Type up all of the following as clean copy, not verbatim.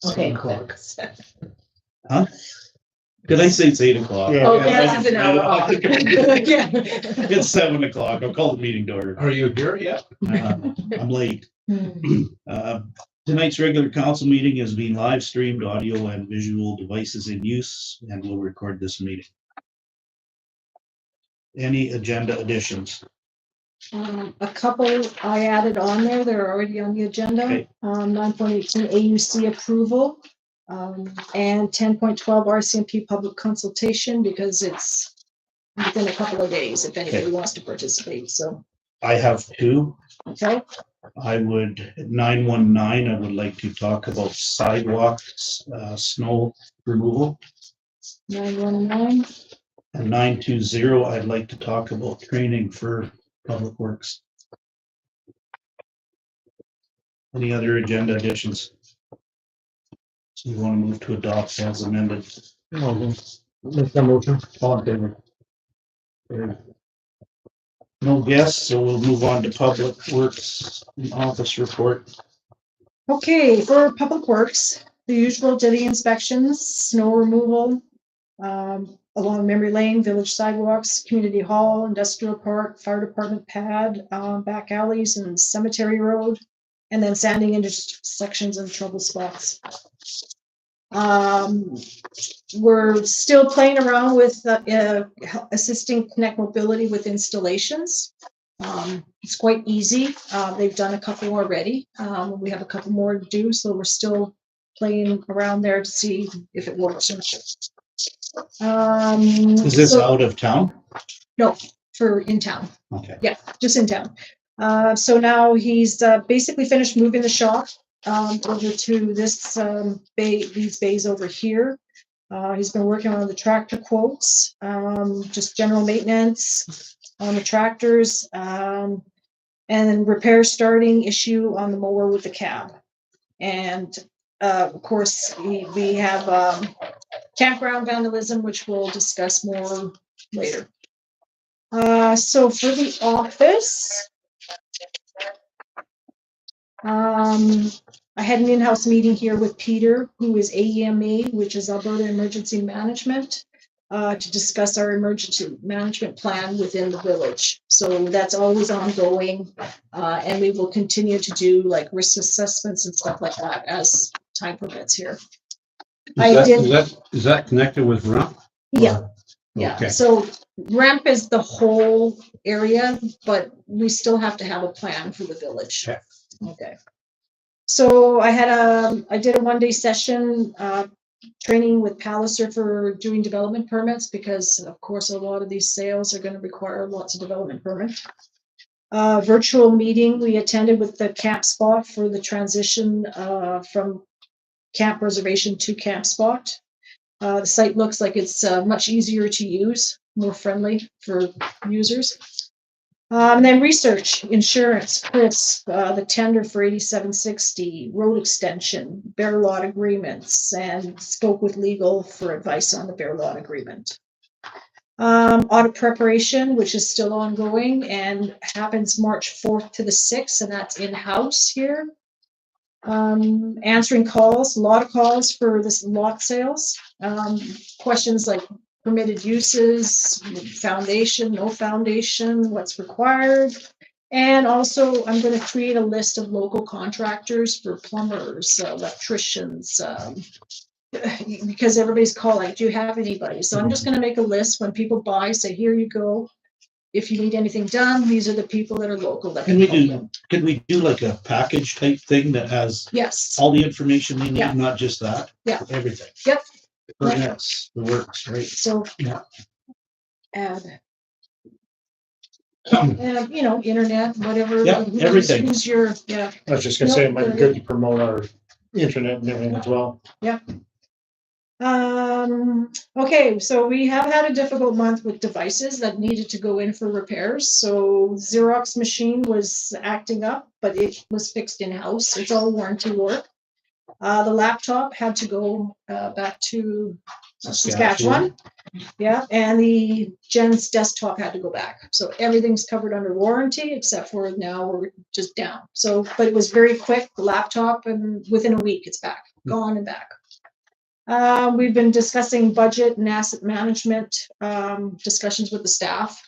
Okay. Huh? Did I say it's 8 o'clock? Yeah. Oh, that's an hour off. Yeah. It's 7 o'clock. I'll call the meeting to order. Are you here yet? I'm late. Hmm. Tonight's regular council meeting is being live streamed, audio and visual devices in use, and we'll record this meeting. Any agenda additions? A couple I added on there, they're already on the agenda. Okay. 9.18 AUC approval, and 10.12 RCMP public consultation, because it's within a couple of days if anybody Okay. wants to participate, so, I have two. okay. I would, 919, I would like to talk about sidewalks, snow removal. 919, And 920, I'd like to talk about training for public works. Any other agenda additions? So you want to move to adopt as amended? Make that motion. All in favor. No guests, so we'll move on to public works office report. okay, for public works, the usual daily inspections, snow removal, along memory lane, village sidewalks, community hall, industrial park, fire department pad, back alleys and cemetery road, and then sanding intersections and trouble spots. We're still playing around with assisting Connect Mobility with installations. It's quite easy. They've done a couple already. We have a couple more to do, so we're still playing around there to see if it works or not. Is this out of town? No, for in town. Okay. Yeah, just in town. So now he's basically finished moving the shop over to this bay, these bays over here. He's been working on the tractor quotes, just general maintenance on the tractors, and repair starting issue on the mower with the cab. And of course, we have campground vandalism, which we'll discuss more later. So for the office, I had an in-house meeting here with Peter, who is AEMA, which is Alberta Emergency Management, to discuss our emergency management plan within the village. So that's always ongoing, and we will continue to do like risk assessments and stuff like that as time permits here. Is that connected with RUMP? Yeah. Yeah, Okay. so ramp is the whole area, but we still have to have a plan for the village. Okay. Okay. So I did a one-day session, training with Palliser for doing development permits, because of course, a lot of these sales are gonna require lots of development permit. Virtual meeting we attended with the camp spot for the transition, from camp reservation to camp spot. The site looks like it's much easier to use, more friendly for users. And then research, insurance, Chris, the tender for 8760, road extension, bear lot agreements, and spoke with legal for advice on the bear lot agreement. Audit preparation, which is still ongoing and happens March 4th to the 6th, and that's in-house here. Answering calls, a lot of calls for this lot sales. Questions like permitted uses, foundation, no foundation, what's required. And also I'm going to create a list of local contractors for plumbers, electricians, because everybody's calling, do you have anybody? So I'm just going to make a list. When people buy, say, here you go. If you need anything done, these are the people that are local. That Can we do like a package type thing that has yes, all the information they need, Yeah. not just that? Yeah. Everything. Yep. Permits, the works, right? So Yeah. add, internet, whatever. Yeah, everything. Who's your, yeah. I was just gonna say, it might be good to promote our internet and everything as well. Yeah. Okay, so we have had a difficult month with devices that needed to go in for repairs. So Xerox machine was acting up, but it was fixed in-house. It's all warranty work. The laptop had to go back to Saskatchewan. Yeah, and the Jen's desktop had to go back. So everything's covered under warranty except for now we're just down. So, but it was very quick, the laptop, and within a week it's back, gone and back. We've been discussing budget and asset management, discussions with the staff.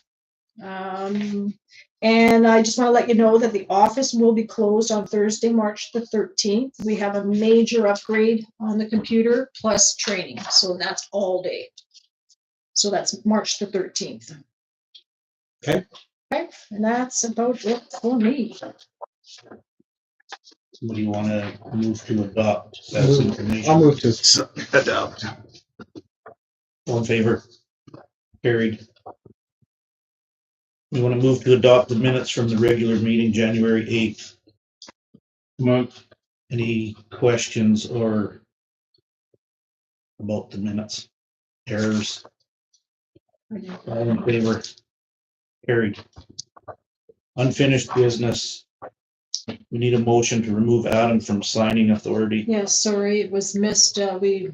And I just want to let you know that the office will be closed on Thursday, March the 13th. We have a major upgrade on the computer plus training, so that's all day. So that's March the 13th. Okay. Okay, and that's about it for me. Somebody want to move to adopt as information? I'll move to adopt. All in favor? Carried. We want to move to adopt the minutes from the regular meeting, January 8th. Any questions or about the minutes? Errors? All in favor? Carried. Unfinished business. We need a motion to remove Adam from signing authority. Yeah, sorry, it was missed. We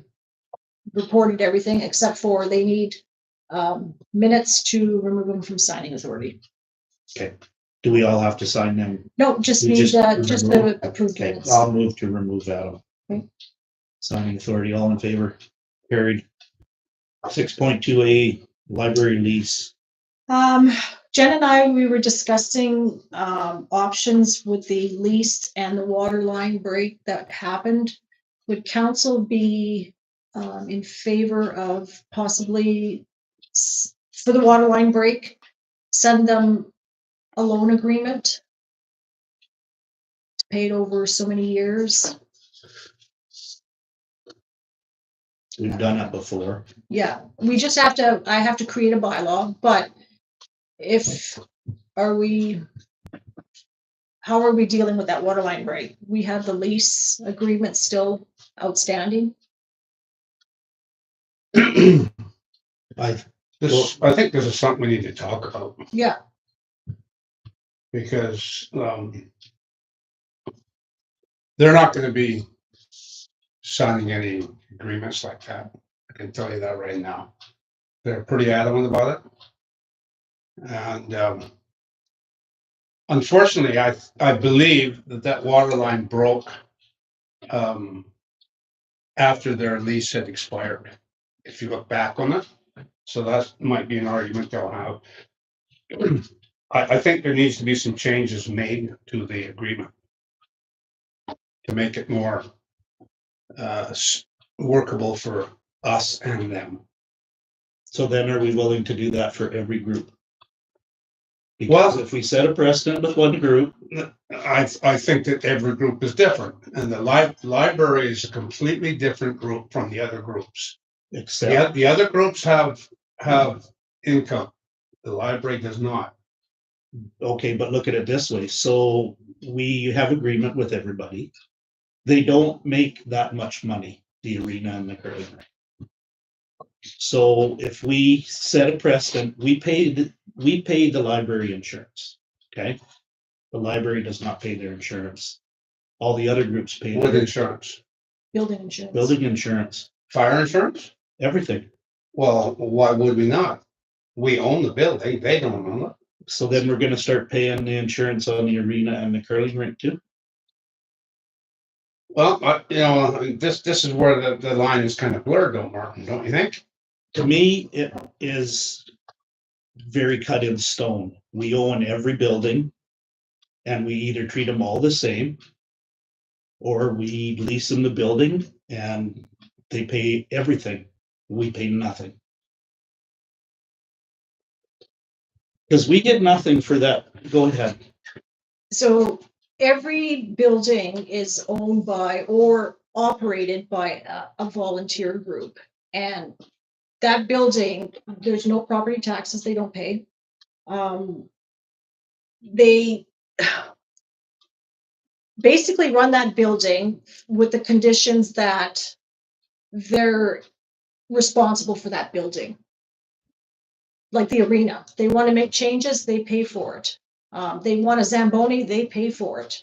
reported everything except for they need minutes to remove them from signing authority. Okay. Do we all have to sign them? No, just We need just the approved Okay, minutes. I'll move to remove Adam. Okay. Signing authority, all in favor? Carried. 6.2A, library lease. Jen and I, we were discussing options with the lease and the water line break that happened. Would council be in favor of possibly for the water line break, send them a loan agreement paid over so many years? We've done it before. Yeah, we just have to, I have to create a bylaw, but how are we dealing with that water line break? We have the lease agreement still outstanding. I I think this is something we need to talk about Yeah, because they're not going to be signing any agreements like that. I can tell you that right now. They're pretty adamant about it. And unfortunately, I believe that water line broke after their lease had expired. If you look back on it, so that might be an argument they'll have. I think there needs to be some changes made to the agreement to make it more workable for us and them. So then are we willing to do that for every group? Because Well- if we set a precedent with one group, I think that every group is different, and the library is a completely different group from the other groups. except, The other groups have income. The library does not. okay, but look at it this way. So we have agreement with everybody. They don't make that much money, the arena and the curling rink. So if we set a precedent, we pay the library insurance, okay? The library does not pay their insurance. All the other groups pay With their insurance, building insurance. building insurance, fire insurance. everything. Well, why would we not? We own the building, they don't own it. So then we're gonna start paying the insurance on the arena and the curling rink too? Well, this is where the line is kind of blurred, though, Martin, don't you think? To me, it is very cut in stone. We own every building. And we either treat them all the same. Or we lease them the building and they pay everything. We pay nothing. Because we get nothing for that. Go ahead. So every building is owned by or operated by a volunteer group. And that building, there's no property taxes they don't pay. They basically run that building with the conditions that they're responsible for that building. Like the arena, they want to make changes, they pay for it. They want a Zamboni, they pay for it.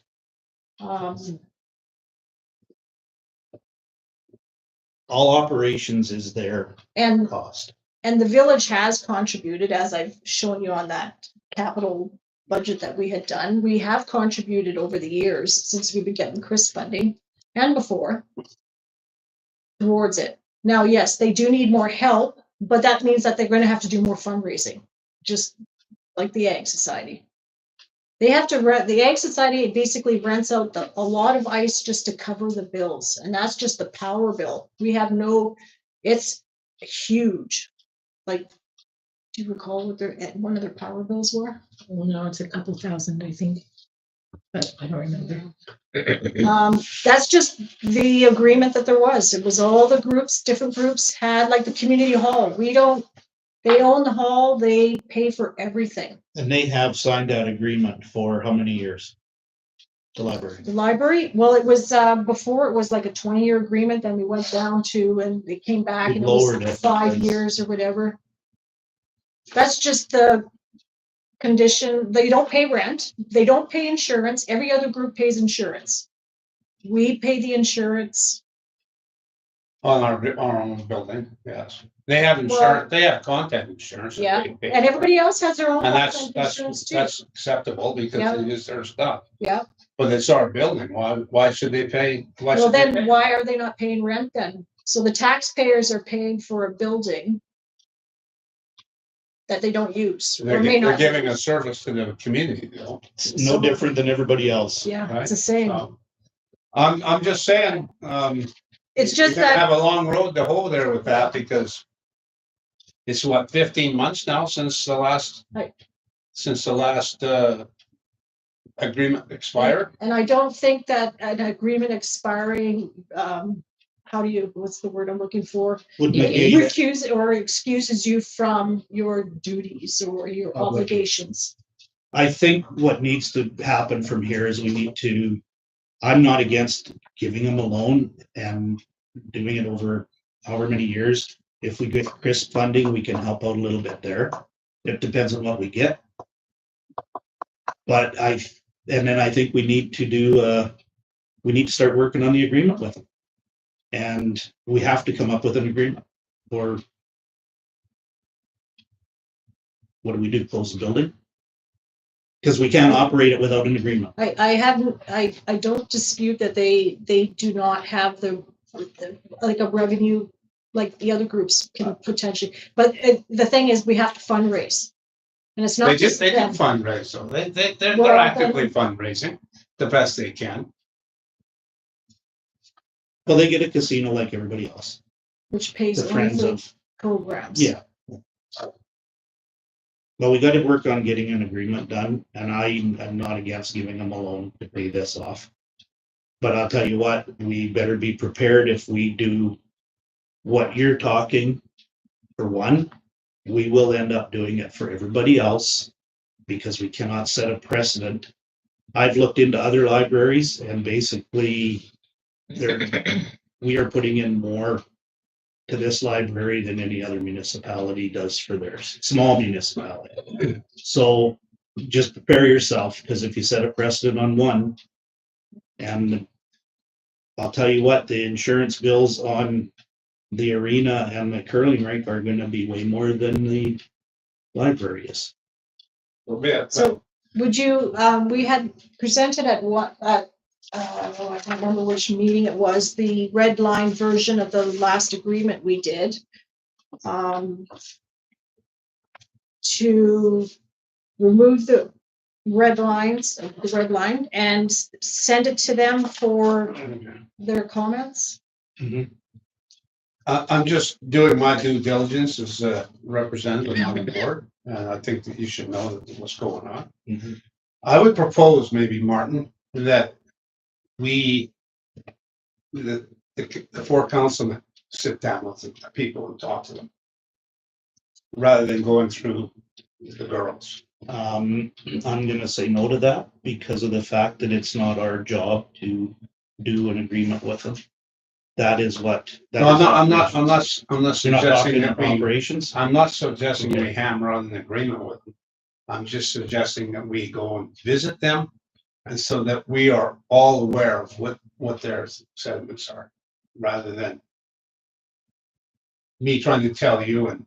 All operations is their And cost. And the village has contributed, as I've shown you on that capital budget that we had done. We have contributed over the years since we've been getting Chris funding and before towards it. Now, yes, they do need more help, but that means that they're going to have to do more fundraising, just like the Ag Society. They have to rent, the Ag Society basically rents out a lot of ice just to cover the bills, and that's just the power bill. We have no, it's huge. Like, do you recall what one of their power bills were? Oh, no, it's a couple thousand, I think. But I don't remember. That's just the agreement that there was. It was all the groups, different groups had, like the community hall. They own the hall, they pay for everything. And they have signed that agreement for how many years? The library. The library, well, it was, before it was like a 20-year agreement, then we went down to, and they came back We and it was lowered it 5 because- years or whatever. That's just the condition. They don't pay rent, they don't pay insurance. Every other group pays insurance. We pay the insurance. On our own building, yes. They have Well- insurance, they have content insurance. that Yeah, they pay and for. everybody else has their own And content insurance too. that's acceptable because Yeah. it is their stuff. Yeah. But it's our building. Why should they pay? Why Well, should they then pay? why are they not paying rent then? So the taxpayers are paying for a building that they don't use or may They're not. giving a service to the community, you know. It's no different than everybody else. Yeah, Right. it's the same. I'm just saying, It's just you're gonna that, have a long road to hoe there with that because it's what, 15 months now since the last, Right. agreement expired? and I don't think that an agreement expiring, what's the word I'm looking for? Would Yeah, negate it. Recuse or excuses you from your duties or your obligations. I think what needs to happen from here is I'm not against giving them a loan and doing it over however many years. If we get Chris funding, we can help out a little bit there. It depends on what we get. But I think we need to start working on the agreement with them. And we have to come up with an agreement, or what do we do? Close the building? Because we can't operate it without an agreement. I don't dispute that they do not have like a revenue like the other groups can potentially, but the thing is, we have to fundraise. And it's not just They do them. fundraise, so they're Well, actively fundraising the best they can. Well, they get a casino like everybody else. Which pays The only friends for of, programs. yeah. Well, we got to work on getting an agreement done, and I'm not against giving them a loan to pay this off. But I'll tell you what, we better be prepared if we do what you're talking. For one, we will end up doing it for everybody else because we cannot set a precedent. I've looked into other libraries and basically we are putting in more to this library than any other municipality does for theirs, small municipality. So just prepare yourself, because if you set a precedent on one, and I'll tell you what, the insurance bills on the arena and the curling rink are gonna be way more than the library is. So would you, we had presented at I can't remember which meeting it was, the red line version of the last agreement we did. To remove the red line and send it to them for their comments. I'm just doing my due diligence as a representative on the board, and I think that you should know what's going on. Mhm. I would propose maybe, Martin, that the four councilmen sit down with the people and talk to them, rather than going through the girls. I'm gonna say no to that because of the fact that it's not our job to do an agreement with them. That is what. No, I'm not You're not suggesting talking that we, operations? I'm not suggesting we hammer on an agreement with them. I'm just suggesting that we go and visit them, and so that we are all aware of what their sentiments are, rather than me trying to tell you and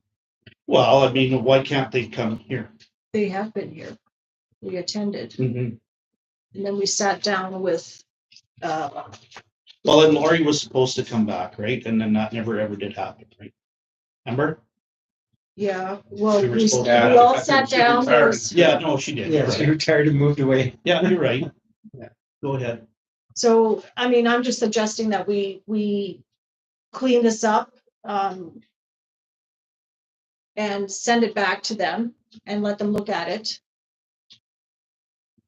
Well, I mean, why can't they come here? They have been here. We attended, Mhm. and then we sat down with, Well, and Lori was supposed to come back, right? And then that never ever did happen, right? Remember? yeah, well, We were we supposed to- we all I think sat she down, there retired. was. Yeah, no, she did. Yeah, You're she right. retired and moved away. Yeah, you're right. Yeah, go ahead. So, I mean, I'm just suggesting that we clean this up, and send it back to them and let them look at it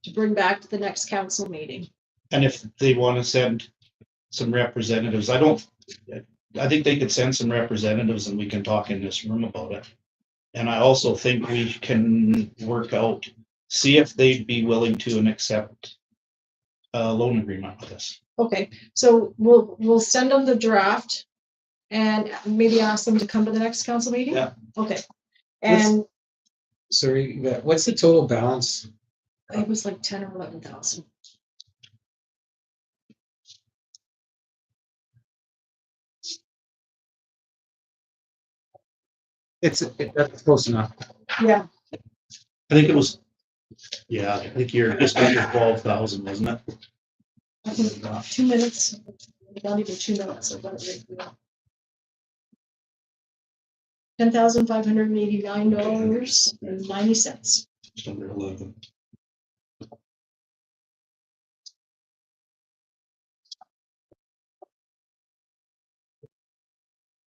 to bring back to the next council meeting. And if they want to send some representatives, I think they could send some representatives and we can talk in this room about it. And I also think we can work out, see if they'd be willing to and accept a loan agreement with us. Okay, so we'll send them the draft and maybe ask them to come to the next council meeting? Yeah. Okay, and Sorry, what's the total balance? it was like 10 or 11,000. That's close enough. Yeah, I think it was, yeah, I think you're just under 12,000, wasn't it? I think 2 minutes, not even 2 minutes. I got it right here. $10,589.90. Just under 11.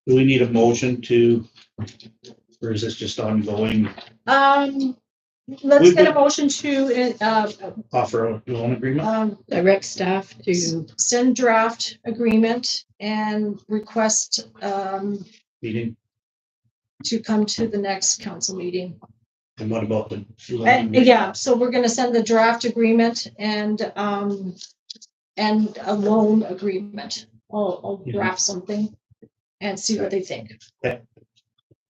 Do we need a motion to, or is this just ongoing Let's get a motion to, offer a loan agreement? Direct staff to, send draft agreement and request, Meeting? to come to the next council meeting. And what about the? Yeah, so we're gonna send the draft agreement and a loan agreement. I'll draft something and see what they think.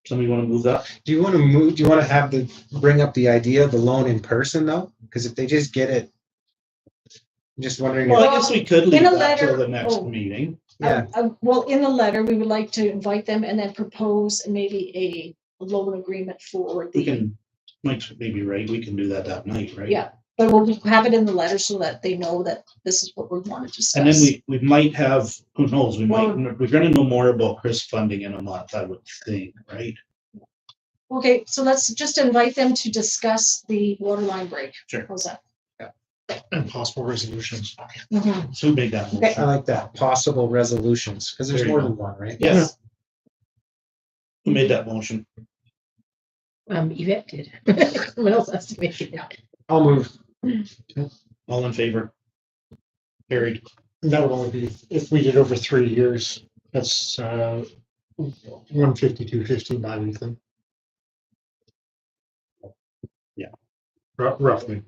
Somebody want to move that? Do you want to have bring up the idea of the loan in person though? Because if they just get it, I'm just wondering. Well, I guess we could leave in a that till letter- the next oh. meeting. Yeah, Well, in the letter, we would like to invite them and then propose maybe a loan agreement for We the, can, Mike's maybe right, we can do that night, right? yeah, but we'll have it in the letter so that they know that this is what we want to discuss. And then we might have, who knows, Well- we're gonna know more about Chris funding in a month, I would think, right? Okay, so let's just invite them to discuss the water line break. Sure. How's that? and possible resolutions. So who made that Okay. motion? I like that. Possible resolutions, because there's There you more go. than one, right? Yes. Who made that motion? Yvette did. Someone else has to make it. I'll move. All in favor? Carried. That would only be if we did over 3 years. That's 152.59, I think. Yeah. Roughly.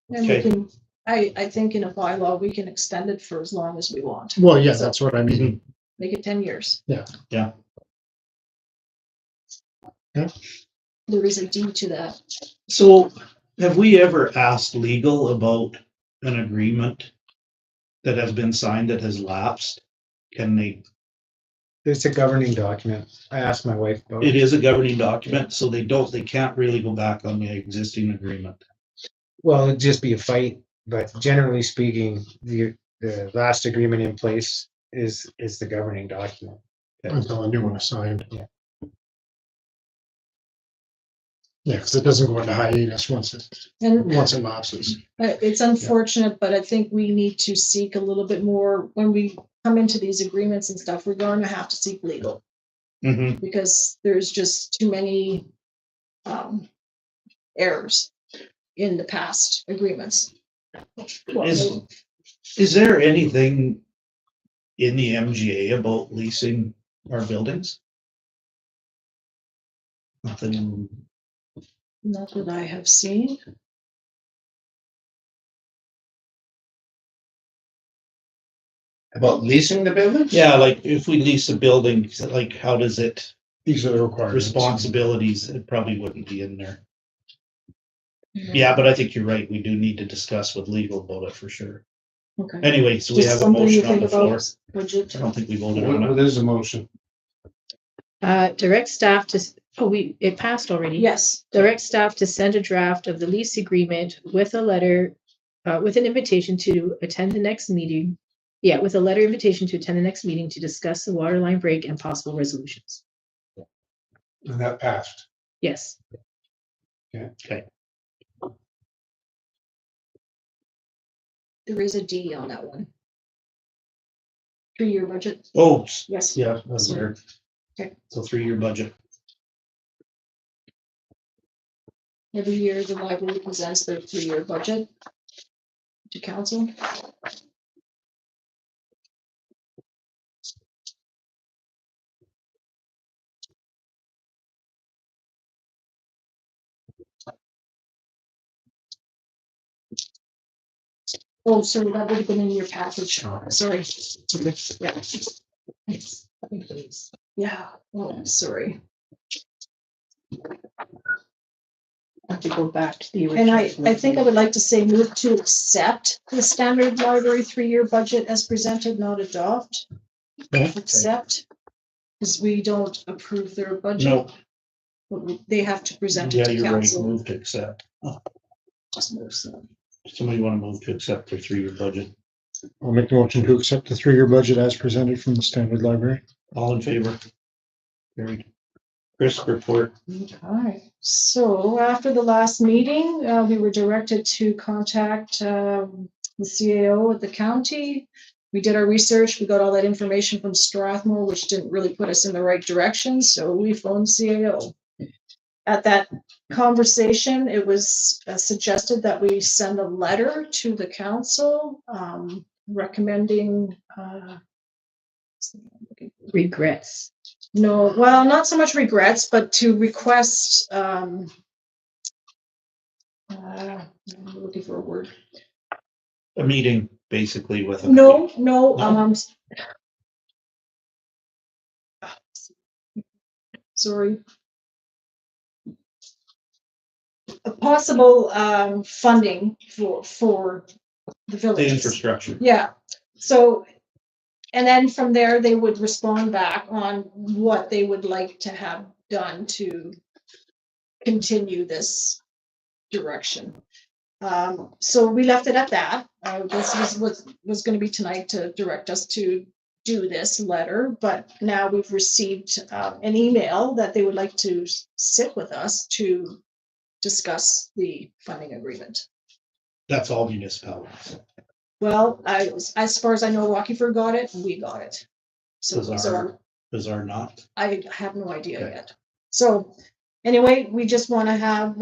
And we Okay. can, I think in a bylaw, we can extend it for as long as we want. Well, yeah, that's what I mean. Make it 10 years. Yeah. Yeah. Yeah. There is a deed to that. So have we ever asked legal about an agreement that has been signed that has lapsed? Can they, It's a governing document. I asked my wife about it it. is a governing document, so they can't really go back on the existing agreement. Well, it'd just be a fight, but generally speaking, the last agreement in place is the governing document. Until a new one is signed. Yeah. Yeah, because it doesn't go into hiatus once And it lapses. it's unfortunate, but I think we need to seek a little bit more, when we come into these agreements and stuff, we're going to have to seek legal. Mm-hmm. Because there's just too many errors in the past agreements. Is there anything in the MGA about leasing our buildings? Nothing. Not that I have seen. About leasing the building? Yeah, like if we lease a building, like how does it, These are the requirements. responsibilities, it probably wouldn't be in there. Yeah, but I think you're right. We do need to discuss with legal about it for sure. Okay. Anyway, so we Just have a something to motion on think the floor. about, Bridget. I don't think we voted on Well, it. there's a motion. Direct staff to Oh, it passed already. Yes, Direct staff to send a draft of the lease agreement with a letter, with an invitation to attend the next meeting. Yeah, with a letter invitation to attend the next meeting to discuss the water line break and possible resolutions. And that passed. Yes. Okay, there is a D on that one. 3-year budget, oh, yes. yeah, that's there. Okay. So 3-year budget. Every year, the library presents their 3-year budget to council. Oh, sorry, that would have been in your package. Sorry. Yeah. Yeah, oh, sorry. I have to go back to the And original. I think I would like to say move to accept the standard library 3-year budget as presented, not adopt. Accept, because we don't approve their budget. No, They have to present it yeah, to you're right, council. move to accept. Just move some. Somebody want to move to accept their 3-year budget? I'll make the motion to accept the 3-year budget as presented from the standard library. All in favor? Carried. Chris, report. Alright, so after the last meeting, we were directed to contact the CAO at the county. We did our research, we got all that information from Strathmore, which didn't really put us in the right direction, so we phoned CAO. At that conversation, it was suggested that we send a letter to the council recommending Regrets. no, well, not so much regrets, but to request, I'm looking for a word. A meeting, basically, with. No, No? sorry. A possible, funding for the The village. infrastructure. Yeah, so, and then from there, they would respond back on what they would like to have done to continue this direction. So we left it at that. This was gonna be tonight to direct us to do this letter, but now we've received an email that they would like to sit with us to discuss the funding agreement. That's all municipalities. Well, as far as I know, Rockyford got it, and we got it. So these are, Does our not? I have no idea Okay. yet. So anyway, we just want to have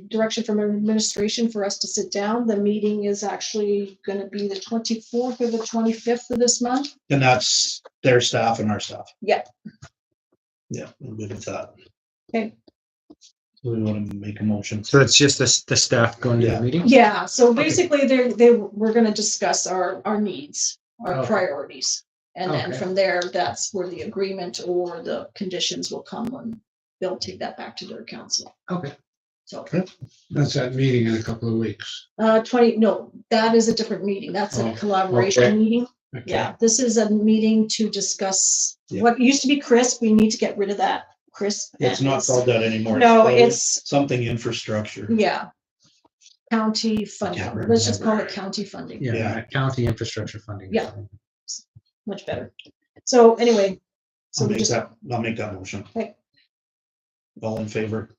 direction from administration for us to sit down. The meeting is actually going to be the 24th or the 25th of this month. And that's their staff and our staff. Yeah. Yeah, I'm good with that. Okay. So we want to make a motion. So it's just the staff going to Yeah. the meeting? Yeah, so basically we're going to discuss our needs, our Okay. priorities. And then Okay. from there, that's where the agreement or the conditions will come and they'll take that back to their council. Okay. So, That's that meeting in a couple of weeks. 20, no, that is a different meeting. That's a Oh, collaboration okay. meeting. Okay. Yeah, this is a meeting to discuss Yeah. what used to be CRISP. We need to get rid of that CRISP. It's and not called that anymore. No, called it's, something infrastructure. yeah. County funding. Can't Let's just call remember. it county funding. Yeah, Yeah. county infrastructure funding. Yeah. Much better. So anyway, so I'll we make just, that motion. Okay. All in favor?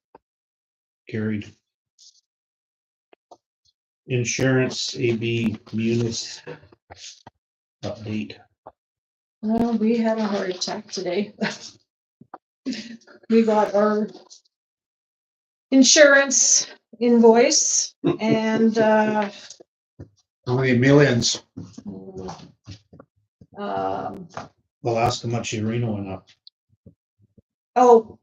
Carried. Insurance, AB Munis. Update. well, we had a heart attack today. We got our insurance invoice and, How many millions? Well, ask how much your Reno went up. oh,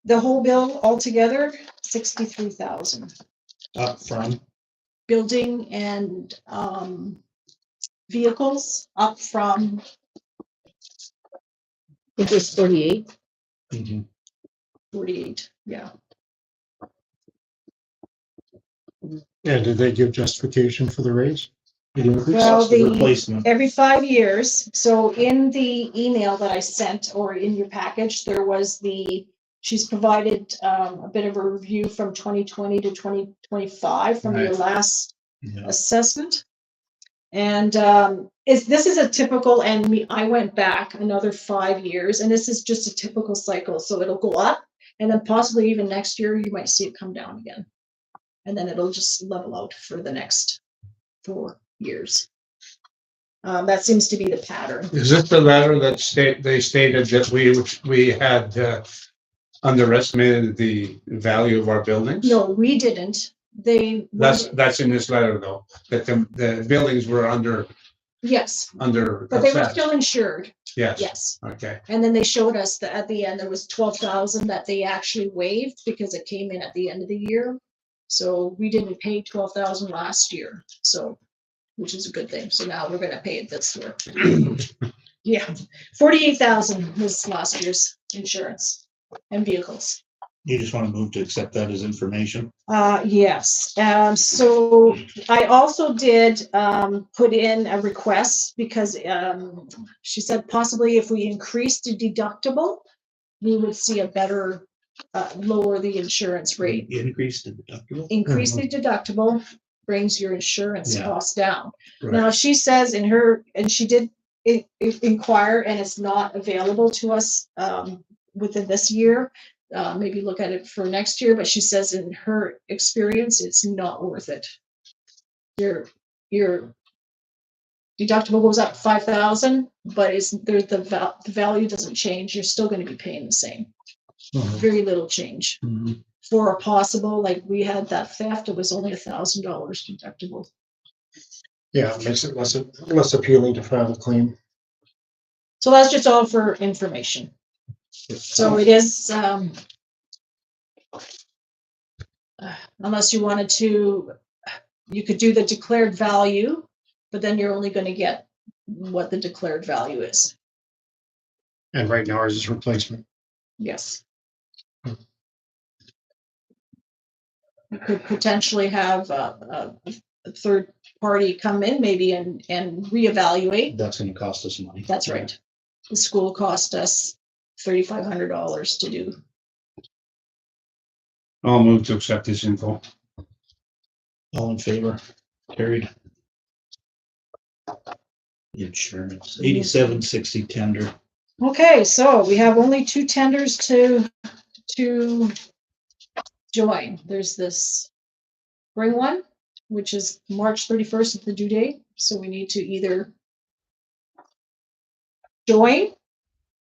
the whole bill altogether, 63,000. Up from, Building and, vehicles up from, I think it was 48. 48, yeah. Yeah, did they give justification for the raise? Well, What's the the, replacement? every 5 years, so in the email that I sent or in your package, there was she's provided a bit of a review from 2020 to 2025 from your Right. last Yeah. assessment. And this is a typical, and I went back another 5 years, and this is just a typical cycle. So it'll go up, and then possibly even next year, you might see it come down again. And then it'll just level out for the next 4 years. That seems to be the pattern. Is this the letter that they stated that we had underestimated the value of our buildings? No, we didn't. That's in this letter though, that the buildings were Yes, under. but they were assessed. still insured. Yes, Yes. okay, And then they showed us that at the end, there was 12,000 that they actually waived because it came in at the end of the year. So we didn't pay 12,000 last year, so, which is a good thing. So now we're gonna pay it this year. Yeah, 48,000 was last year's insurance and vehicles. You just want to move to accept that as information? Yes, so I also did, put in a request because, she said possibly if we increased the deductible, we would see a better, lower the insurance rate. Increase the deductible? Increase the deductible brings your insurance Yeah. costs down. Right. Now, she says in her, and she did inquire, and it's not available to us, within this year. Maybe look at it for next year, but she says in her experience, it's not worth it. Your deductible goes up 5,000, but the value doesn't change. You're still going to be paying the same. Very little change. Mhm. For a possible, like we had that theft, it was only $1,000 deductible. Yeah, it makes it less appealing to file a claim. So that's just all for information. So it is, unless you wanted to, you could do the declared value, but then you're only going to get what the declared value is. And right now ours is replacement. Yes. You could potentially have a third party come in maybe and reevaluate. That's gonna cost us money. That's right. The school cost us $3,500 to do. I'll move to accept this info. All in favor? Carried. Insurance, 8760 tender. Okay, so we have only 2 tenders to join. There's this spring one, which is March 31st is the due date. So we need to either join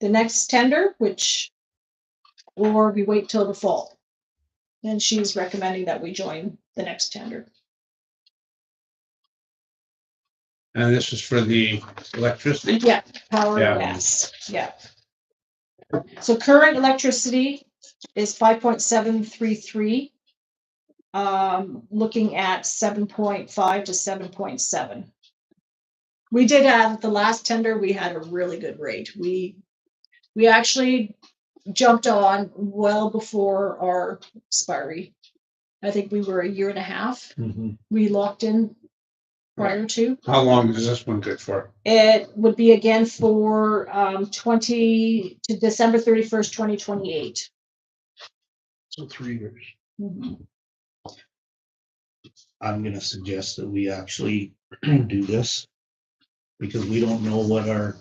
the next tender, or we wait till the fall. And she's recommending that we join the next tender. And this is for the electricity? Yeah, power Yeah. and gas, yeah. So current electricity is 5.733. Looking at 7.5 to 7.7. We did have the last tender, we had a really good rate. We actually jumped on well before our expiry. I think we were a year and a half. Mhm. We locked in prior to. How long is this one good for? It would be again for 20 to December 31st, 2028. So 3 years. Mhm. I'm gonna suggest that we actually do this. Because we don't know what our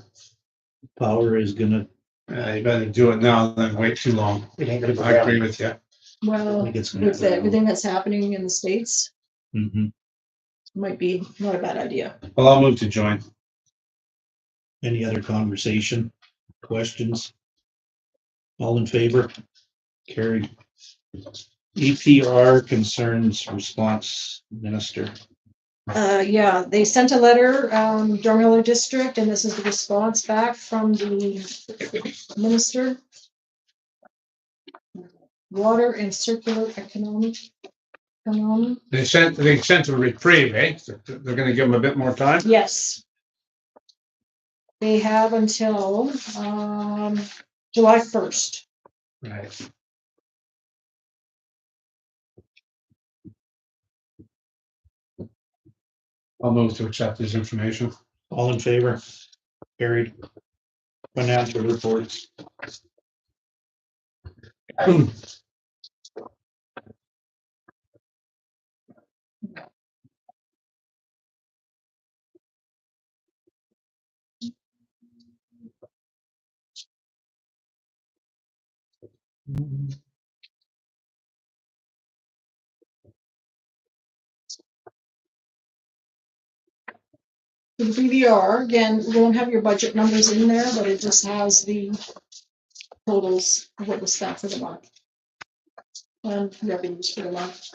power is gonna, You better do it now than wait too long. It ain't gonna go I agree down. with you. I Well, think it's gonna. with everything that's happening in the States, Mhm. might be not a bad idea. Well, I'll move to join. Any other conversation, questions? All in favor? Carried. EPR concerns response minister. Yeah, they sent a letter, Drumheller District, and this is the response back from the minister. Water and circular economy. They sent a reprieve, eh? They're gonna give them a bit more time? Yes. They have until, July 1st. Right. I'll move to accept this information. All in favor? Carried. Financial reports. The BVR, again, we don't have your budget numbers in there, but it just has the totals of what was spent for the month. And revenues for the month.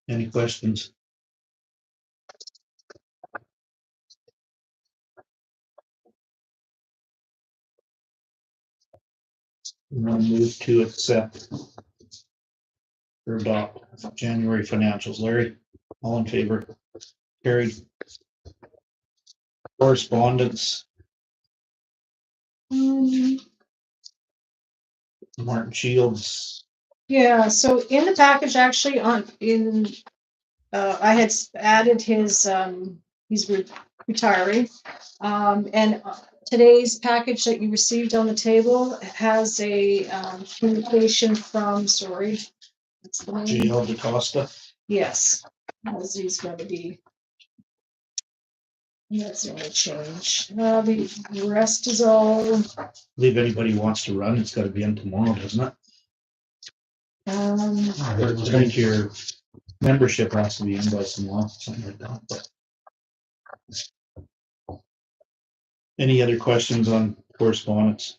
Any questions? We'll move to accept or adopt January financials. Larry, all in favor? Carried. Correspondence, Martin Shields. Yeah, so in the package, actually, I had added his, he's retiring. And today's package that you received on the table has a, communication from, sorry. What's the name? GL DaCosta. Yes, as he's going to be. That's the only change. The rest is all, Believe anybody wants to run, it's gotta be in tomorrow, doesn't it? I think your membership has to be in by tomorrow, something like that, but. Any other questions on correspondence?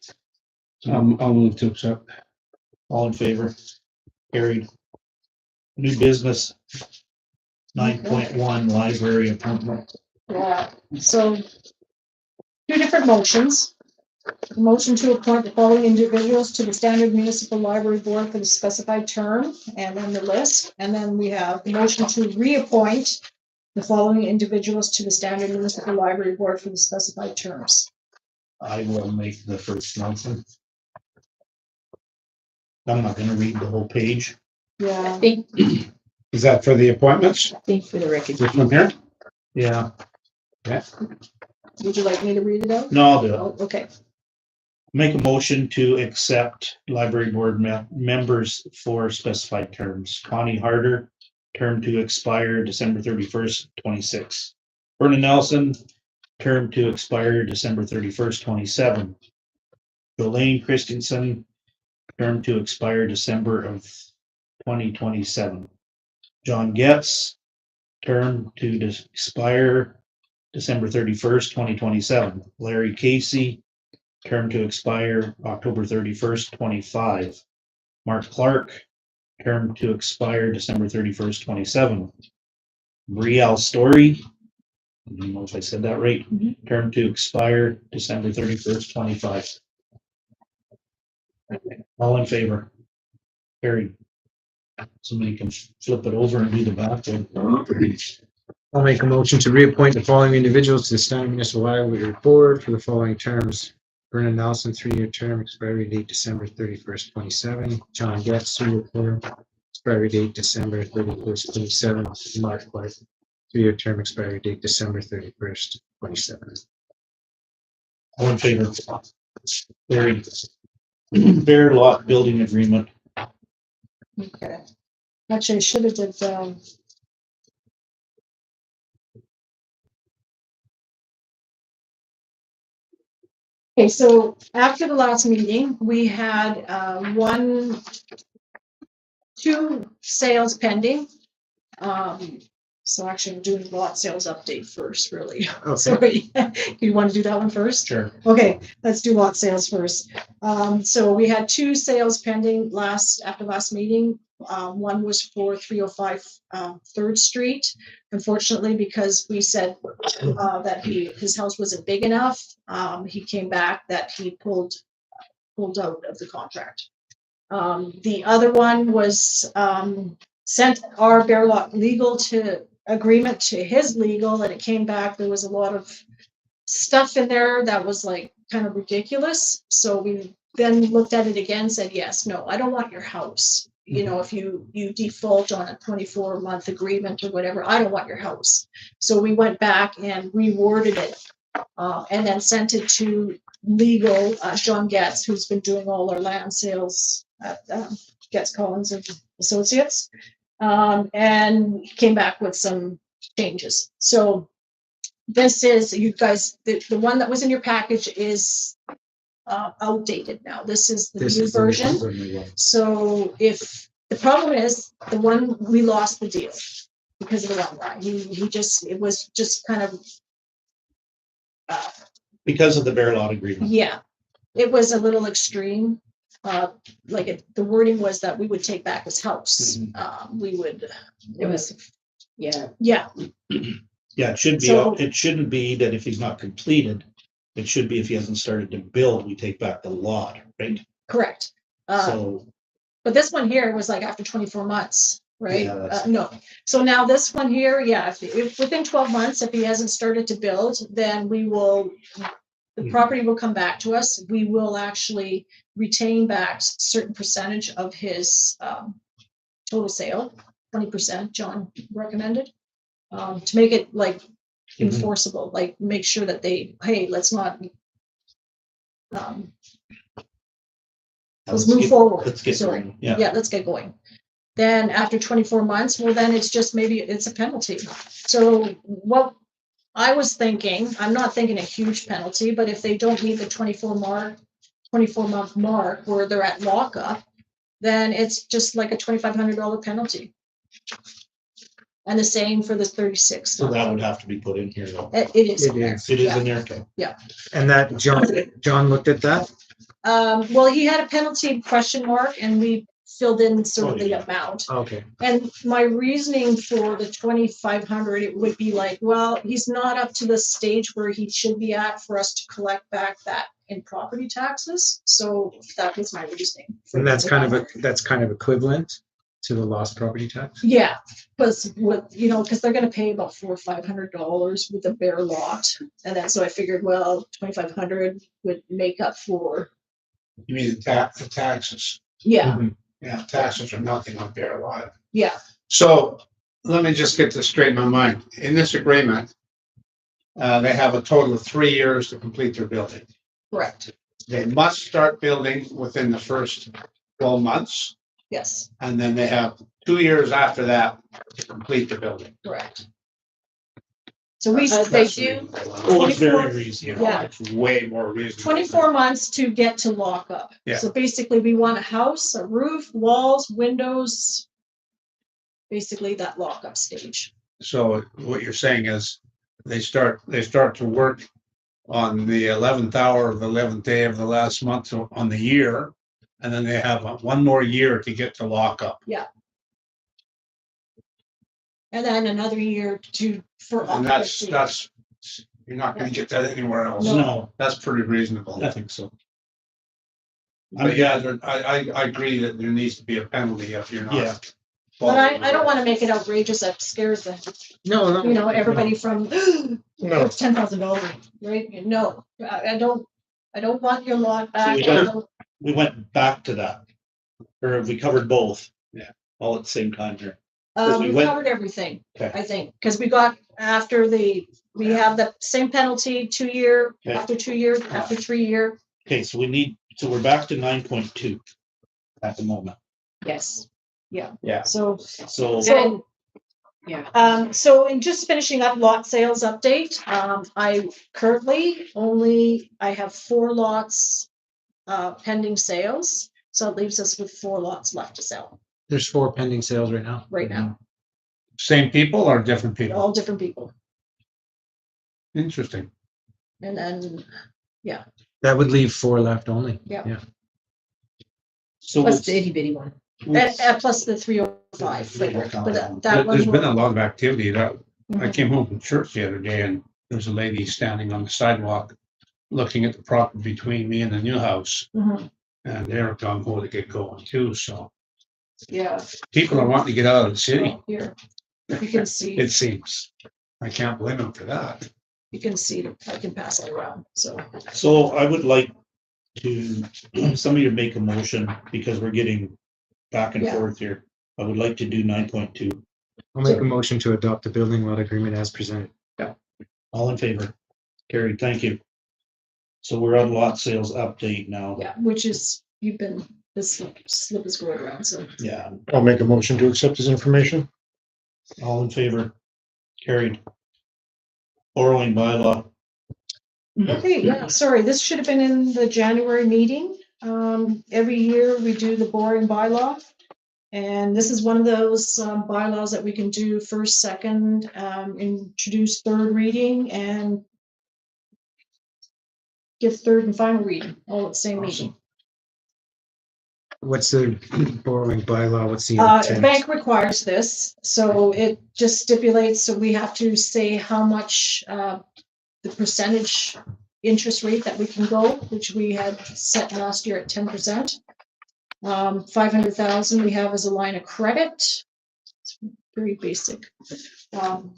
I'll move to accept. All in favor? Carried. New business. 9.1 library appointment. yeah, so. Two different motions. A motion to appoint the following individuals to the Standard Municipal Library Board for the specified term, and then the list. And then we have the motion to reappoint the following individuals to the Standard Municipal Library Board for the specified terms. I will make the first motion. I'm not gonna read the whole page. I Yeah, think, Is that for the appointments? for the record. This one here? Yeah. would you like me to read it out? No, I'll do it. Oh, okay, Make a motion to accept library board members for specified terms. Connie Harder, term to expire December 31st, 26. Vernon Nelson, term to expire December 31st, 27. Jolene Christensen, term to expire December of 2027. John Getz, term to expire December 31st, 2027. Larry Casey, term to expire October 31st, 25. Mark Clark, term to expire December 31st, 27. Brielle Story, I don't know if I said that right, term to expire December 31st, 25. All in favor? Carried. Somebody can flip it over and do the back one. I'll make a motion to reappoint the following individuals to the Standard Municipal Library Board for the following terms. Vernon Nelson, 3-year term, expiry date December 31st, 27. John Getz, 3-year term, expiry date December 31st, 27. Mark Clark, 3-year term, expiry date December 31st, 27. All in favor? Carried. Bear lot building agreement. okay. Actually, I should have did, okay, so after the last meeting, we had, two sales pending. So actually, I'm doing lot sales update first, really. Okay. Sorry, you want to do that one first? Sure. Okay, let's do lot sales first. So we had 2 sales pending after last meeting. One was for 305 3rd Street. Unfortunately, because we said that his house wasn't big enough, he came back that he pulled out of the contract. The other one was sent our Bear Lot legal agreement to his legal, and it came back. There was a lot of stuff in there that was like kind of ridiculous. So we then looked at it again, said, yes, no, I don't want your house. You know, if you default on a 24-month agreement or whatever, I don't want your house. So we went back and reworded it and then sent it to legal, John Getz, who's been doing all our land sales at Getz Collins and Associates, and came back with some changes. So this is, you guys, the one that was in your package is outdated now. This is the new version. So if the problem is the one, we lost the deal because of the wrong guy. It was just kind of Because of the Bear Lot agreement. yeah, it was a little extreme. The wording was that we would take back his house. We would. It was, yeah. Yeah. Yeah, it should be, So- it shouldn't be that if he's not completed, it should be if he hasn't started to build, we take back the lot, right? Correct. So, But this one here was like after 24 months, right? Yeah, that's- No. So now this one here, yeah, if within 12 months, if he hasn't started to build, then the property will come back to us. We will actually retain back certain percentage of his total sale, 20%, John recommended, to make it like enforceable, like make sure that hey, let's not, let's move forward. Let's get Sorry. going, yeah. Yeah, let's get going. Then after 24 months, well, then it's just maybe it's a penalty. So what I was thinking, I'm not thinking a huge penalty, but if they don't meet the 24-month mark where they're at lockup, then it's just like a $2,500 penalty. And the same for the 36. So that would have to be put in here though. It is. It in there. is. It is Yeah. in there, okay. And that John looked at that? Well, he had a penalty question mark and we filled in sort of the amount. Okay. And my reasoning for the 2,500, it would be like, well, he's not up to the stage where he should be at for us to collect back that in property taxes. So that was my reasoning. for And that's kind $2,500. of equivalent to the lost property tax? Yeah, because because they're gonna pay about $400 or $500 with a bare lot. And then so I figured, well, 2,500 would make up for, You mean the taxes? yeah, Yeah, taxes are nothing on Bear Lot. yeah, So let me just get this straight in my mind. In this agreement, they have a total of 3 years to complete their building. correct, They must start building within the first 12 months, yes, and then they have 2 years after that to complete the building. correct. So we, They That's do. reasonable. Oh, it's 24 very You reasonable. know, Yeah. it's way more reasonable. 24 months to get to lock up. Yeah. So basically we want a house, a roof, walls, windows, basically that lockup stage. So what you're saying is they start to work on the 11th hour of the 11th day of the last month on the year. And then they have one more year to get to lockup. And then another year for And occupancy. that's, you're not gonna get that anywhere else. No, That's pretty reasonable. I think so. But yeah, I agree that there needs to be a penalty if you're Yeah. not. But I don't want to make it outrageous. That scares No. everybody from No. $10,000, right? No, I don't want your lot back. So we went back to that. Or we covered both. Yeah. All at the same time here. Because we We went- covered everything, Okay. I think, because we got we have the same penalty, 2 year, Okay. after 2 years, after 3 year. Okay, so we're back to 9.2 at the moment. Yes. Yeah. So, So, And- yeah. so in just finishing up lot sales update, I currently I have 4 lots pending sales. So it leaves us with 4 lots left to sell There's 4 pending sales right now. right now. Same people or different people? all different people. Interesting. And then, That would leave 4 left only. Yeah. So Plus it's, the itty bitty one. and plus the 305, but that There's one. been a lot of activity. I Mhm. came home from church the other day and there's a lady standing on the sidewalk looking at the property between me and the new house. Mhm. And they're gung ho to get going too. So Yeah. people are wanting to get out of the city. So here, you can see, It seems. I can't blame them for that. you can see, I can pass it around, so. so I would like to, somebody to make a motion because we're getting back and Yeah. forth here. I would like to do 9.2. I'll make a motion to adopt the building lot agreement as presented. All in favor? Carried, thank you. So we're on lot sales update now. Yeah, which is, this slip is going around, so. Yeah, I'll make a motion to accept this information. all in favor? Carried. Borrowing bylaw, Okay, yeah, sorry, this should have been in the January meeting. Every year we do the borrowing bylaw. And this is one of those bylaws that we can do first, second, introduce third reading and give third and final reading all at the same meeting. What's the borrowing bylaw? What's the The intent? bank requires this, so it just stipulates, so we have to say how much, the percentage interest rate that we can go, which we had set last year at 10%. 500,000 we have as a line of credit. It's very basic. Do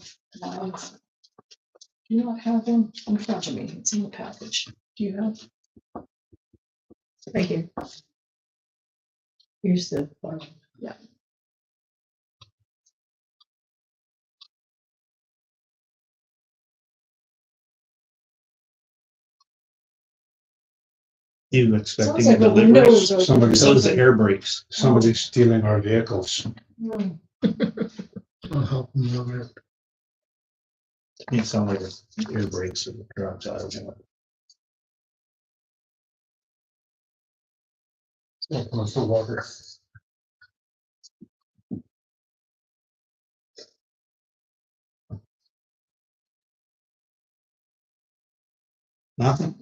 you not have them in front of me? It's in the package. Do you have? Right here. Here's the form. you Sounds expecting like a the delivery? windows are. Somebody So is the air brakes. Somebody's stealing our vehicles. Hmm. I'll help them on that. Need some of the air brakes in the trucks. I don't know. That's the water. Nothing?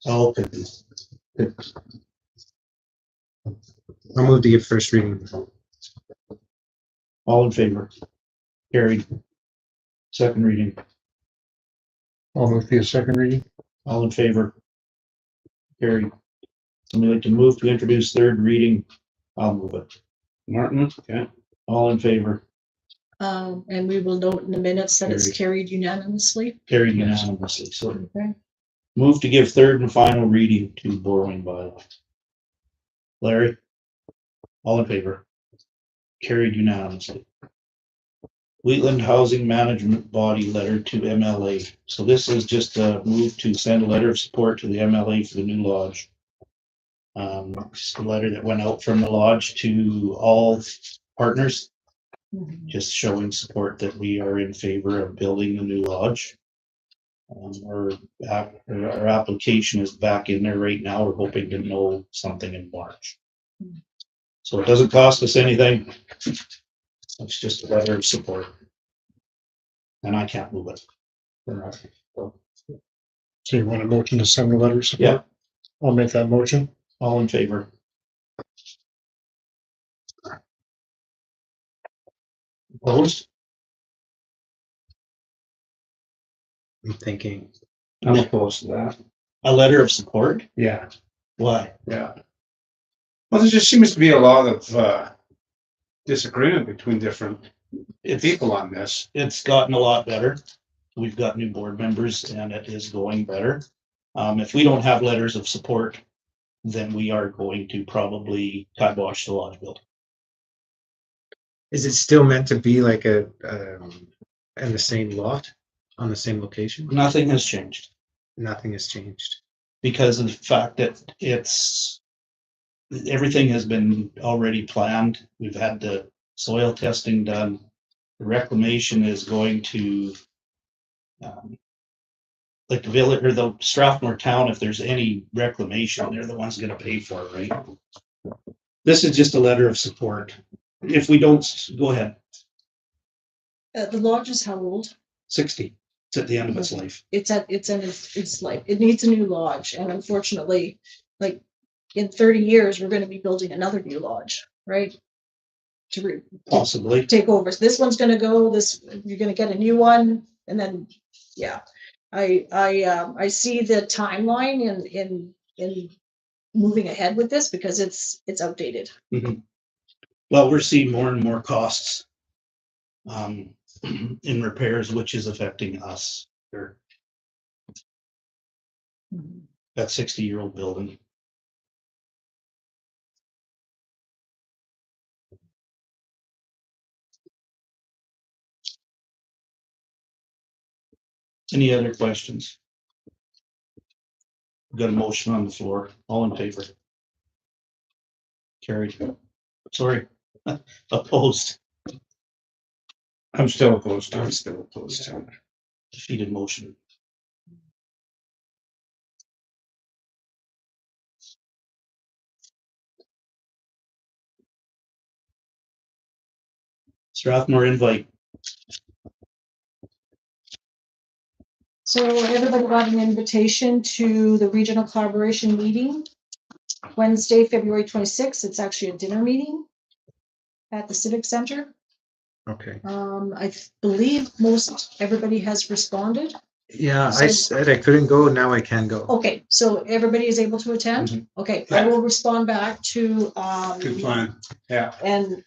Oh, okay. I'll move to give first reading. All in favor? Carried. Second reading, I'll move to a second reading. all in favor? Carried. Somebody like to move to introduce third reading? I'll move it. Martin, okay. All in favor? And we will note in the minutes that it's carried unanimously. Carried unanimously. So Okay. move to give third and final reading to borrowing bylaw. Larry? All in favor? Carried unanimously. Wheatland Housing Management Body Letter to MLA. So this is just a move to send a letter of support to the MLA for the new lodge. Just a letter that went out from the lodge to all partners, just showing support that we are in favor of building the new lodge. Our application is back in there right now. We're hoping to know something in March. So it doesn't cost us anything. It's just a letter of support. And I can't move it. So you want a motion to send the letter of support? Yeah. I'll make that motion. All in favor? Opposed? I'm thinking. I'm opposed to that. A letter of support? Yeah, Why? yeah. Well, there just seems to be a lot of disagreement between different people on this. It's gotten a lot better. We've got new board members and it is going better. If we don't have letters of support, then we are going to probably kibosh the lodge building. Is it still meant to be like in the same lot, on the same location? Nothing has changed Nothing has changed. because of the fact that everything has been already planned. We've had the soil testing done. The reclamation is going to, like the village or the Strathmore town, if there's any reclamation, they're the ones gonna pay for it, right? This is just a letter of support. If we don't, go ahead. The lodge is how old? 60. It's at the end of its life. It's in its life. It needs a new lodge, and unfortunately, like in 30 years, we're gonna be building another new lodge, right? To Possibly. take over. So this one's gonna go, you're gonna get a new one, and then, yeah. I see the timeline in moving ahead with this because it's outdated. Mhm. Well, we're seeing more and more costs in repairs, which is affecting us. Or that 60-year-old building. Any other questions? We've got a motion on the floor. All in favor? Carried. Sorry. Opposed. I'm still opposed to I'm it. still opposed to it. Defeated motion. Strathmore invite. So everybody got an invitation to the regional collaboration meeting, Wednesday, February 26th. It's actually a dinner meeting at the Civic Center. Okay. I believe everybody has responded. Yeah, So- I said I couldn't go, now I can go. Okay, so everybody is able to attend? Mhm. Okay, I will respond back to, Good plan. Yeah. and,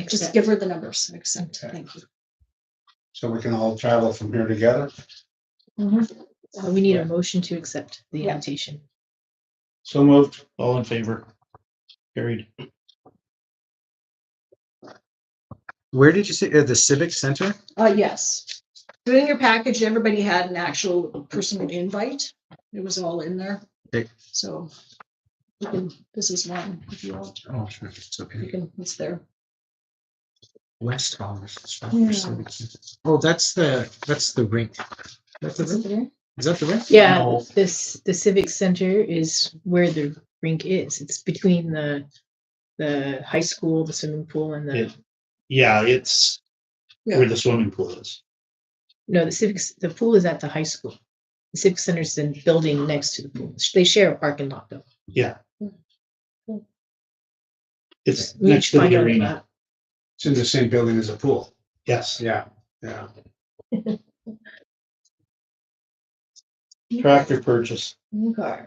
just give her the numbers, accept, Okay. thank you. So we can all travel from here together. Mhm. We need a motion to accept the Yeah. invitation. So moved. All in favor? Carried. Where did you say, the Civic Center? Yes. So in your package, everybody had an actual personal invite. It was all in there. Okay. So this is one, if you want, Oh, sure, it's okay. it's there. West Hall. Yeah. Oh, that's the rink. That's the Is it rink? there? Is that the rink? Yeah, No. the Civic Center is where the rink is. It's between the high school, the swimming pool, and the, Yeah, it's Yeah. where the swimming pool is. no, the pool is at the high school. The Civic Center is the building next to the pool. They share a parking lot though. Yeah. It's We need next to find the out arena. about- It's in the same building as a pool. Yes. Yeah, yeah. Tractor purchase. Okay.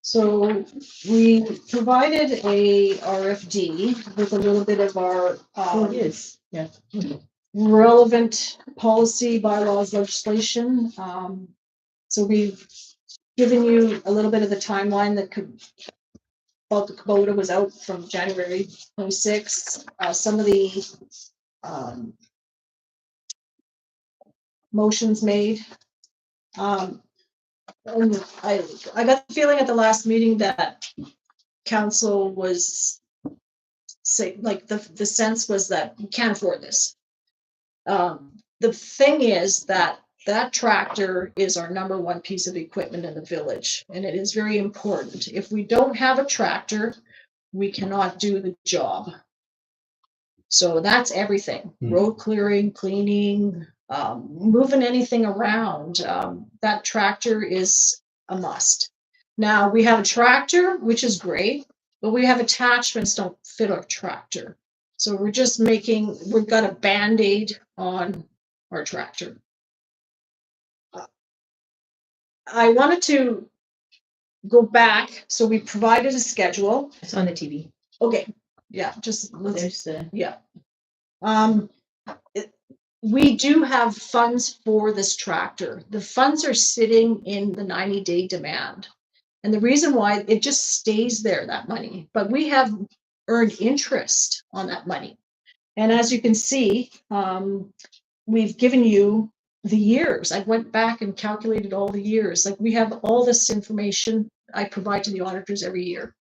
So we provided a RFD with a little bit of our Oh, it is, yeah. relevant policy, bylaws, legislation. So we've given you a little bit of the timeline that the Kubota was out from January 26th. Some of the motions made. And I got the feeling at the last meeting that council was say, like the sense was that we can't afford this. The thing is that tractor is our number one piece of equipment in the village, and it is very important. If we don't have a tractor, we cannot do the job. So that's everything, road clearing, cleaning, moving anything around. That tractor is a must. Now, we have a tractor, which is great, but we have attachments don't fit our tractor. So we've got a Band-Aid on our tractor. I wanted to go back, so we provided a schedule. It's on the TV. Okay, yeah, just There's the, yeah. We do have funds for this tractor. The funds are sitting in the 90-day demand. And the reason why it just stays there, that money, but we have earned interest on that money. And as you can see, we've given you the years. I went back and calculated all the years. Like we have all this information I provide to the auditors every year.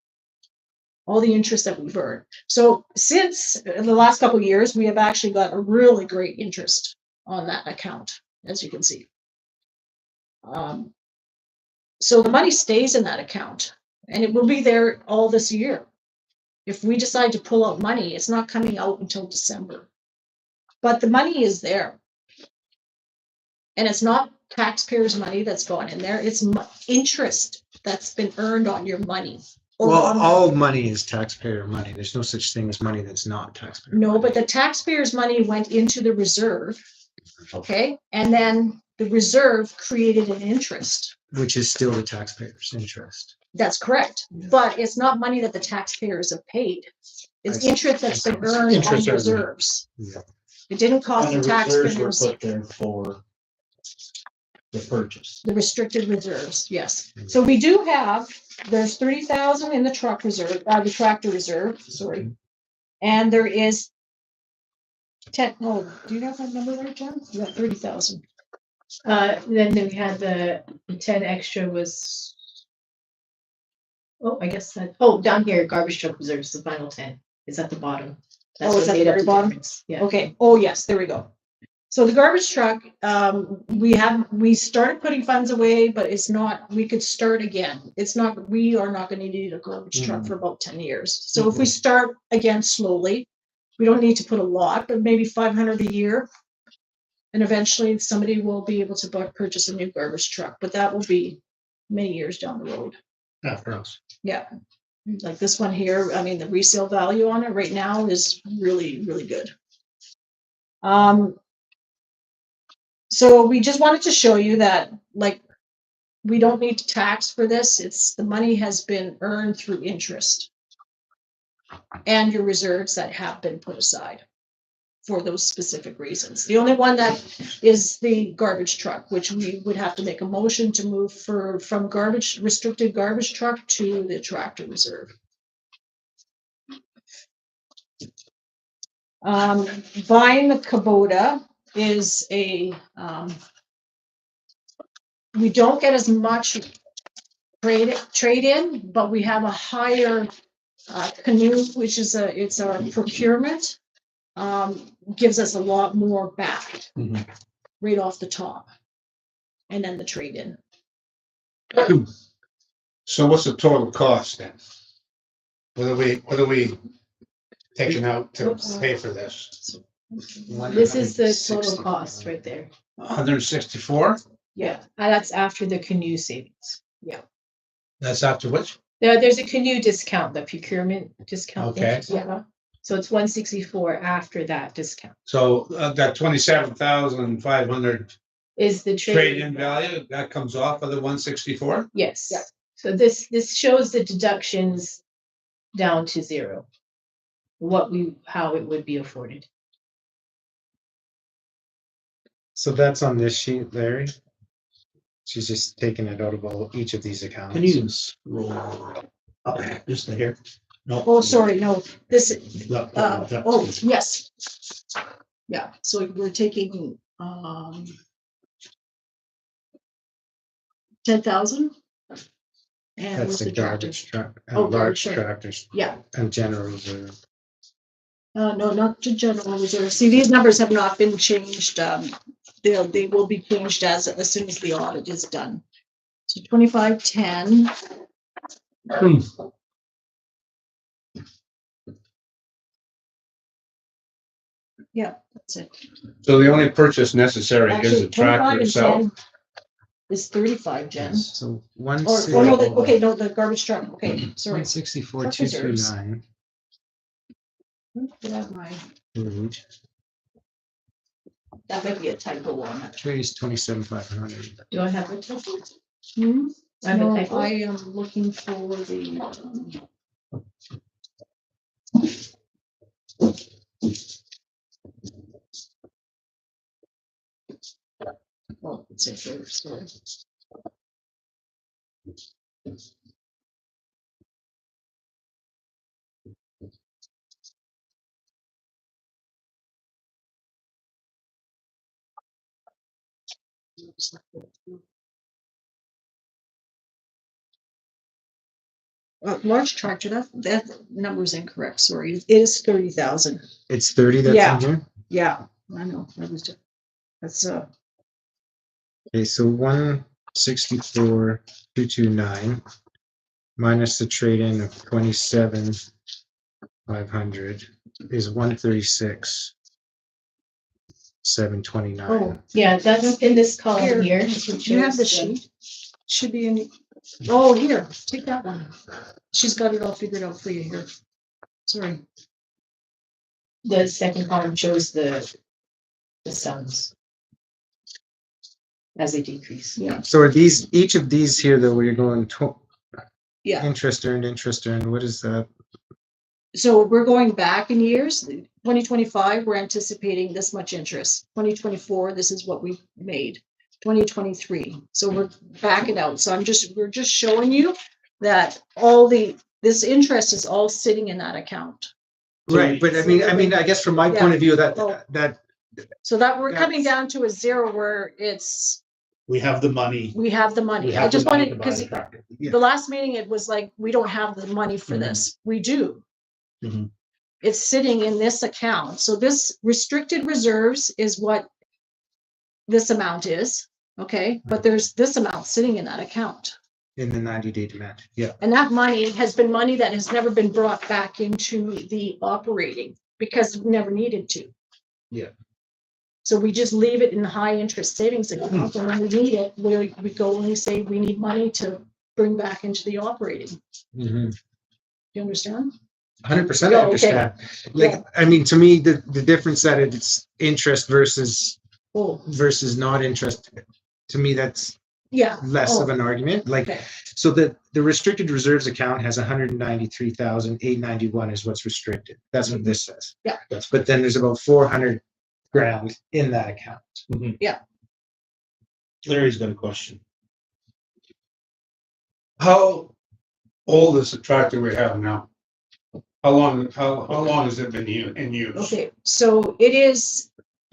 All the interest that we've earned. So since the last couple of years, we have actually got a really great interest on that account, as you can see. So the money stays in that account and it will be there all this year. If we decide to pull out money, it's not coming out until December. But the money is there. And it's not taxpayers' money that's gone in there, it's interest that's been earned on your money. Or Well, on- all money is taxpayer money. There's no such thing as money that's not taxpayer. No, money. but the taxpayers' money went into the reserve, okay? And then the reserve created an interest. Which is still the taxpayer's interest. That's correct, but it's not money that the taxpayers have paid. It's I see. interest that's been It's earned on interest earned. reserves. Yeah. It didn't cost And the the reserves were taxpayers, put there for the purchase. the restricted reserves, yes. So we do have, there's 30,000 in the truck reserve, the tractor reserve, sorry. And there is 10, oh, do you have that number right, John? You got 30,000. Then we had the 10 extra was. Oh, I guess that, oh, down here, garbage truck reserves, the final 10 is at the bottom. That's Oh, it's what at the made up very bottom? difference. Yeah. Okay, oh, yes, there we go. So the garbage truck, we started putting funds away, but it's not, we could start again. It's not, we are not gonna need a garbage truck for about 10 years. So if we start again slowly, we don't need to put a lot, but maybe 500 a year. And eventually somebody will be able to purchase a new garbage truck, but that will be many years down the road. After us. Yeah, like this one here, I mean, the resale value on it right now is really, really good. So we just wanted to show you that, like, we don't need to tax for this. It's, the money has been earned through interest and your reserves that have been put aside for those specific reasons. The only one that is the garbage truck, which we would have to make a motion to move from restricted garbage truck to the tractor reserve. Buying the Kubota is a, we don't get as much trade in, but we have a higher canoe, which is it's our procurement, gives us a lot more back right off the top. And then the trade in. So what's the total cost then? What are we taking out to pay for this? This is the total cost right there. 164? Yeah, that's after the canoe savings. Yeah. That's after which? There's a canoe discount, the procurement discount. Okay. Yeah. So it's 164 after that discount. So that 27,500 Is the trade-in value, that comes off of the 164? Yes. Yeah. So this shows the deductions down to zero. How it would be afforded. So that's on this sheet, Larry. She's just taking it out of each of these accounts. Can you just roll up just a hair? No. Oh, sorry, no, this, That- oh, yes. Yeah, so we're taking, 10,000. And That's with the the tractor. garbage truck, Oh, and garbage large truck. tractors Yeah, and general reserve. no, not to general reserve. See, these numbers have not been changed. They will be changed as soon as the audit is done. So 2510. Yeah, that's it. So the only purchase necessary is Actually, the tractor 25 and itself? 10 is 35, Jen. So one. Or no, okay, no, the garbage truck. Okay, sorry. 164, Truck reserves. 229. Did I have my- That might be a typo on it. Trade is 27,500. Do I have a typo? Hmm? I have a No, typo? I am looking for the. Oh, it's in here, sorry. Large tractor, that number is incorrect, sorry. It is 30,000. It's 30 that's Yeah. in here? Yeah, I know, that's Okay, so 164, 229 minus the trade-in of 27, 500 is 136, 729. Oh, Yeah, that's in this column here. do you have the sheet? Should be in, oh, here, take that one. She's got it all figured out for you here. Sorry. The second column shows the sums as they decrease. Yeah. So are these, each of these here though, where you're going Yeah. interest earned, what is that? So we're going back in years, 2025, we're anticipating this much interest. 2024, this is what we made. 2023, so we're backing out. So we're just showing you that this interest is all sitting in that account. Right, but I mean, I guess from my point of view, Oh. that So that we're coming down to a zero where We have the money. we have the We money. I have the just money wanted, to buy because the tractor. Yeah. the last meeting, it was like, we don't have the money for this. We do. Mhm. It's sitting in this account. So this restricted reserves is what this amount is, okay? But there's this amount sitting in that account. in the 90-day demand. Yeah. And that money has been money that has never been brought back into the operating because we never needed to. Yeah. So we just leave it in the high interest savings account, and when we need it, we go and we say we need money to bring back into the operating. Mm-hmm. You understand? 100% Yeah, I okay. understand. Like, I mean, to me, the difference that it's interest versus Oh, not interest, to me, that's yeah. less of Oh, an argument. Like, okay. so the restricted reserves account has 193,891 is what's restricted. That's what this says. Yeah. But then there's about 400 grand in that account. Larry's got a question. How old is the tractor we have now? How long has it been in use? Okay, so it is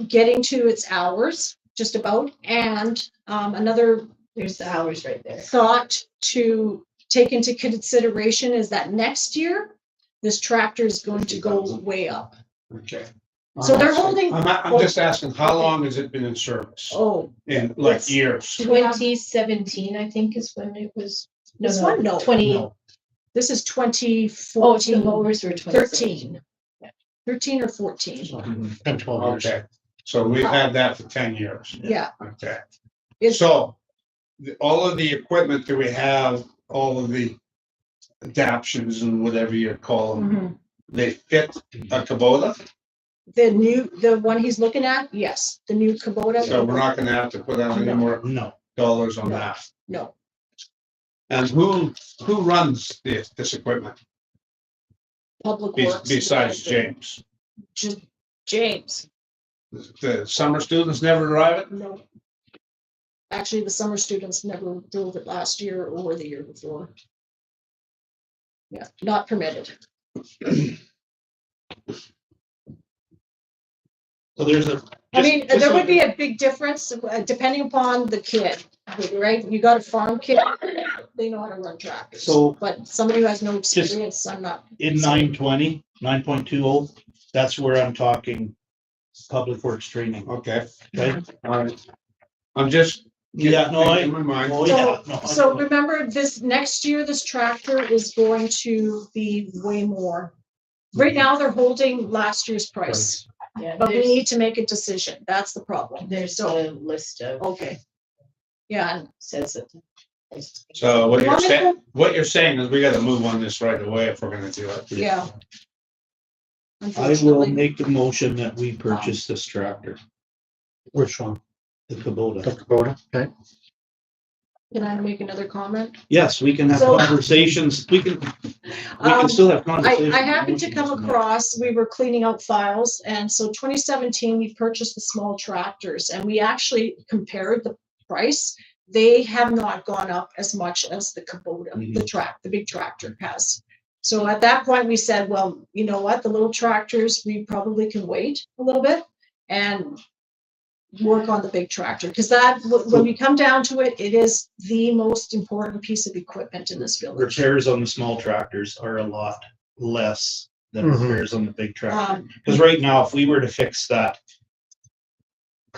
getting to its hours, just about, and another There's the hours right there. thought to take into consideration is that next year, this tractor is going to go way up. Okay. So they're holding. I'm just asking, how long has it been in service? Oh, In like It's- years? 2017, I think, is when it was. This one? No. 20. No. this is Oh, it's the 2014, mowers were 2017. 13 or 14. 10, 12 years. Okay, so we've had that for 10 years. Yeah, Okay, it's, so all of the equipment that we have, all of the adaptions and whatever you call them, mhm. they fit a Kubota? The one he's looking at, yes, the new Kubota. So we're not gonna have to put out any more No. dollars on No. that. No, And who runs this equipment Public Works. besides James? Just James, The summer students never drive it? no. Actually, the summer students never drove it last year or the year before. Yeah, not permitted. So there's a. I mean, just there so- would be a big difference depending upon the kid, right? You got a farm kid, they know how to run tractors. So- But somebody who has no experience, I'm not. In 920, 9.20, that's where I'm talking public works training. Okay, Okay? all right. I'm just. Yeah, no, I. in my mind. Oh, yeah. no, I- So remember, this next year, this tractor is going to be way more. Right now, they're holding last year's price, Yeah, but we there's, need to make a decision. That's the problem. there's So, a list of, okay. Yeah, and says that. So what You you're want me saying, to- what you're saying is we gotta move on this right away if we're gonna do it. yeah. I will Unfortunately, make the motion that we purchase this tractor, Which one? the Kubota. The Kubota? Okay. can I make another comment? Yes, we can have So- conversations. We can still have conversations. I happened to come across, we were cleaning out files, and so 2017, we purchased the small tractors, and we actually compared the price. They have not gone up as much as the Kubota, the big tractor has. So at that point, we said, well, you know what, the little tractors, we probably can wait a little bit and work on the big tractor, because when we come down to it, it is the most important piece of equipment in this village. Repairs on the small tractors are a lot less than Mhm. repairs on the big tractor. Um, Because right now, if we were to fix that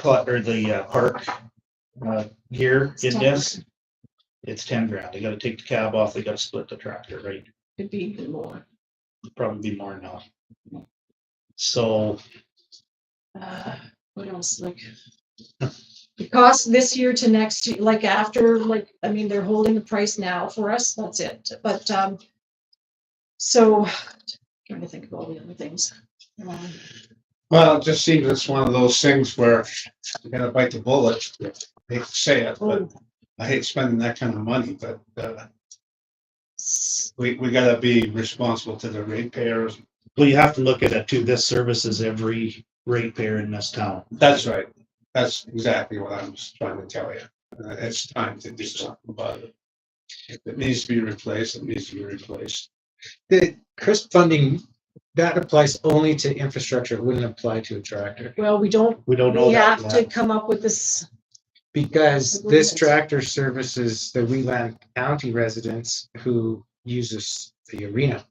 or the park gear in this, it's 10 grand. They gotta take the cab off, they gotta split the tractor, right? It'd be even more. probably be more now. So, What else, like? The cost this year to next, like after, like, I mean, they're holding the price now for us, that's it, but, so, trying to think of all the other things. Well, it just seems it's one of those things where you gotta bite the bullet. I hate to say it, but Oh, I hate spending that kind of money, but, we gotta be responsible to the ratepayers. well, you have to look at it too. This services every ratepayer in this town. That's right. That's exactly what I was trying to tell you. It's time to do something about it. If it needs to be replaced, it needs to be replaced. The CRISP funding, that applies only to infrastructure, it wouldn't apply to a tractor. well, we don't know we that have to yet. come up with this, Because I believe this it's- tractor services the Wheeland County residents who uses the arena.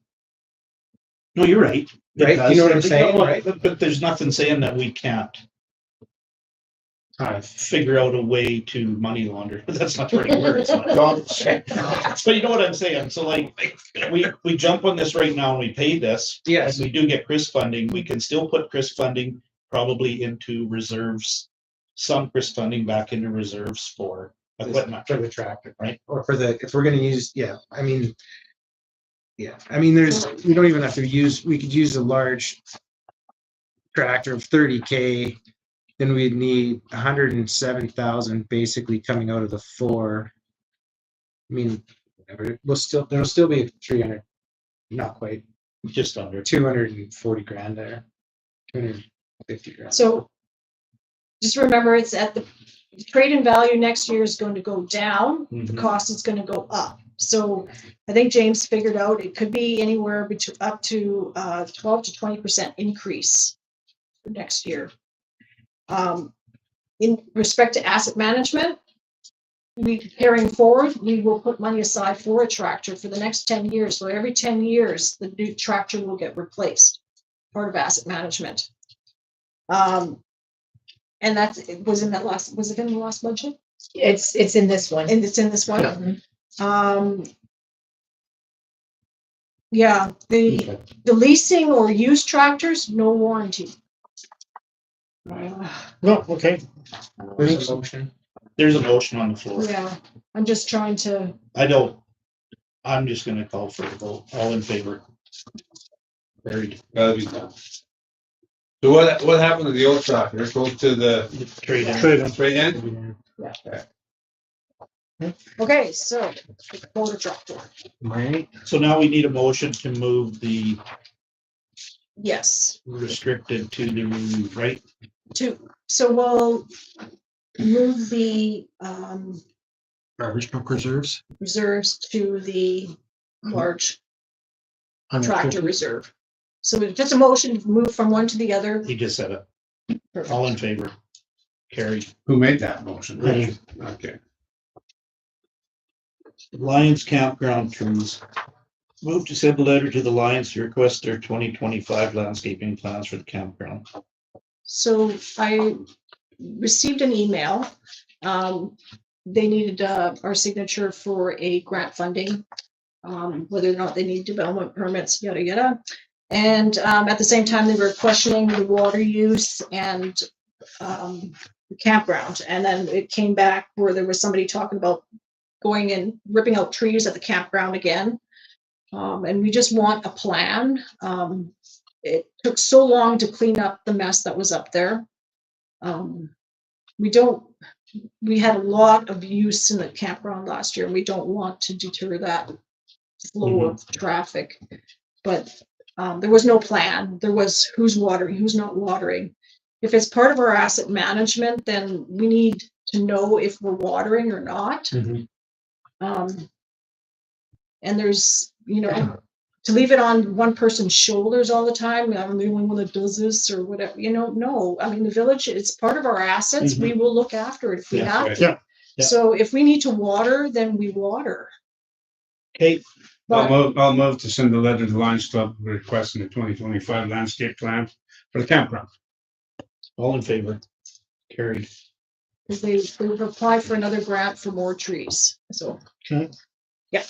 No, you're right. It Right, you does. know what I'm saying, Well, right? But there's nothing saying that we can't figure out a way to money launder. That's not the right word. It's not. Don't say. But you know what I'm saying? So like, we jump on this right now and we pay this. Yes. And we do get CRIS funding. We can still put CRIS funding probably into reserves, some CRIS funding back into reserves for equipment. For the tractor, Right. Or for the, if we're gonna use, yeah, I mean. Yeah, I mean, there's, we don't even have to use, we could use a large tractor of 30K. Then we'd need 107,000 basically coming out of the four. I mean, whatever, there'll still be 300, not quite, Just under. 240 grand there. 250 grand. so. Just remember, it's at the trade-in value next year is going to go down, the Mhm. cost is gonna go up. So I think James figured out it could be anywhere between up to 12 to 20% increase for next year. In respect to asset management, we carrying forward, we will put money aside for a tractor for the next 10 years. So every 10 years, the new tractor will get replaced, part of asset management. And that's, it was in that last, was it in the last budget? It's in this one. And it's in this one? Mhm. Yeah, the leasing or used tractors, no warranty. No, okay. There's a motion. There's a motion on the floor. Yeah, I'm just trying to, I'm just gonna call for a vote. All in favor? Carried. Gotta be done. So what happened to the old tractor? It goes to the Trade in. trade-in? okay, so the motor tractor, Right. So now we need a motion to move the yes, restricted to the right. so we'll move the Garbage truck reserves. reserves to the large tractor reserve. So it's just a motion to move from one to the other. He just said it. All in favor? Carried. Who made that motion? Me. Okay. Lions Campground trees. Move to send a letter to the Lions to request their 2025 landscaping plans for the campground. So I received an email. They needed our signature for a grant funding, whether or not they need development permits, yada, yada. And at the same time, they were questioning the water use and the campground. And then it came back where there was somebody talking about going and ripping out trees at the campground again. And we just want a plan. It took so long to clean up the mess that was up there. We had a lot of use in the campground last year, and we don't want to deter that flow of traffic. But there was no plan. There was who's watering, who's not watering. If it's part of our asset management, then we need to know if we're watering or not. And there's, to leave it on one person's shoulders all the time, I'm the only one that does this or whatever, no. I mean, the village, it's part of our assets. We will look after it if we Yeah, have right. to. Yeah. So if we need to water, then we water. Okay, But I'll move to send a letter to the Lions Club requesting the 2025 landscape plan for the campground. all in favor? Carried. they've applied for another grant for more trees. So, Okay. yeah.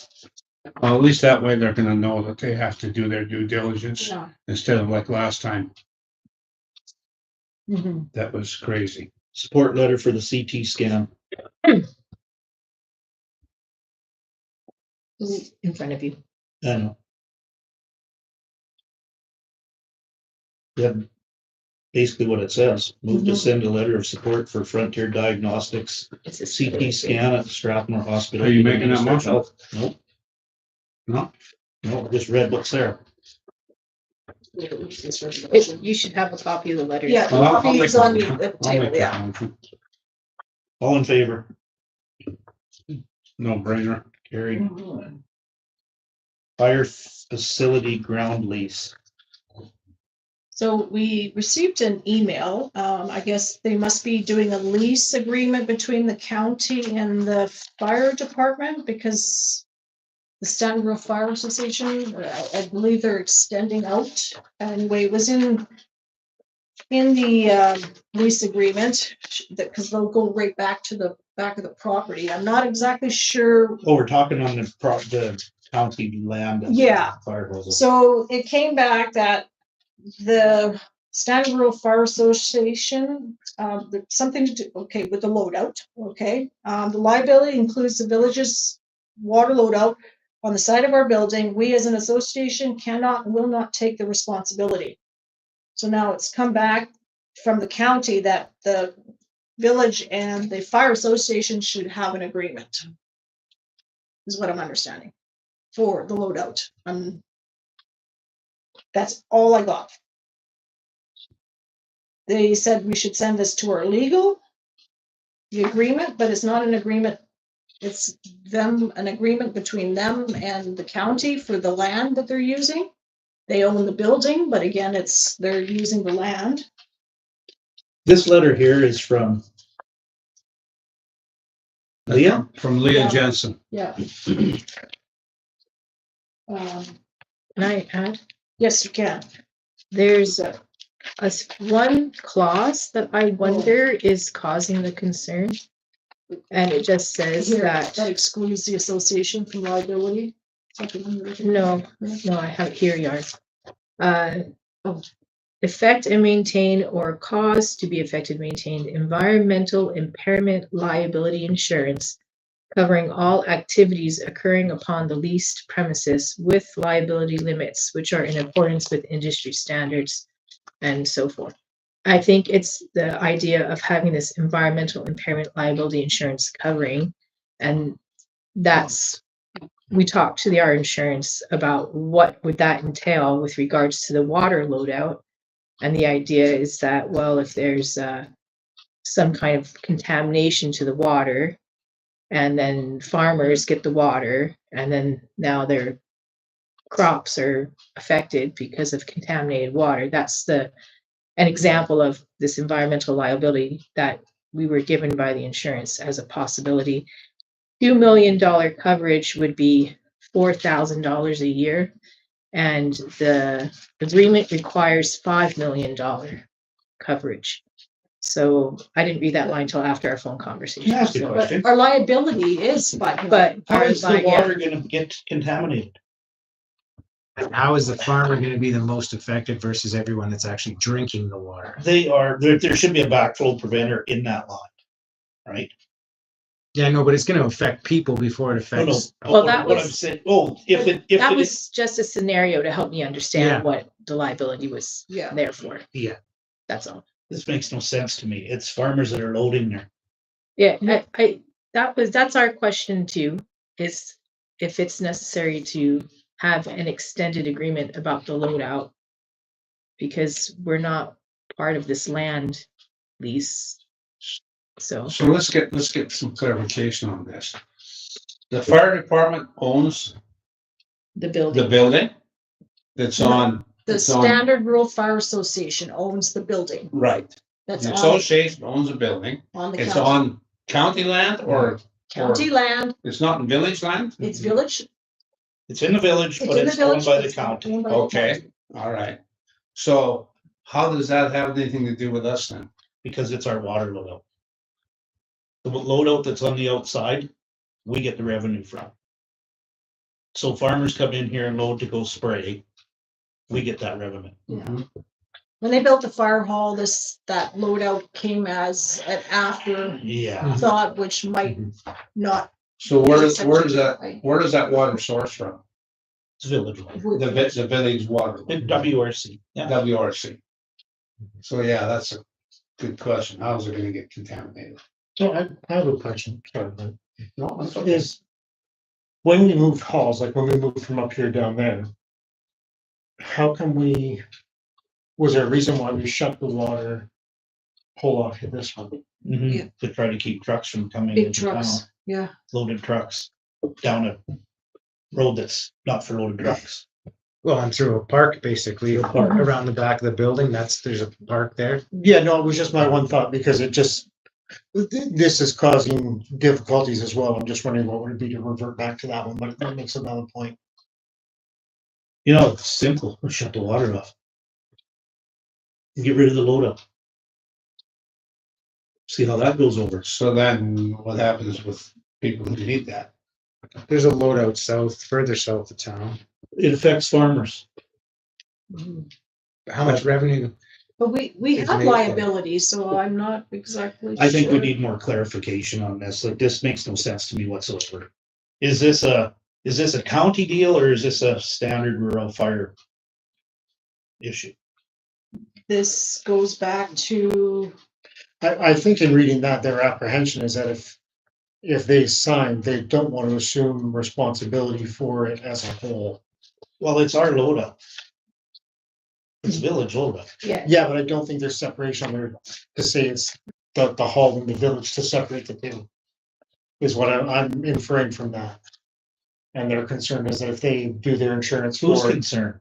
Well, at least that way they're gonna know that they have to do their due diligence Yeah. instead of like last time. Mhm. That was crazy. Support letter for the CT scan. In front of you. I know. Yeah, basically what it says, move to Mhm. send a letter of support for Frontier Diagnostics It's a CT scan at Strathmore Hospital. Are you to the making that Minister of motion? Health. Nope, No? no, just read what's there. You should have a copy of the letter. Yeah, the Well, I'll copy make is on that the motion. I'll table, make yeah. that motion. All in favor? No brainer. Carried. Mhm. Fire facility ground lease. So we received an email, I guess they must be doing a lease agreement between the county and the fire department because the Stanborough Fire Association, I believe they're extending out. Anyway, it was in the lease agreement, that, because they'll go right back to the back of the property. I'm not exactly sure. Oh, we're talking on the county land. Yeah. Fire hose. So it came back that the Stanborough Fire Association, something to do, okay, with the loadout, okay? The liability includes the village's water loadout on the side of our building. We as an association cannot and will not take the responsibility. So now it's come back from the county that the village and the fire association should have an agreement. Is what I'm understanding for the loadout. That's all I got. They said we should send this to our legal, the agreement, but it's not an agreement. It's an agreement between them and the county for the land that they're using. They own the building, but again, they're using the land. This letter here is from Leah? From Leah Yeah. Jensen. Yeah. Um, Can I add? yes, you can. There's one clause that I wonder is causing the concern. And it just says Here, that, that excludes the association from liability. no, I have it here, yours. Affect and maintain or cause to be affected, maintained environmental impairment liability insurance covering all activities occurring upon the leased premises with liability limits, which are in accordance with industry standards and so forth. I think it's the idea of having this environmental impairment liability insurance covering, and we talked to our insurance about what would that entail with regards to the water loadout. And the idea is that, well, if there's some kind of contamination to the water, and then farmers get the water, and then now their crops are affected because of contaminated water. That's an example of this environmental liability that we were given by the insurance as a possibility. $2 million coverage would be $4,000 a year, and the agreement requires $5 million coverage. So I didn't read that line until after our phone conversation. Can I ask you a So- question? But our liability is $5 million. But How our is the line, water gonna get contaminated? How is the farmer gonna be the most affected versus everyone that's actually drinking the water? There should be a backflow preventer in that line, right? Yeah, no, but it's gonna affect people before it No, no. affects. Well, that What I'm was- saying, if that it is, was just a scenario to help me Yeah. understand what the liability was Yeah. there for. Yeah. That's all. this makes no sense to me. It's farmers that are loading there. Yeah, that's our question too, is if it's necessary to have an extended agreement about the loadout. Because we're not part of this land lease. So, So let's get some clarification on this. The fire department owns the the building, building that's No. on. The it's on- Standard Rural Fire Association owns the building. Right. That's The on association owns the building. the It's county. on county land or County land, it's not in village land? it's village. It's in the village, It's but in the it's owned village. by the it's county. owned by the Okay. county. All right. So how does that have anything to do with us then? Because it's our water loadout. The loadout that's on the outside, we get the revenue from. So farmers come in here and load to go spray. We get that revenue. Yeah. When they built the fire hall, that loadout came as an Yeah, afterthought, which might not. So where does Right. that water source from? it's village. The village water, WRC, yeah. WRC. So yeah, that's a good question. How is it gonna get contaminated? So I have a question, sorry, but No, that's okay. is when we moved halls, like when we moved from up here down there, how can was there a reason why we shut the water hole off to this one? Yeah. To try to keep trucks from coming Big into town, trucks, yeah. loaded trucks down a road that's not for loaded trucks. Well, I'm through a park, basically, around the back of the building. There's a park there. Yeah, no, it was just my one thought, because this is causing difficulties as well. I'm just wondering what would it be to revert back to that one, but that makes a valid point. You know, it's simple, we'll shut the water off. Get rid of the load up. See how that goes over. So then what happens with people who need that? There's a loadout further south of town. It affects farmers. How much revenue? But we It's have made for- liability, so I'm not exactly. I think we sure. need more clarification on this. Like, this makes no sense to me whatsoever. Is this a county deal or is this a standard rural fire issue? This goes back to, I think in reading that, their apprehension is that if they sign, they don't want to assume responsibility for it as a whole. Well, it's our load up. It's village load up. Yeah, Yeah, but I don't think there's separation there to say it's the hall and the village to separate the two. Is what I'm inferring from that. And their concern is that if they do their insurance Who's for it, concerned?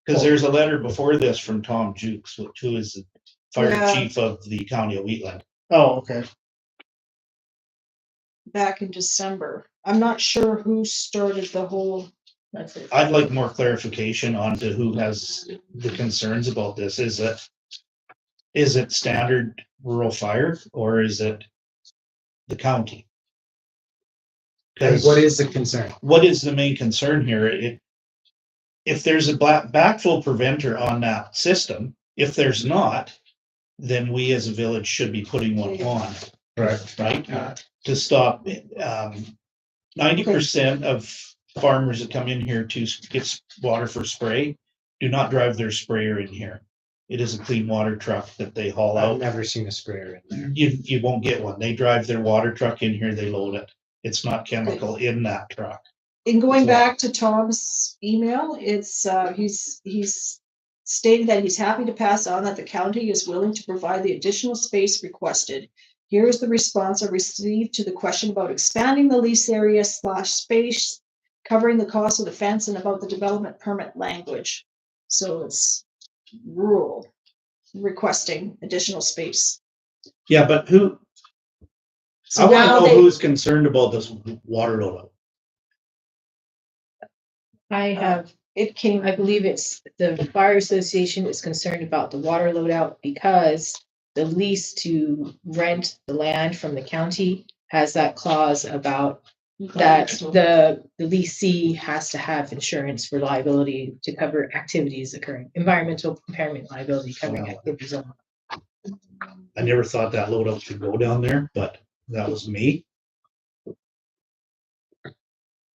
Because there's a letter before this from Tom Jukes, who is the fire Yeah. chief of the county of Wheatland. oh, okay. back in December. I'm not sure who started the whole. that's it. I'd like more clarification on to who has the concerns about this. Is it standard rural fire or is it the county? And 'Cause what is the concern? what is the main concern here? If there's a backflow preventer on that system, if there's not, then we as a village should be putting one on, Right. right? To stop, 90% of farmers that come in here to get water for spray do not drive their sprayer in here. It is a clean water truck that they haul I've out. never seen a sprayer in there. You won't get one. They drive their water truck in here, they load it. It's not chemical in that truck. In going That's back to Tom's email, it's, he's stated that he's happy to pass on that the county is willing to provide the additional space requested. Here is the response I received to the question about expanding the lease area / space, covering the cost of the fence and about the development permit language. So it's rural, requesting additional space. Yeah, but I So wanna now know they, who's concerned about this water load up. I have, it came, I believe it's the fire association is concerned about the water loadout because the lease to rent the land from the county has that clause about that the leasee has to have insurance for liability to cover activities occurring, environmental impairment liability covering Wow. activities. I never thought that load up could go down there, but that was me.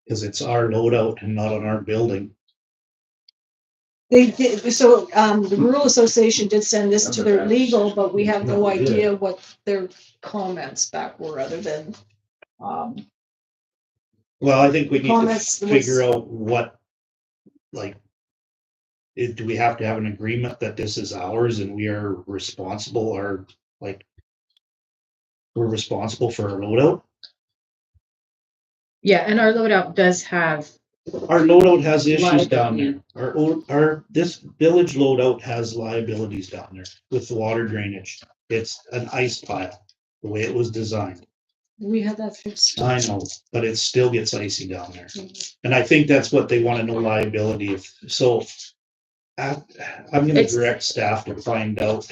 Cause it's our loadout and not on our building. They did, so, the rural association did send this to their legal, but we have no idea what their comments back were other than, Well, I think we need to Comments was- figure out what, like, do we have to have an agreement that this is ours and we are responsible or like we're responsible for our loadout? Yeah, and our loadout does have, Our loadout has issues down Liability. there. This village loadout has liabilities down there with the water drainage. It's an ice pile, the way it was designed. we had that fixed. I know, but it still gets icy down there. And I think that's what they want to know liability if, so. I'm gonna It's- direct staff to find out.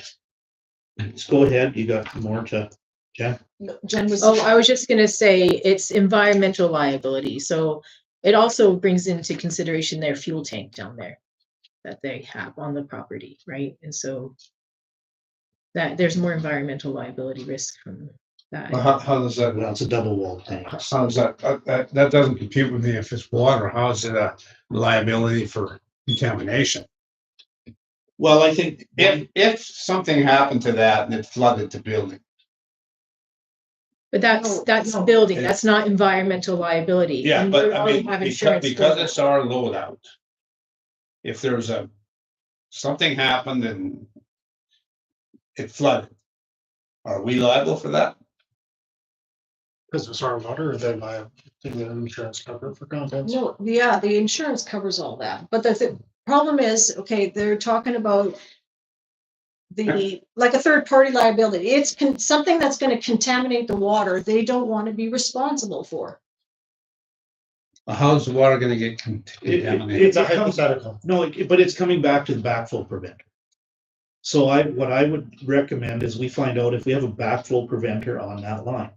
Let's go ahead, you got more to, Jen? Jen was. oh, I was just gonna say, it's environmental liability, so It also brings into consideration their fuel tank down there that they have on the property, right? And so that there's more environmental liability risk from that. Well, how does that, Well, it's a double wall tank. how does that doesn't compute with me if it's water. How is it a liability for contamination? Well, I think, If something happened to that and it flooded the building, But that's No. building, that's not environmental liability. yeah, And but we I already mean, have because, insurance because for it's our loadout. If there's something happened and it flooded, are we liable for that? Because it's our water, or they buy the insurance cover for contents. No, yeah, the insurance covers all that, but the problem is, okay, they're talking about like a third party liability. It's something that's gonna contaminate the water, they don't want to be responsible for. How's the water gonna get contaminated? It's a hypothetical. no, but it's coming back to the backflow preventer. So what I would recommend is we find out if we have a backflow preventer on that line.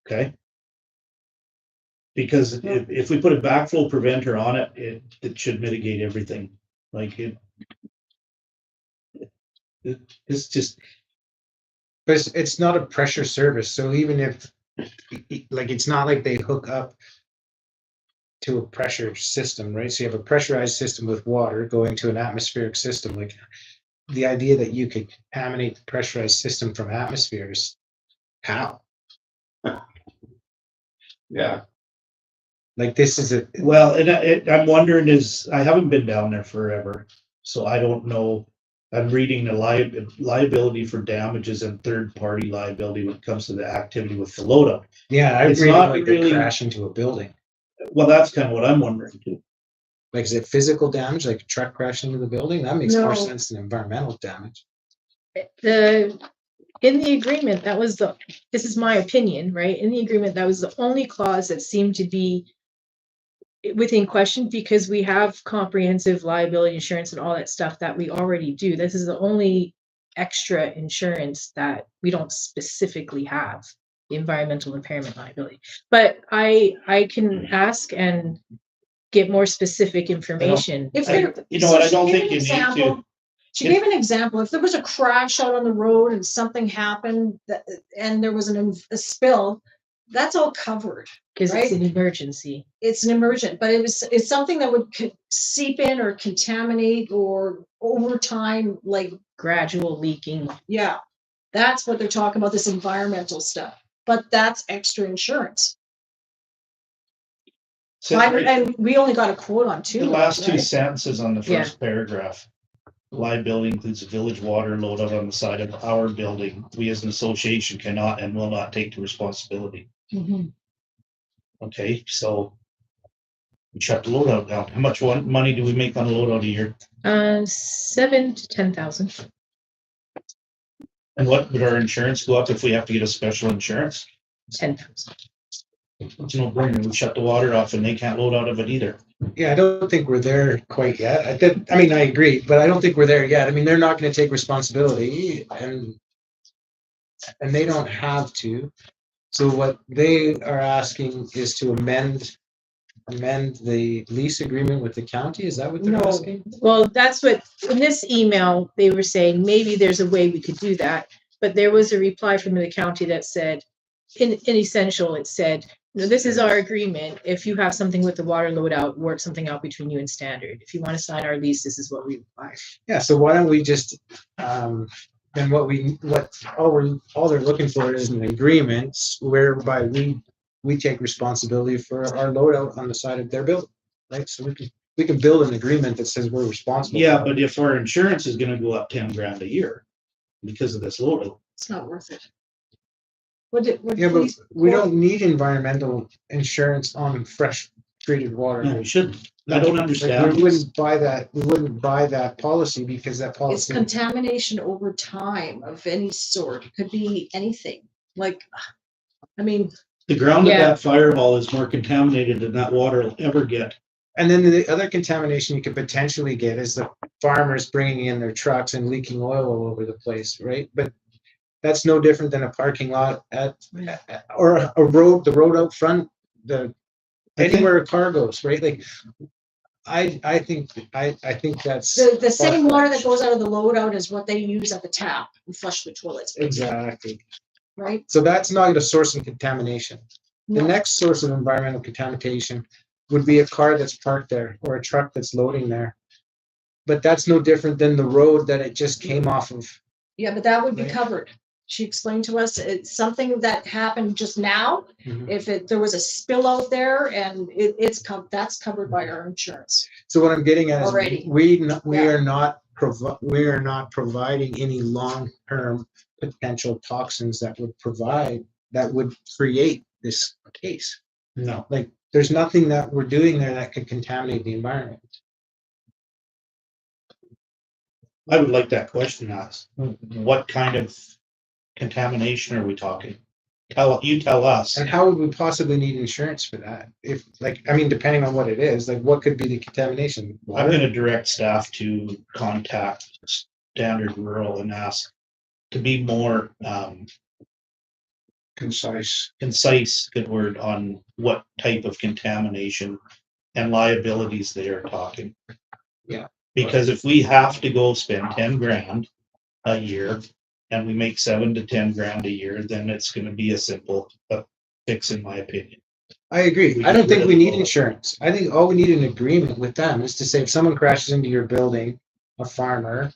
Okay? Because if we put a backflow preventer on it, it should mitigate everything. Like it's just, But it's not a pressure service, so even if, like, it's not like they hook up to a pressure system, right? So you have a pressurized system with water going to an atmospheric system. Like, the idea that you could contaminate the pressurized system from atmospheres, how? Yeah, Like, this is a, well, and I'm wondering I haven't been down there forever, so I don't know. I'm reading the liability for damages and third party liability when it comes to the activity with the loadout. yeah, I It's really not like really- to crash into a building. Well, that's kind of what I'm wondering too. Like, is it physical damage, like a truck crashing into the building? That makes more No. sense than environmental damage. In the agreement, this is my opinion, right? In the agreement, that was the only clause that seemed to be within question, because we have comprehensive liability insurance and all that stuff that we already do. This is the only extra insurance that we don't specifically have, the environmental impairment liability. But I can ask and get more specific information. If I- there- you know what, I so don't she gave think an you need to. example. She gave an example, if there was a crash out on the road and something happened and there was a spill, that's all covered. Because it's Right. an emergency. It's an emergent, but it's something that would seep in or contaminate or over time, like, Gradual leaking. yeah. That's what they're talking about, this environmental stuff, but that's extra insurance. And we only got a quote on two. The last two right? sentences on the Yeah. first paragraph. Liability includes a village water loadout on the side of our building. We as an association cannot and will not take the responsibility. Mhm. Okay, so we shut the loadout down. How much money do we make on a loadout a year? 7,000 to 10,000. And what would our insurance go up if we have to get a special insurance? 10,000. It's no brainer. We shut the water off and they can't load out of it either. Yeah, I don't think we're there quite yet. I mean, I agree, but I don't think we're there yet. I mean, they're not gonna take responsibility and they don't have to. So what they are asking is to amend the lease agreement with the county. Is that what they're No. asking? Well, that's what, in this email, they were saying maybe there's a way we could do that. But there was a reply from the county that said, in essential, it said, no, this is our agreement. If you have something with the water loadout, work something out between you and Standard. If you want to sign our lease, this is what we require. Yeah, so why don't we just, then all they're looking for is an agreement whereby we take responsibility for our loadout on the side of their building, right? So we can build an agreement that says we're responsible. Yeah, for it. but if our insurance is gonna go up 10 grand a year because of this loadout. It's not worth it. Yeah, but we don't need environmental insurance on fresh treated water. No, we shouldn't. I don't Like, understand. we wouldn't buy that policy because that It's policy. contamination over time of any sort. It could be anything. Like, I mean, The ground of Yeah. that fire hall is more contaminated than that water will ever get. And then the other contamination you could potentially get is the farmers bringing in their trucks and leaking oil all over the place, right? But that's no different than a parking lot or a road, the road out front, the anywhere a car goes, right? Like, I think that's. The same water that far-fetched. goes out of the loadout is what they use at the tap and flush the toilets, Exactly. right? So that's not a source of contamination. The No. next source of environmental contamination would be a car that's parked there or a truck that's loading there. But that's no different than the road that it just came off of. Yeah, but that would be Right. covered. She explained to us, it's something that happened just now. Mhm. If there was a spill out there and that's covered by our insurance. So what I'm getting at is Already. we Yeah. are not providing any long-term potential toxins that would create this case. No, Like, there's nothing that we're doing there that could contaminate the environment. I would like that question asked. What kind of contamination are we talking? You tell us. And how would we possibly need insurance for that? If, like, I mean, depending on what it is, like, what could be the contamination? I'm Water? gonna direct staff to contact Standard Rural and ask to be more Concise. concise, good word, on what type of contamination and liabilities they are talking. Yeah. Because if we have to go spend 10 grand a year and we make 7 to 10 grand a year, then it's gonna be a simple fix, in my opinion. I agree. We I don't get think rid we of need all- insurance. I think all we need an agreement with them is to say if someone crashes into your building, a farmer,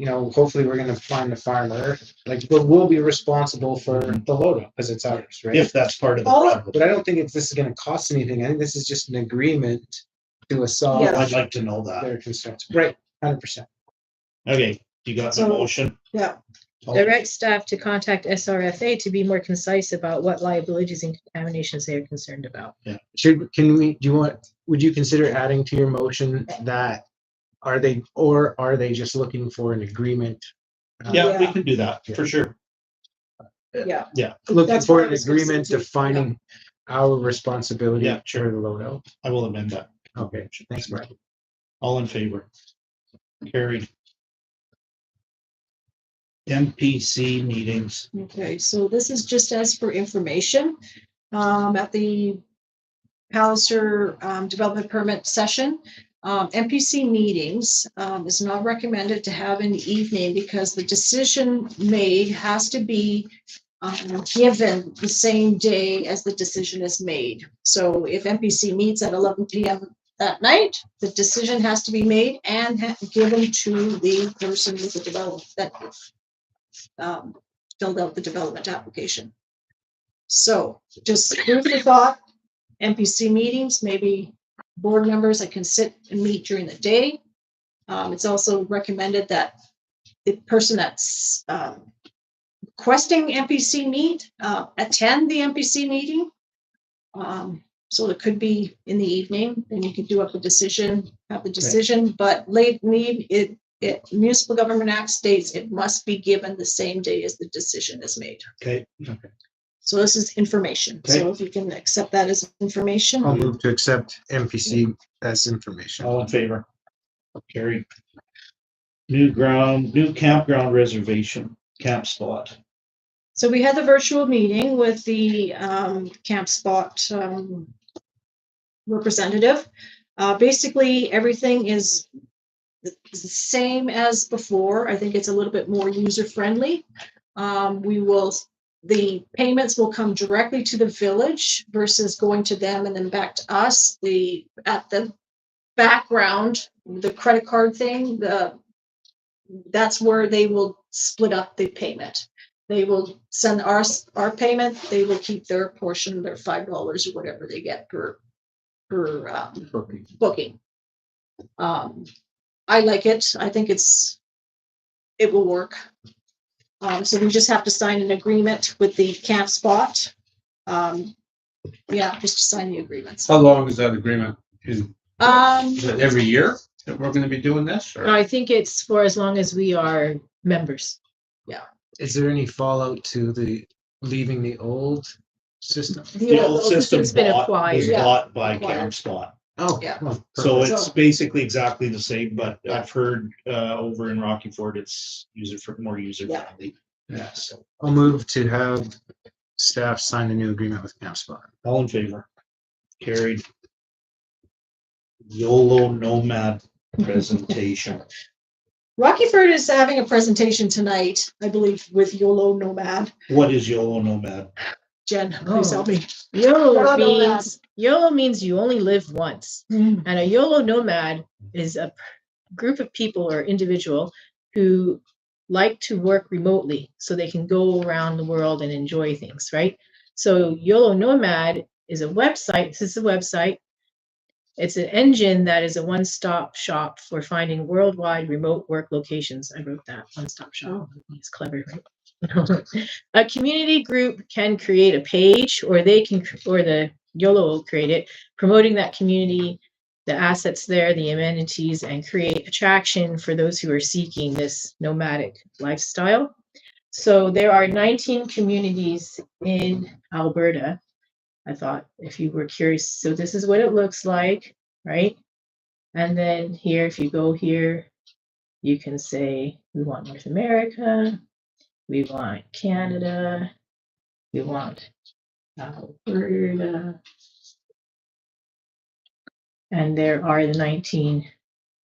hopefully we're gonna find the farmer, like, but we'll be responsible for the loadout because it's ours, right? If that's part of the Oh, problem. But I don't think this is gonna cost anything. I think this is just an agreement to solve Yeah. I'd like to know that. their concerns. Right, 100%. Okay, you got the So- motion? Yeah. Direct staff to contact SRFA to be more concise about what liabilities and contaminations they are concerned about. Would you consider adding to your motion that are they just looking for an agreement? Yeah, we Yeah. can do that, for sure. Yeah. Looking That's for what I an was gonna say agreement too, yeah. defining our responsibility Yeah, sure. for the loadout. I will amend that. Okay, thanks, Mark. All in favor? Carried. MPC meetings. Okay, so this is just as for information. At the Palliser Development Permit session, MPC meetings is not recommended to have in the evening because the decision made has to be given the same day as the decision is made. So if MPC meets at 11 p.m. that night, the decision has to be made and given to the person with the development that filled out the development application. So just food for thought, MPC meetings, maybe board members that can sit and meet during the day. It's also recommended that the person that's requesting MPC meet, attend the MPC meeting. So it could be in the evening, and you could do up a decision, have the decision, but late need, Municipal Government Act states it must be given the same day as the decision is made. Okay, So this is information. So if you can accept that as information. I'll move to accept MPC as information. all in favor? Carried. New campground reservation, camp spot. So we had the virtual meeting with the camp spot representative. Basically, everything is the same as before. I think it's a little bit more user friendly. The payments will come directly to the village versus going to them and then back to us. At the background, the credit card thing, that's where they will split up the payment. They will send our payment, they will keep their portion, their $5 or whatever they get per booking. I like it. I think it will work. So we just have to sign an agreement with the camp spot. Just to sign the agreements. How long is that agreement? Is Um, it every year that we're gonna be doing this? Or? I think it's for as long as we are members. Is there any fallout to leaving the old system? The old system system's been was acquired. bought by Acquired. camp spot. Oh, Yeah. well, So perfect. it's basically exactly the same, but I've heard over in Rocky Ford, it's more user friendly. Yeah, so I'll move to have staff sign the new agreement with Camp Spot. all in favor? Carried. YOLO Nomad presentation. Rockyford is having a presentation tonight, I believe, with YOLO Nomad. What is YOLO Nomad? Jen, please help me. YOLO Nomad. means you only live once. And a YOLO nomad is a group of people or individual who like to work remotely so they can go around the world and enjoy things, right? So YOLO Nomad is a website. This is a website. It's an engine that is a one-stop shop for finding worldwide remote work locations. I wrote that, one-stop shop. It's clever, right? A community group can create a page, or the YOLO will create it, promoting that community, the assets there, the amenities, and create attraction for those who are seeking this nomadic lifestyle. So there are 19 communities in Alberta. I thought if you were curious, so this is what it looks like, right? And then here, if you go here, you can say, we want North America, we want Canada, we want Alberta. And there are the 19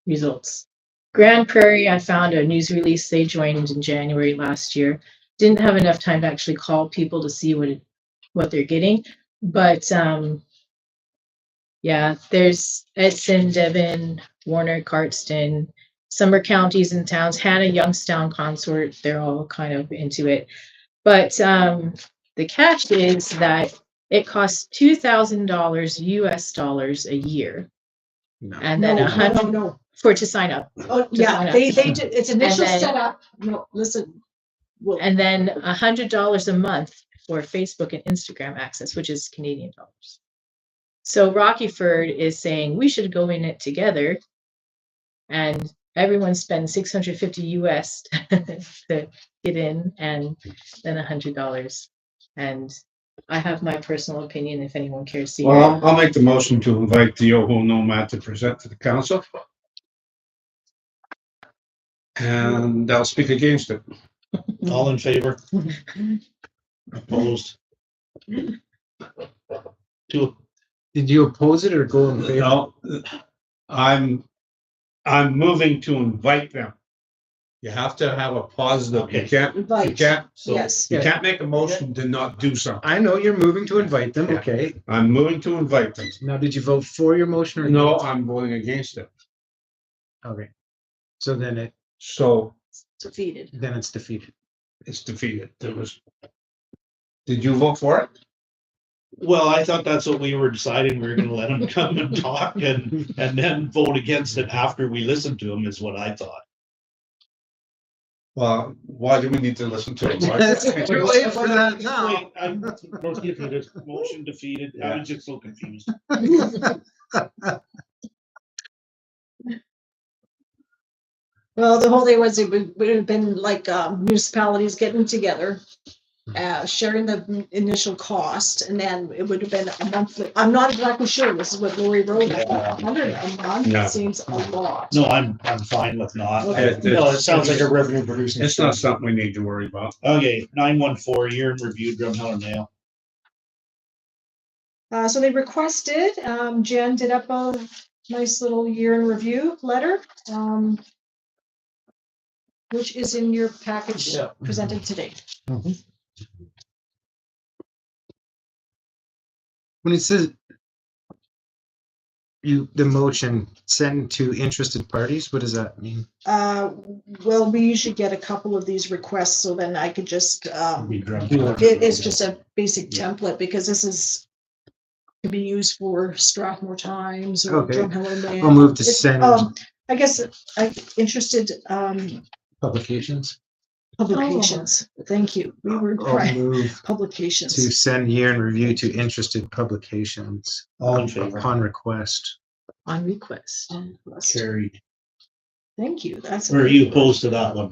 results. Grand Prairie, I found a news release. They joined in January last year. Didn't have enough time to actually call people to see what they're getting. But yeah, it's in Devon, Warner, Cardston, Summer counties and towns, Hannah, Youngstown, Consort, they're all kind of into it. But the catch is that it costs $2,000 US dollars a year. No. And then No. to sign up. Oh, To yeah, sign up. they did, it's initial then- setup. No, listen. Well, And then $100 a month for Facebook and Instagram access, which is Canadian dollars. So Rockyford is saying we should go in it together, and everyone spends $650 US to get in, and then $100. And I have my personal opinion if anyone cares to hear. Well, I'll make the motion to invite the YOLO Nomad to present to the council. And I'll speak against it. All in favor? Opposed? Two. Did you oppose it or go in favor? No, I'm moving to invite them. You have to have a positive. You Okay. can't, invite, So yes. you can't make a motion to not do something. I know you're moving to invite them, Yeah. okay. I'm moving to invite them. Now, did you vote for your motion or? No, against? I'm voting against it. Okay. So then So Defeated. it's defeated. it's defeated. Did you vote for it? Well, I thought that's what we were deciding. We were gonna let them come and talk and then vote against it after we listened to them is what I thought. Well, why do we need to listen to it? It's too late for that now. Wait, motion defeated. I was just so confused. Well, the whole thing was it would have been like municipalities getting together, sharing the initial cost, and then it would have been a monthly. I'm not exactly sure. This is what Lori wrote. $100 a month No. seems a lot. No, I'm fine with not. Okay. No, it sounds like a revenue producing. It's not something we need to worry about. Okay, 914, year in review, Drumheller Mail. So they requested, Jen did up a nice little year in review letter, which is in your package Yeah. presented today. When it says the motion sent to interested parties, what does that mean? Well, we usually get a couple of these requests, so then I could just, Be drum. it is just a basic template, because this is to be used for Strathmore Times or Okay. Drumheller Mail. I'll move to It's, send I guess I'm interested, publications. publications, thank you, we were I'll right, move to publications. send year in review to interested publications All in favor? upon request. On request. Carried. Thank you, that's. Or are you opposed to that one?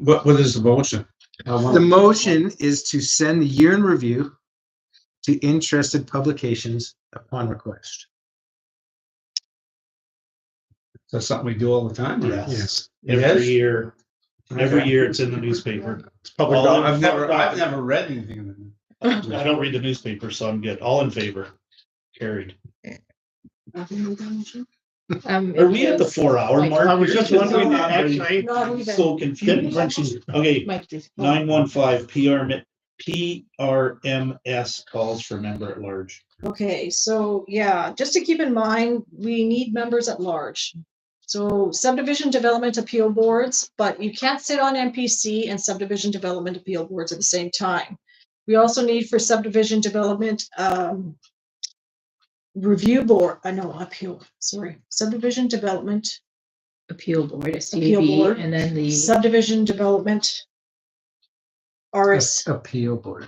What is the motion? The motion is to send the year in review to interested publications upon request. Is that something we do all the time? Yes. Yes. Every year it's in the newspaper. It's public. All in- I've never read anything. I don't read the newspaper, so I'm good. All in favor? carried. Are we at the 4-hour Mike, mark? I was just wondering, No, actually, Not I'm even. so confused. Okay, Mike, please. 915 PRMS calls for member at large. Okay, so yeah, just to keep in mind, we need members at large. So subdivision development appeal boards, but you can't sit on MPC and subdivision development appeal boards at the same time. We also need for subdivision development, review board, I know, appeal, sorry, subdivision development, Appeal board, a Appeal CAB, board. and then the, subdivision development. RS, Appeal board.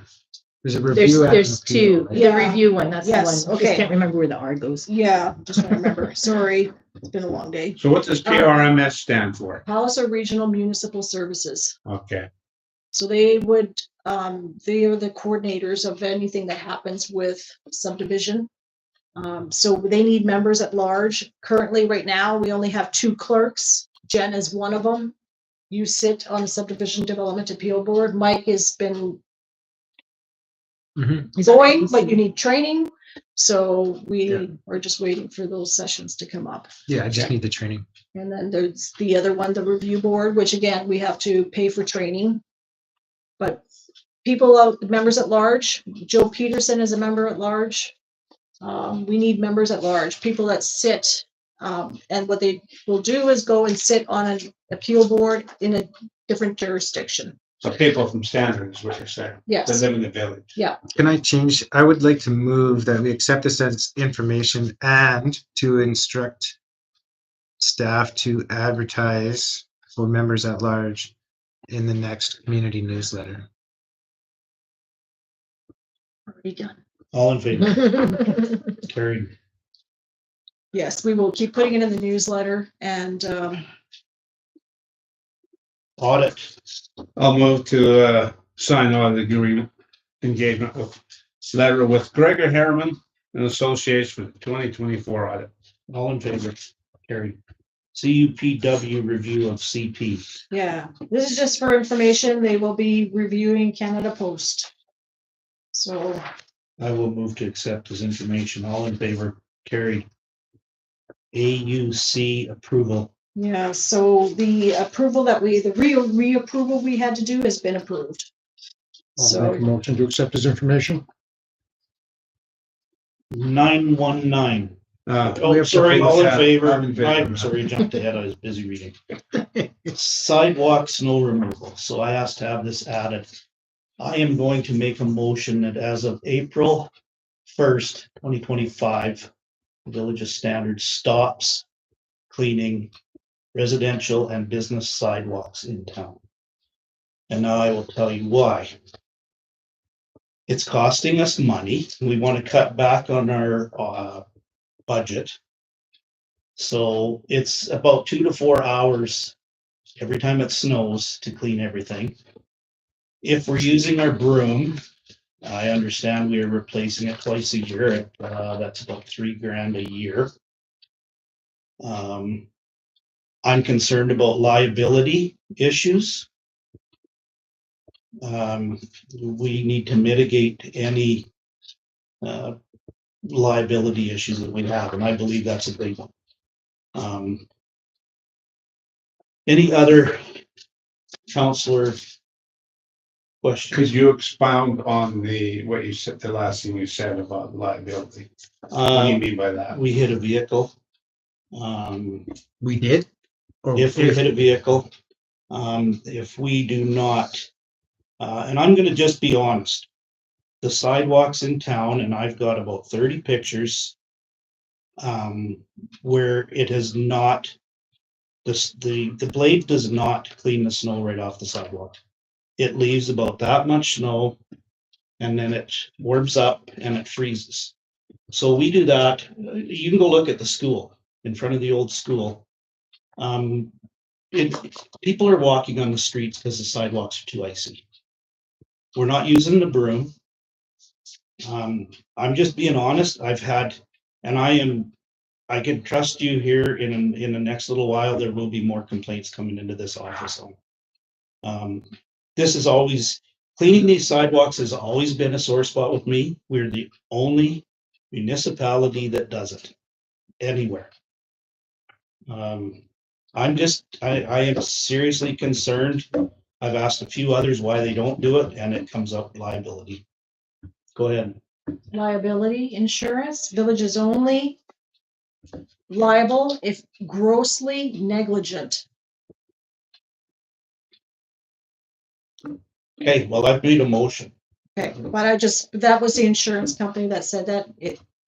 There's a review. and there's appeal, two, right? the Yeah. review one, that's the one. Yes, I just okay. can't remember where the R goes. yeah, just trying to remember, sorry, it's been a long day. So what does PRMS stand for? Palliser Regional Municipal Services. Okay, So they would, they are the coordinators of anything that happens with subdivision. So they need members at large. Currently, right now, we only have 2 clerks. Jen is one of them. You sit on the Subdivision Development Appeal Board. Mike has been Mhm. going, but you need training. So Yeah. we are just waiting for those sessions to come up. Yeah, I just need the training. And then there's the other one, the review board, which again, we have to pay for training. But people out, members at large, Joe Peterson is a member at large. We need members at large, people that sit, and what they will do is go and sit on an appeal board in a different jurisdiction. so people from Standard is what you're saying. They Yes, live in the village. Can I change? I would like to move that we accept this as information and to instruct staff to advertise for members at large in the next community newsletter. Already done. All in favor? Carried. yes, we will keep putting it in the newsletter and, Audit. I'll move to sign on the agreement, engagement with letter with Gregor Harriman and Associates for the 2024 audit. All in favor? Carried. CUPW review of CP. yeah, this is just for information. They will be reviewing Canada Post. So, I will move to accept as information. All in favor? Carried. AUC approval. yeah, so the approval that the reapproval we had to do has been approved. I'll make a So, motion to accept this information. 919. We Oh, have to sorry, all in vote. favor? I'm in favor. I'm sorry, jumped ahead. I was busy reading. Sidewalk snow removal. So I asked to have this added. I am going to make a motion that as of April 1st, 2025, Village of Standard stops cleaning residential and business sidewalks in town. And now I will tell you why. It's costing us money. We want to cut back on our budget. So it's about 2 to 4 hours every time it snows to clean everything. If we're using our broom, I understand we are replacing it twice a year. That's about $3,000 a year. I'm concerned about liability issues. We need to mitigate any liability issues that we have, and I believe that's a big one. Any other counselor questions? Could you expound on what you said, the last thing you said about liability? What do you mean by that? We hit a vehicle. We did? Or If we hit a vehicle, if we do not, and I'm gonna just be honest, the sidewalks in town, and I've got about 30 pictures, where it has not, the blade does not clean the snow right off the sidewalk. It leaves about that much snow, and then it warms up and it freezes. So we do that. You can go look at the school, in front of the old school. People are walking on the streets because the sidewalks are too icy. We're not using the broom. I'm just being honest. I've had, and I can trust you here in the next little while, there will be more complaints coming into this office. This is always, cleaning these sidewalks has always been a sore spot with me. We're the only municipality that does it anywhere. I am seriously concerned. I've asked a few others why they don't do it, and it comes up liability. Go ahead. Liability insurance, village is only liable if grossly negligent. Okay, well, I've made a motion. Okay, but that was the insurance company that said that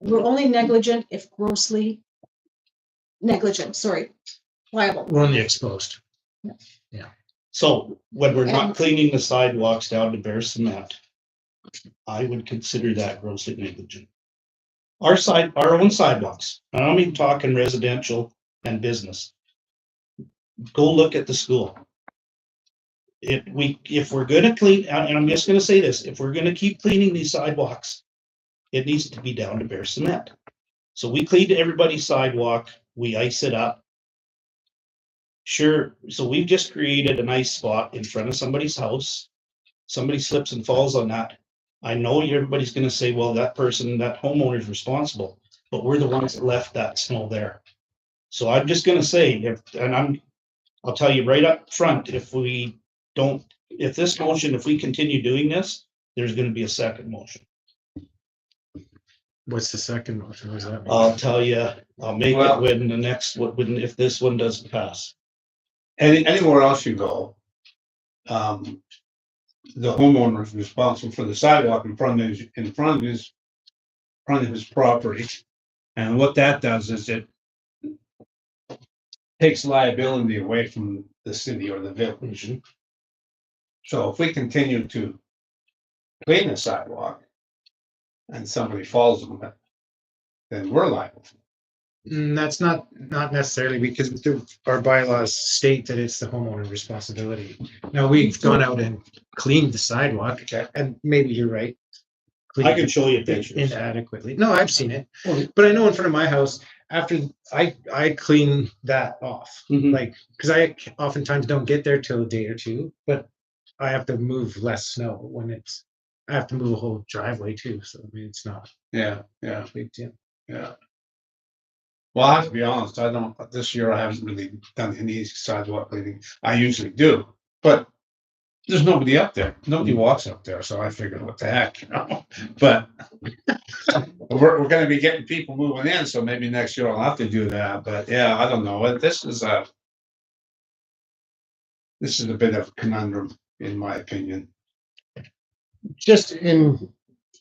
we're only negligent if grossly negligent, sorry, liable. We're only exposed. So when we're not And- cleaning the sidewalks down to bare cement, I would consider that grossly negligent. Our own sidewalks, I don't even talking residential and business. Go look at the school. If we're gonna clean, and I'm just gonna say this, if we're gonna keep cleaning these sidewalks, it needs to be down to bare cement. So we cleaned everybody's sidewalk, we ice it up. Sure, so we've just created a nice spot in front of somebody's house. Somebody slips and falls on that. I know everybody's gonna say, well, that homeowner is responsible, but we're the ones that left that snow there. So I'm just gonna say, I'll tell you right up front, if we continue doing this, there's gonna be a second motion. What's the second motion? What does that mean? I'll tell you, I'll make it Well- if this one doesn't pass. Anywhere else you go, the homeowner is responsible for the sidewalk in front of his property. And what that does is it takes liability away from the city or the village. So if we continue to clean the sidewalk and somebody falls on it, then we're liable. That's not necessarily, because our bylaws state that it's the homeowner's responsibility. Now, we've gone out and cleaned the sidewalk, and maybe you're right. I can show you pictures. Inadequately. No, I've seen it, but I know in front of my house, after I clean that off, Mhm. like, because I oftentimes don't get there till a day or two, but I have to move less snow when I have to move a whole driveway too, so I mean, it's not Yeah, a big deal. yeah. Well, I have to be honest, this year I haven't really done any sidewalk cleaning. I usually do, but there's nobody up there. Nobody walks up there, so I figured, what the heck, you know? But we're gonna be getting people moving in, so maybe next year I'll have to do that. But yeah, I don't know. This is a bit of a conundrum, in my opinion. Just in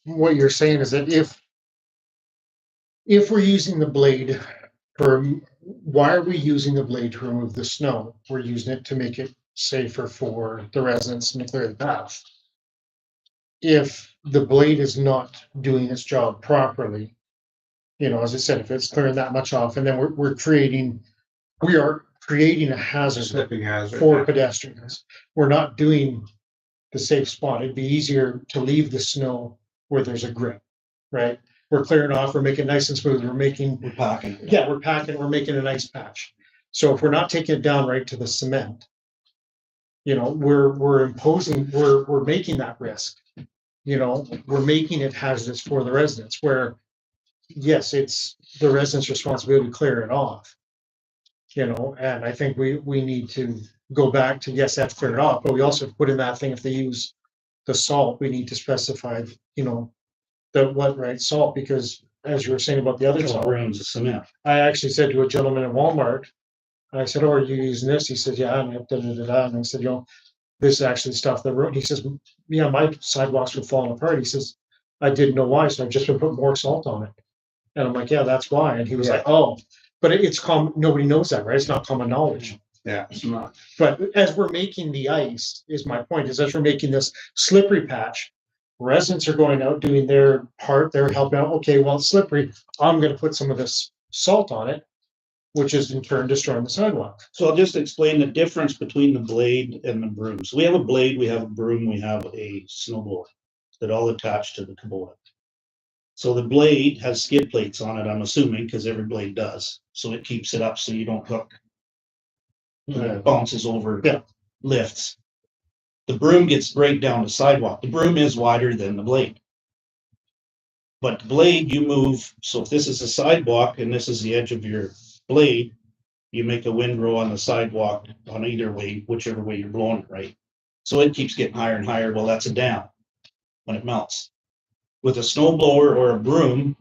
what you're saying is that if we're using the blade why are we using the blade to remove the snow? We're using it to make it safer for the residents and to clear the path. If the blade is not doing its job properly, as I said, if it's clearing that much off, and then we are creating a hazard Slipping hazard. for pedestrians. We're not doing the safe spot. It'd be easier to leave the snow where there's a grip, right? We're clearing off, we're making it nice and smooth, We're packing. we're packing, we're making a nice patch. So if we're not taking it down right to the cement, we're imposing, we're making that risk. We're making it hazardous for the residents, where yes, it's the residents' responsibility to clear it off. And I think we need to go back to, yes, that's clear it off, but we also put in that thing, if they use the salt, we need to specify, salt, because as you were saying about the other salt, Rounds of cement. I actually said to a gentleman at Walmart, I said, "Oh, are you using this?" He said, "Yeah." And I said, this is actually stuff that wrote. He says, "Yeah, my sidewalks were falling apart." He says, "I didn't know why, so I've just been putting more salt on it." And I'm like, "Yeah, that's why." And he was like, "Oh, but it's common. Nobody knows that, right? It's not common knowledge." Yeah, it's not. But as we're making the ice, is my point, is as we're making this slippery patch, residents are going out doing their part, they're helping out. Okay, well, it's slippery. I'm going to put some of this salt on it, which is in turn destroying the sidewalk. So I'll just explain the difference between the blade and the broom. So we have a blade, we have a broom, we have a snow blower that all attach to the Kubota. So the blade has skid plates on it, I'm assuming, because every blade does. So it keeps it up so you don't hook. Bounces over, lifts. The broom gets right down the sidewalk. The broom is wider than the blade. But the blade you move, so if this is a sidewalk and this is the edge of your blade, you make a windrow on the sidewalk on either way, whichever way you're blowing it, right? So it keeps getting higher and higher. Well, that's a dam when it melts. With a snow blower or a broom,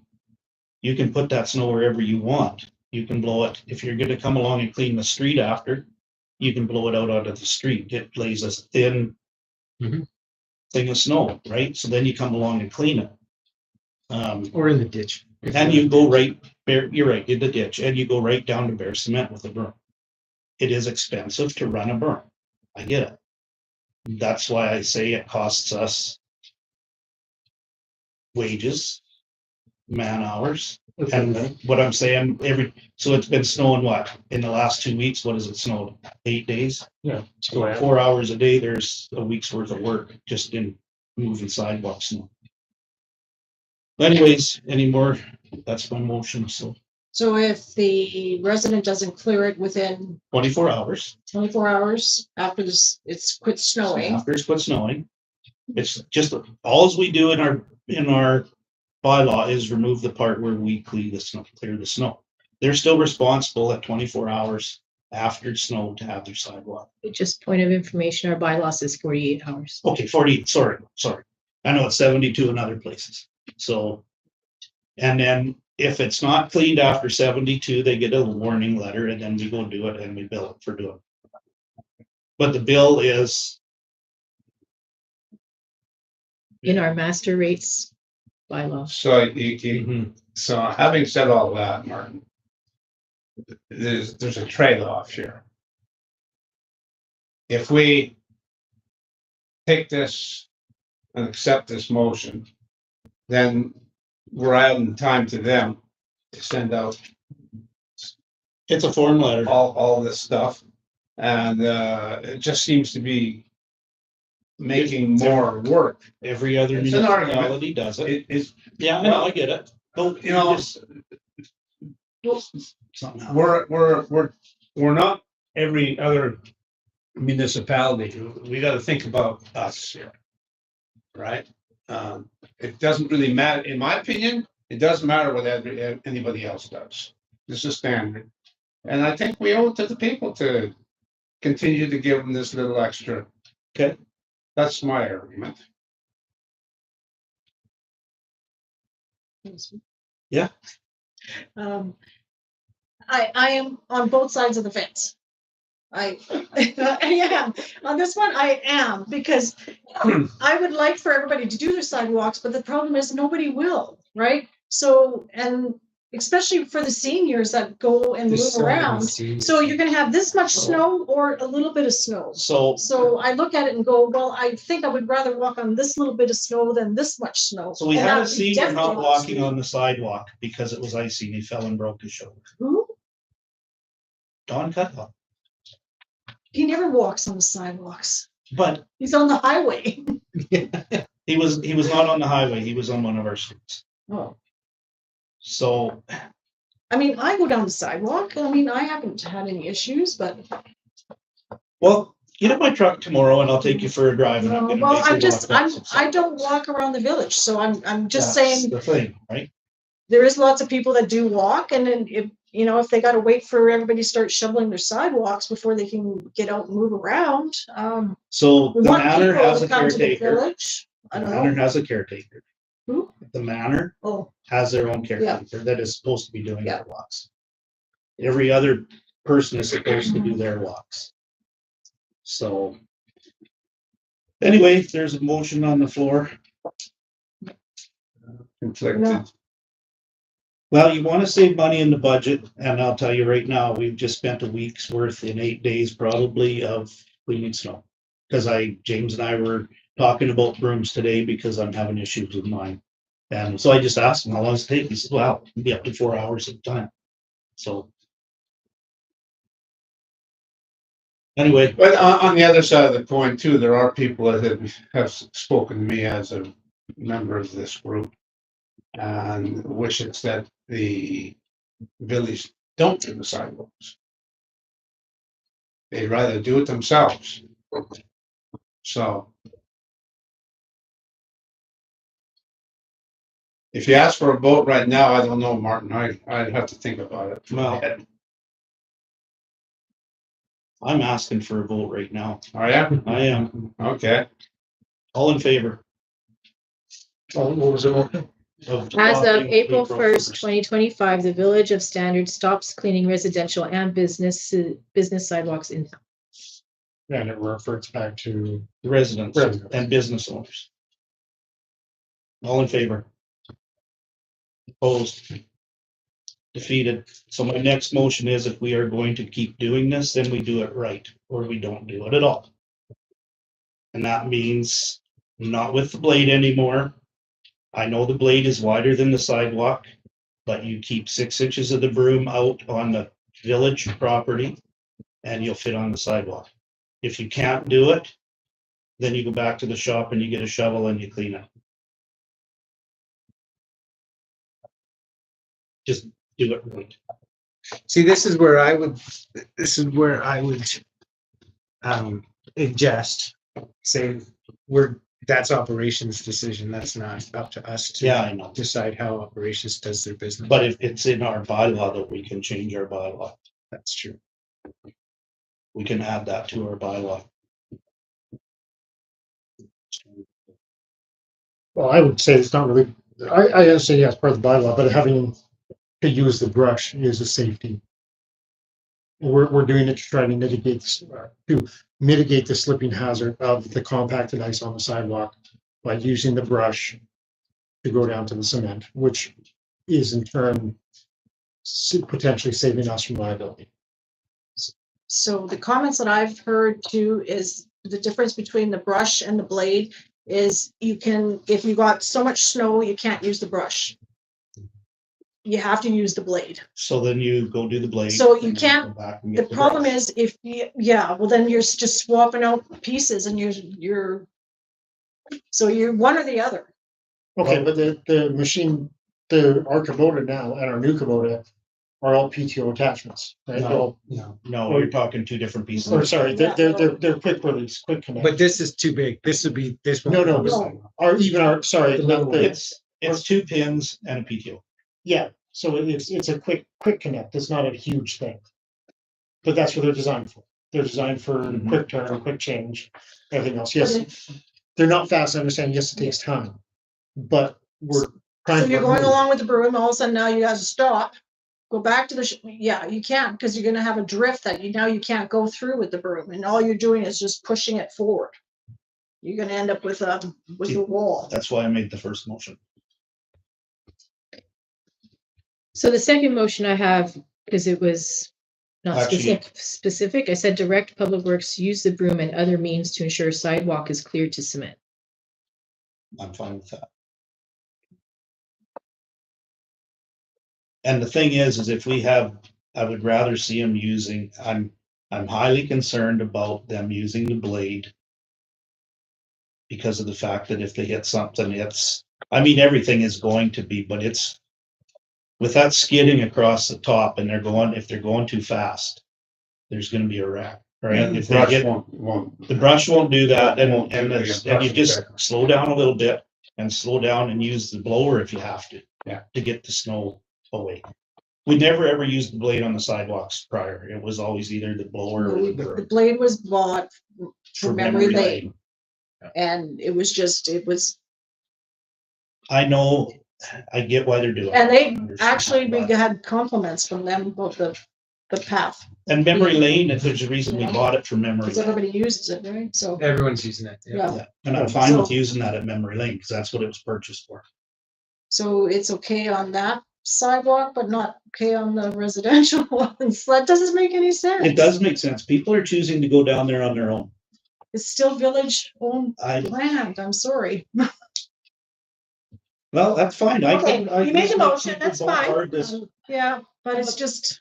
you can put that snow wherever you want. You can blow it, if you're gonna come along and clean the street after, you can blow it out onto the street. It lays a thin Mhm. thing of snow, right? So then you come along and clean it. Or in the ditch. And you go right, you're right, in the ditch, and you go right down to bare cement with a broom. It is expensive to run a broom. I get it. That's why I say it costs us wages, man hours. And what I'm saying, so it's been snowing what, in the last 2 weeks, what has it snowed? 8 days? Yeah. So 4 hours a day, there's a week's worth of work just in moving sidewalks now. Anyways, anymore, that's my motion, so So if the resident doesn't clear it within 24 hours 24 hours after this, it's quit snowing. after it's quit snowing. It's just, alls we do in our bylaw is remove the part where we clear the snow. They're still responsible at 24 hours after snow to have their sidewalk. Just point of information, our bylaw says 48 hours. Okay, 40, sorry. I know it's 72 in other places. So, and then if it's not cleaned after 72, they get a warning letter and then we go do it and we bill it for doing it. But the bill is In our master rates bylaw. So so having said all that, Martin, there's a trade-off here. If we take this and accept this motion, then we're adding time to them to send out it's a form letter. all this stuff. And it just seems to be making more work. Every other It's an argument. municipality does it. It's, Yeah, I know, I get it. Don't, you know, somehow. we're not every other municipality. We gotta think about us here. Right? It doesn't really matter, in my opinion, it doesn't matter what anybody else does. This is standard. And I think we owe it to the people to continue to give them this little extra. Okay. That's my argument. Yeah. I am on both sides of the fence. I am on this one. I am, because I would like for everybody to do their sidewalks, but the problem is nobody will, right? So, and especially for the seniors that go and There's move so many around. seniors. So you're gonna have this much snow or a little bit of snow. So I look at it and go, well, I think I would rather walk on this little bit of snow than this much snow. So we And had that a would be senior definitely not walking on the sidewalk because it was icy and he fell and broke his shoulder. Who? Don Cutlaw. He never walks on the sidewalks. But He's on the highway. he was not on the highway, he was on one of our streets. Oh, So, I mean, I go down the sidewalk. I mean, I haven't had any issues, but well, get in my truck tomorrow and I'll take you for a drive. And I'm gonna well, make you I'm just, walk that I don't walk around the village, so I'm just That's saying the thing, right? there is lots of people that do walk, and then if they gotta wait for everybody to start shoveling their sidewalks before they can get out and move around. So We the want manor people has to a come to the caretaker. village. I The don't manor know. has a caretaker. Who? The manor Oh, has their own caretaker that is supposed to be doing Yeah. their walks. Every other person is supposed to do their walks. So anyway, there's a motion on the floor. Conflicted. No. Well, you want to save money in the budget, and I'll tell you right now, we've just spent a week's worth in 8 days probably of cleaning snow. Because James and I were talking about brooms today because I'm having issues with mine. And so I just asked him how long does it take. He said, well, it'll be up to 4 hours at a time. So anyway, But on the other side of the coin too, there are people that have spoken to me as a member of this group. And wishes that the village don't do the sidewalks. They'd rather do it themselves. So If you ask for a vote right now, I don't know, Martin. I'd have to think about it. Well, I'm asking for a vote right now. Are you? I am. Okay. All in favor? What was it? Of As of adopting April 1st, 2025, the Village of Standard stops cleaning residential and business sidewalks in town. And it reverts back to, The residents Residents. and business owners. All in favor? Opposed? Defeated. So my next motion is if we are going to keep doing this, then we do it right, or we don't do it at all. And that means not with the blade anymore. I know the blade is wider than the sidewalk, but you keep 6 inches of the broom out on the village property and you'll fit on the sidewalk. If you can't do it, then you go back to the shop and you get a shovel and you clean it. Just do it right. See, this is where I would adjust, say, that's operations decision. That's not up to us to Yeah, I know. decide how operations does their business. But if it's in our bylaw that we can change our bylaw, That's true. we can add that to our bylaw. well, I would say it's not really, I understand, yes, part of the bylaw, but having to use the brush is a safety. We're doing it to try to mitigate the slipping hazard of the compacted ice on the sidewalk by using the brush to go down to the cement, which is in turn potentially saving us from liability. So the comments that I've heard too is the difference between the brush and the blade is you can, if you got so much snow, you can't use the brush. You have to use the blade. So then you go do the blade. So you and then can't- go back and The get problem brush. is if you, yeah, well then you're just swapping out pieces and you're, so you're one or the other. Okay, but the machine, our Kubota now and our new Kubota are all PTO attachments, right? They're all- No, you're talking two different pieces. Or sorry, they're quick release, quick connect. But this is too big. This would be, this. No, no, No. sorry, The not little the, It's 2 pins and a PTO. yeah, so it's a quick connect. It's not a huge thing. But that's what they're designed for. They're designed for Mhm. quick turn, quick change, everything else. Yes, they're not fast. I understand. Yes, it takes time, but we're trying. So you're to going remove- along with the broom, all of a sudden now you guys stop, go back to the, yeah, you can't, because you're gonna have a drift that now you can't go through with the broom, and all you're doing is just pushing it forward. You're gonna end up with a wall. That's why I made the first motion. So the second motion I have, because it was not Actually- specific, I said direct Public Works to use the broom and other means to ensure sidewalk is cleared to cement. I'm fine with that. And the thing is if we have, I would rather see them using, I'm highly concerned about them using the blade. Because of the fact that if they hit something, I mean, everything is going to be, but it's. With that skidding across the top and if they're going too fast, there's gonna be a wreck, right? If they Brush get, won't. the brush won't do that, It won't and do it's, the and you brush just effect. slow down a little bit and slow down and use the blower if you have to. Yeah. To get the snow away. We never ever used the blade on the sidewalks prior. It was always either the blower or the The broom blade was bought for memory lane, lane. and it was, I know, I get why they're doing it. and they Understand, actually, we but- had compliments from them about the path, And memory lane, if there's a reason we bought it for memory because lane. everybody uses it, right? So, Everyone's using that. yeah. Yeah, and I'm fine with So- using that at memory lane, because that's what it was purchased for. So it's okay on that sidewalk, but not okay on the residential ones. That doesn't make any sense. It does make sense. People are choosing to go down there on their own. It's still village owned I, land, I'm sorry. well, that's fine. Okay, you made the just make motion, people that's bombard fine. this. Yeah, but it's just,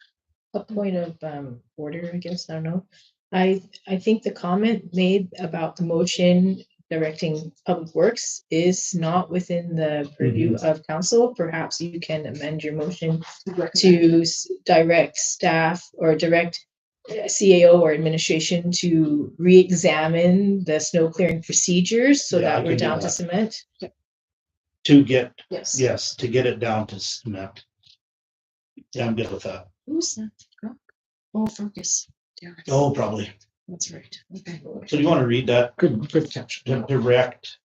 A point of order, I guess, I don't know. I think the comment made about the motion directing Public Works is not within the purview of council. Perhaps you can amend your motion to direct staff or direct CAO or administration to re-examine the snow clearing procedures so Yeah, I that we're can do down to that. cement. to get, Yes. yes, to get it down to cement. Yeah, I'm good with that. Who's that? Oh, Fergus. Yeah, Oh, probably. that's right. Okay. So do you want to read that? Good catch. Direct.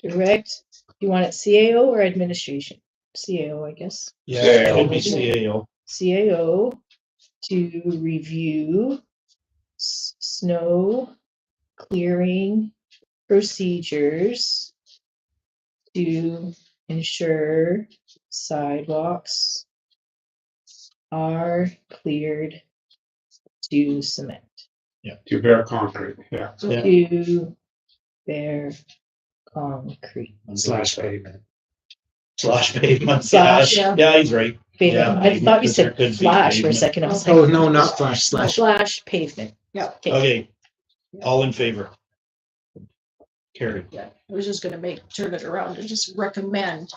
Direct, you want it CAO or administration? CAO, I guess. Yeah, CAO. it would be CAO. CAO to review snow clearing procedures to ensure sidewalks are cleared to cement. To bare concrete, yeah. Yeah. To bare concrete. Slash pavement. Slash pavement. Slash, Yeah, yeah. yeah, he's right. Pavement. Yeah, I thought you because there said could be flash for a pavement. second. I was Oh, like, no, not flash, slash. slash pavement. Yeah. Okay. Okay, all in favor? Carried. Yeah, I was just gonna turn it around and just recommend.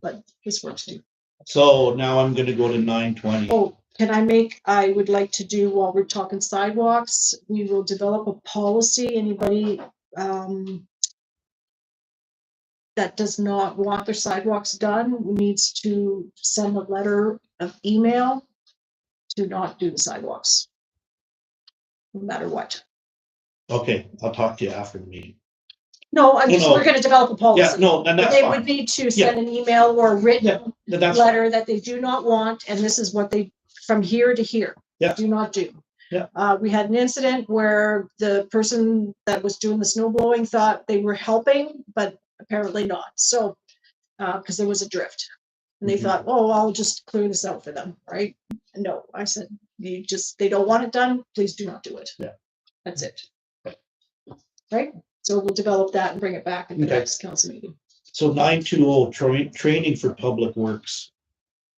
But this works too. So now I'm gonna go to 9:20. Oh, I would like to do, while we're talking sidewalks, we will develop a policy, anybody, that does not want their sidewalks done needs to send a letter of email to not do the sidewalks. No matter what. Okay, I'll talk to you after the meeting. No, I'm No, just, no. we're gonna develop a Yeah, policy. no, and that's They fine. would need to send an email or a written That's fine. letter that they do not want, and this is what they, from here to here. Yeah. Do not do. Yeah. We had an incident where the person that was doing the snow blowing thought they were helping, but apparently not. So, because there was a drift. And they Mhm. thought, oh, I'll just clear this out for them, right? No, I said, they don't want it done, please do not do it. Yeah. That's it. Right? So we'll develop that and bring it back at the Okay. next council meeting. So 920, training for public works.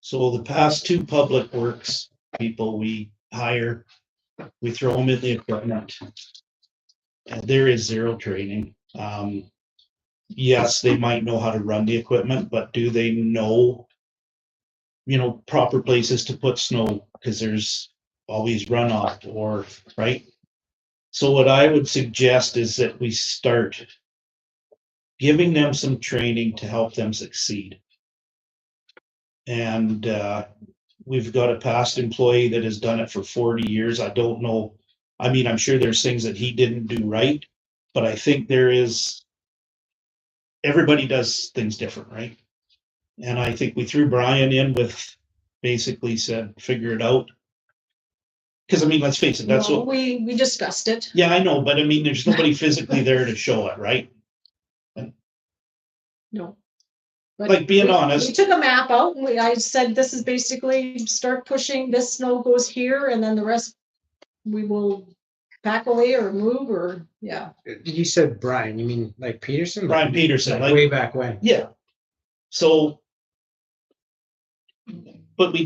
So the past two public works people we hire, we throw them in the equipment. And there is zero training. Yes, they might know how to run the equipment, but do they know, proper places to put snow? Because there's always runoff or, right? So what I would suggest is that we start giving them some training to help them succeed. And we've got a past employee that has done it for 40 years. I don't know. I mean, I'm sure there's things that he didn't do right, but I think everybody does things different, right? And I think we threw Brian in with basically said, figure it out. Because I mean, let's face it, that's No, what, we discussed it. yeah, I know, but I mean, there's nobody physically there to show it, right? No. But Like, being we honest, took a map out and I said, this is basically start pushing, this snow goes here and then the rest we will pack away or move or, yeah. You said Brian, you mean like Peterson? Brian Peterson, Like way back when. yeah. So, but we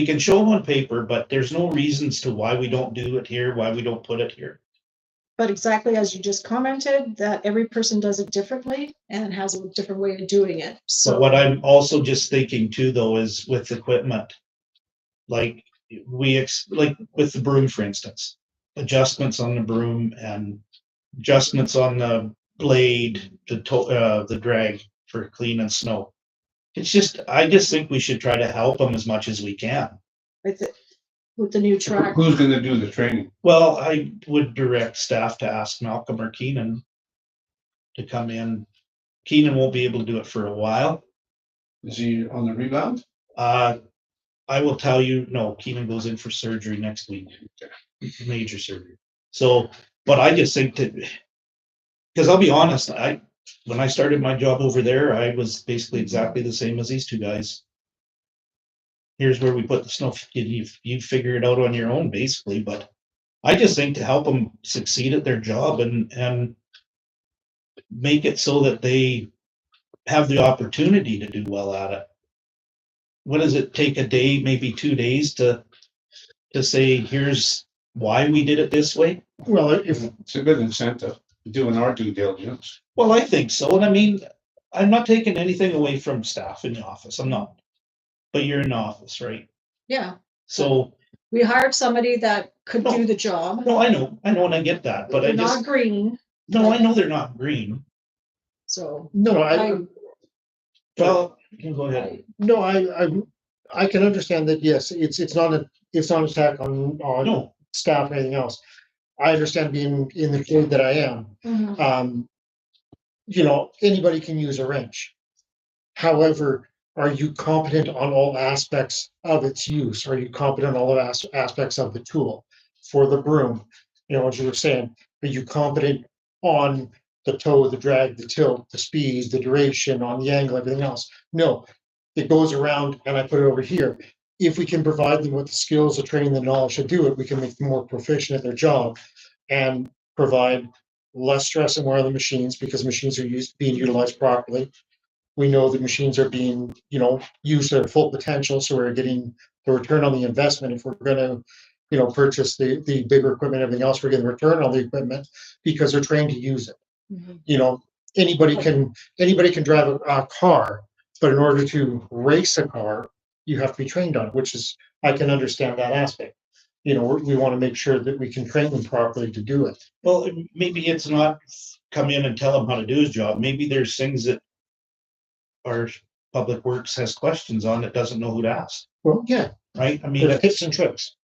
can show them on paper, but there's no reasons to why we don't do it here, why we don't put it here. But exactly as you just commented, that every person does it differently and has a different way of doing it. But So what I'm also just thinking too, though, is with equipment. Like like with the broom, for instance, adjustments on the broom and adjustments on the blade, the drag for cleaning snow. I just think we should try to help them as much as we can. with the new truck, Who's gonna do the training? Well, I would direct staff to ask Malcolm or Keenan to come in. Keenan won't be able to do it for a while. Is he on the rebound? I will tell you, no, Keenan goes in for surgery next week, major surgery. So, but I just think that, because I'll be honest, when I started my job over there, I was basically exactly the same as these two guys. Here's where we put the snow. You figure it out on your own, basically. But I just think to help them succeed at their job and make it so that they have the opportunity to do well at it. What does it take, a day, maybe 2 days to say, here's why we did it this way? Well, if, It's a good incentive, doing our due diligence. Well, I think so. And I mean, I'm not taking anything away from staff in the office. I'm not. But you're in the office, right? yeah, So, we hired somebody that could do the job. no, I know, and I get that, but I They're just, not green. no, I know they're not green. So No, Well, you go ahead. no, I can understand that, yes, it's not an attack on No, staff or anything else. I understand being in the trade that I am. You know, anybody can use a wrench. However, are you competent on all aspects of its use? Are you competent on all aspects of the tool? For the broom, you know, as you were saying, are you competent on the toe, the drag, the tilt, the speed, the duration, on the angle, everything else? No, it goes around and I put it over here. If we can provide them with the skills, the training, the knowledge to do it, we can make them more proficient at their job and provide less stress and wear on the machines because machines are being utilized properly. We know the machines are being, you know, used to their full potential, so we're getting the return on the investment. If we're gonna, you know, purchase the bigger equipment, everything else, we're getting return on the equipment because they're trained to use it. You know, anybody can drive a car, but in order to race a car, you have to be trained on it, which is, I can understand that aspect. You know, we want to make sure that we can train them properly to do it. well, maybe it's not come in and tell him how to do his job. Maybe there's things that our public works has questions on that doesn't know who to ask, Well, yeah, right? I mean, there's tips and tricks.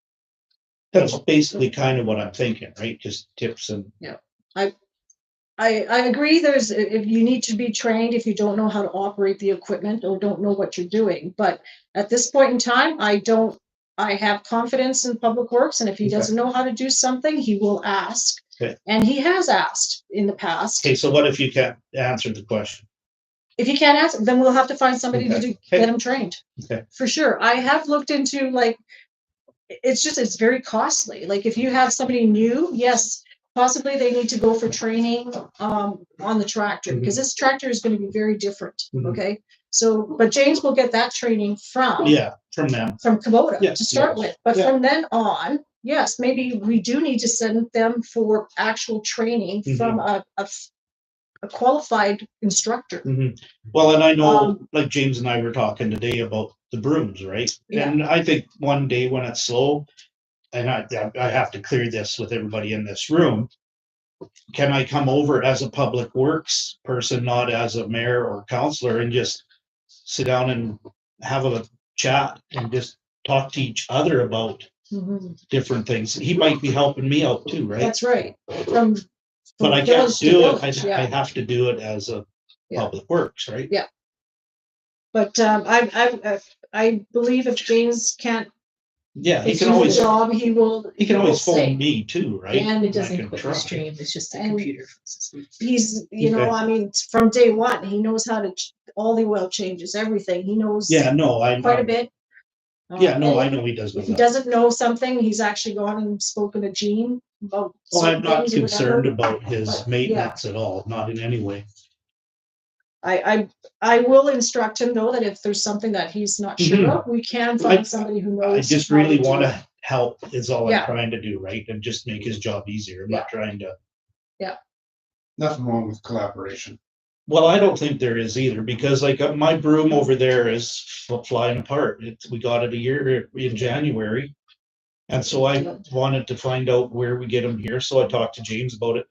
that's basically kind of what I'm thinking, right? Just tips and. I agree, if you need to be trained, if you don't know how to operate the equipment or don't know what you're doing, but at this point in time, I have confidence in Public Works, and if he doesn't know how to do something, he will ask. Okay. And he has asked in the past. Okay, so what if you can't answer the question? If you can't answer, then we'll have to find somebody Okay. to get him trained. Okay. For sure. I have looked into, like, it's very costly. Like, if you have somebody new, yes, possibly they need to go for training on the tractor, because this tractor is going to be very different. Mhm. Okay. So, but James will get that training from From them. from Kubota Yes, to start with. But Yeah. from then on, yes, maybe we do need to send them for actual training from a qualified instructor. Well, and I know, Um, like James and I were talking today about the brooms, right? Yeah. And I think one day when it's slow, and I have to clear this with everybody in this room. Can I come over as a public works person, not as a mayor or councillor, and just sit down and have a chat and just talk to each other about different things? He might be helping me out too, right? That's right. From But I can't village to do it. village, I have to do it as a Yeah. public works, right? Yeah. But I believe if James can't Yeah, he do can the always, job, he will phone stay. me too, right? And It I doesn't can quit try. the stream, it's just a And- computer. He's, you know, Okay. I mean, from day one, he knows how to, all the oil changes, everything. He knows Yeah, no, quite a bit. Yeah, no, I And know he does know if he that. doesn't know something, he's actually gone and spoken to Gene about. Well, I'm certain not things or concerned whatever. about his But, maintenance at all, not in any way. I will instruct him though, that if there's something that he's not sure of, we can find somebody who knows. I just how really do want it. to help is all Yeah. I'm trying to do, right? And just make his job easier. I'm not trying to. Nothing wrong with collaboration. Well, I don't think there is either, because like my broom over there is flying apart. We got it a year in January. And so I wanted to find out where we get them here. So I talked to James about it.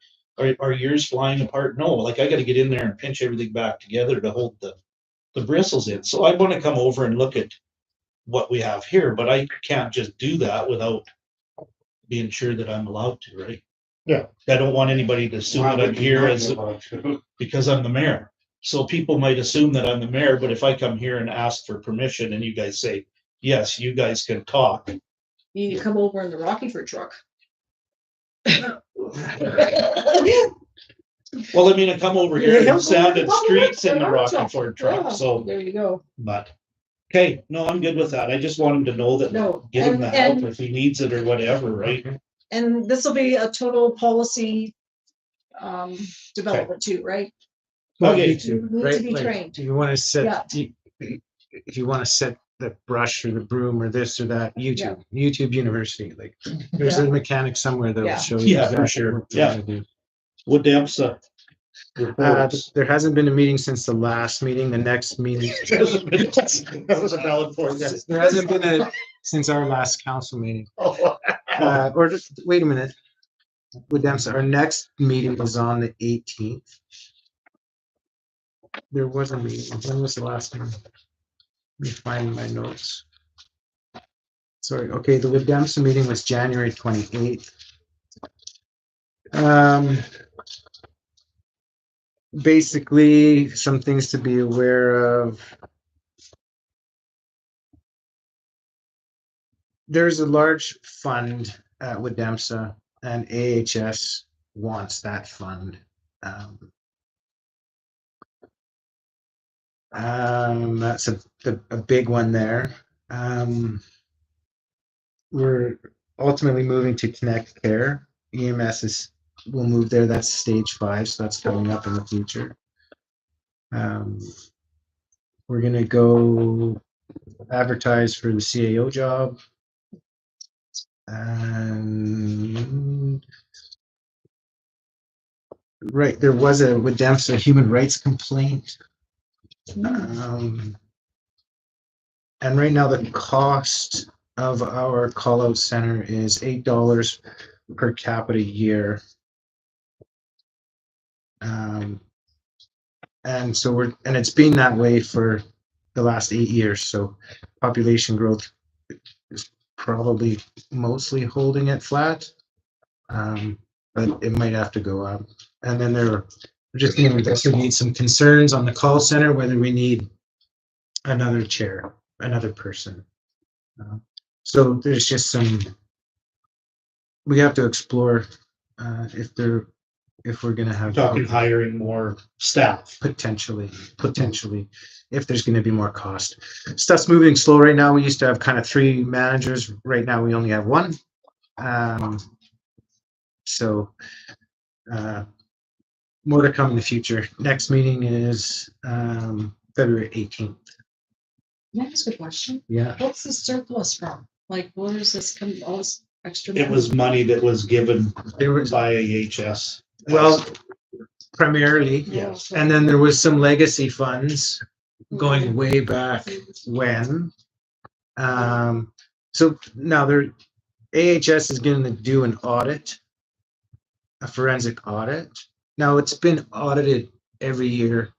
Are yours flying apart? No, like I got to get in there and pinch everything back together to hold the bristles in. So I want to come over and look at what we have here, but I can't just do that without being sure that I'm allowed to, right? Yeah. I don't want anybody to assume that I'm here because I'm the mayor. So people might assume that I'm the mayor, but if I come here and ask for permission and you guys say, yes, you guys can talk. You need to come over in the Rockyford truck. Well, I mean, I come over here Yeah. and sounded streets in the Yeah. Rocky Ford truck, so, There you go. but. Okay, no, I'm good with that. I just want him to know that, No, give him the help and if he needs it or whatever, right? this will be a total policy development too, right? Well, Okay. YouTube, You need right? to be Like, trained. do you want to set, Yeah. if you want to set the brush or the broom or this or that, YouTube University, like, there's a mechanic somewhere that Yeah. will show you. Yeah, for exactly sure. what you wanna do. What depths reports? There hasn't been a meeting since the last meeting. The next meeting, That was a valid point, yes. there hasn't been since our last council meeting. Oh, Or just, wait a minute. With them, so our next meeting is on the 18th. There was a meeting. When was the last one? Let me find my notes. Sorry, okay, the Wadamsa meeting was January 28th. Basically, some things to be aware of. There's a large fund at Wadamsa, and AHS wants that fund. That's a big one there. We're ultimately moving to Connect Care. EMS will move there. That's stage 5, so that's coming up in the future. We're gonna go advertise for the CAO job. And right, there was a Wadamsa human rights complaint. And right now the cost of our call-out center is $8 per capita year. And so and it's been that way for the last 8 years. So population growth is probably mostly holding it flat. But it might have to go up. And then we're just going to investigate some concerns on the call center, whether we need another chair, another person. So there's just some, we have to explore if we're going to have Talking hiring more staff. potentially, if there's going to be more cost. Stuff's moving slow right now. We used to have kind of 3 managers. Right now we only have 1. So more to come in the future. Next meeting is February 18th. Can I ask a question? Yeah. What's the surplus from? Like, where is this coming, all this extra? It was money that was given There was, by AHS. well, primarily, Yes. and then there was some legacy funds going way back when. So now AHS is going to do an audit, a forensic audit. Now it's been audited every year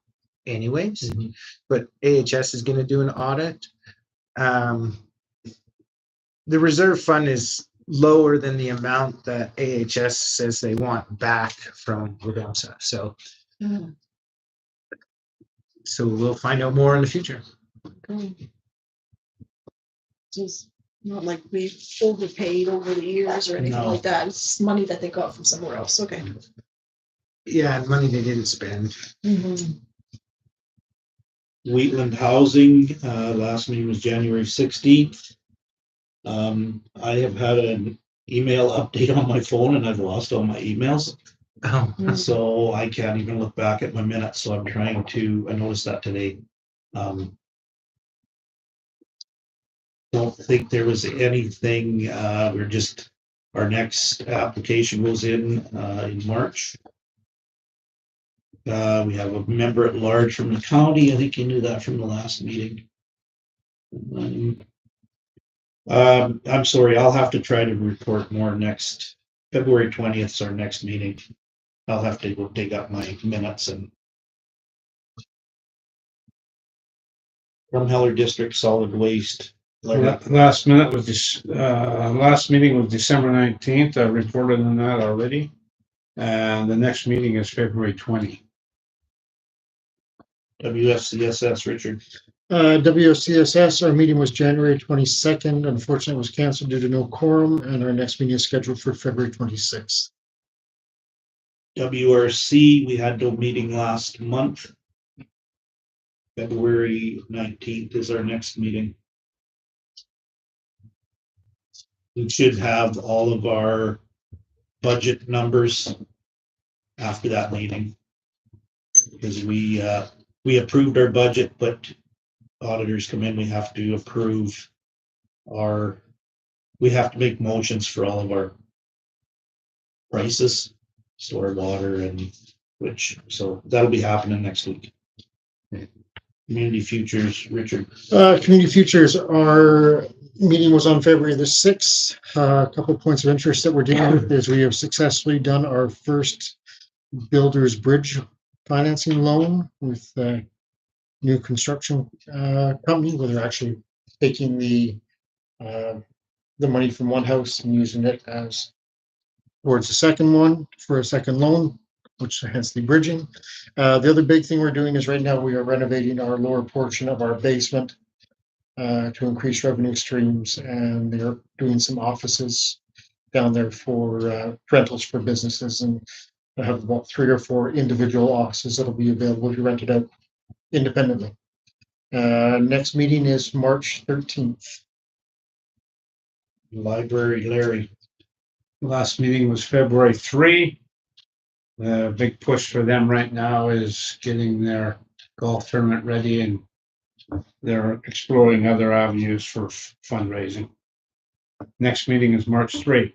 anyways, but AHS is going to do an audit. The reserve fund is lower than the amount that AHS says they want back from Wadamsa. So we'll find out more in the future. Just not like we overpaid over the years or anything No. like that. It's money that they got from somewhere else. Okay. Yeah, money they didn't spend. Wheatland Housing, last meeting was January 16th. I have had an email update on my phone and I've lost all my emails. Oh, So I can't even look back at my minutes. So I'm trying to, I noticed that today. Don't think there was anything, our next application goes in March. We have a member at large from the county. I think you knew that from the last meeting. I'm sorry, I'll have to try to report more next February 20th is our next meeting. I'll have to go dig up my minutes and from Heller District Solid Waste. Last meeting was December 19th. I reported on that already. And the next meeting is February 20. WFCSS, Richard. WCSS, our meeting was January 22nd. Unfortunately, it was canceled due to no quorum, and our next meeting is scheduled for February 26th. WRC, we had no meeting last month. February 19th is our next meeting. We should have all of our budget numbers after that meeting. Because we approved our budget, but auditors come in, we have to approve we have to make motions for all of our prices, store water and so that'll be happening next week. Community Futures, Richard. Community Futures, our meeting was on February the 6th. A couple of points of interest that we're dealing with is we have successfully done our first Builders Bridge financing loan with a new construction company where they're actually taking the money from one house and using it as towards the second one for a second loan, which hence the bridging. The other big thing we're doing is right now we are renovating our lower portion of our basement to increase revenue streams, and they're doing some offices down there for rentals for businesses, and I have about 3 or 4 individual offices that'll be available to rent it out independently. Next meeting is March 13th. Library, Larry. Last meeting was February 3. The big push for them right now is getting their golf tournament ready, and they're exploring other avenues for fundraising. Next meeting is March 3.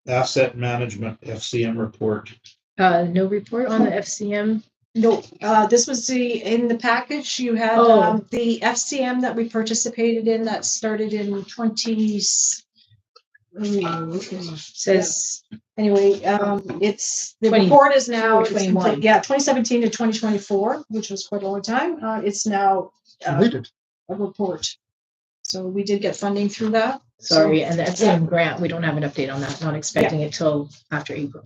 Asset management, FCM report. No report on the FCM. No, this was in the package, you had, Oh. the FCM that we participated in that started in Says anyway, it's, the 20 report is now, it's 21. complete. Yeah, 2017 to 2024, which was quite a long time. It's now Completed. a report. So we did get funding through that. sorry, and the FCM grant, we don't have an update on that. Not expecting it till after April.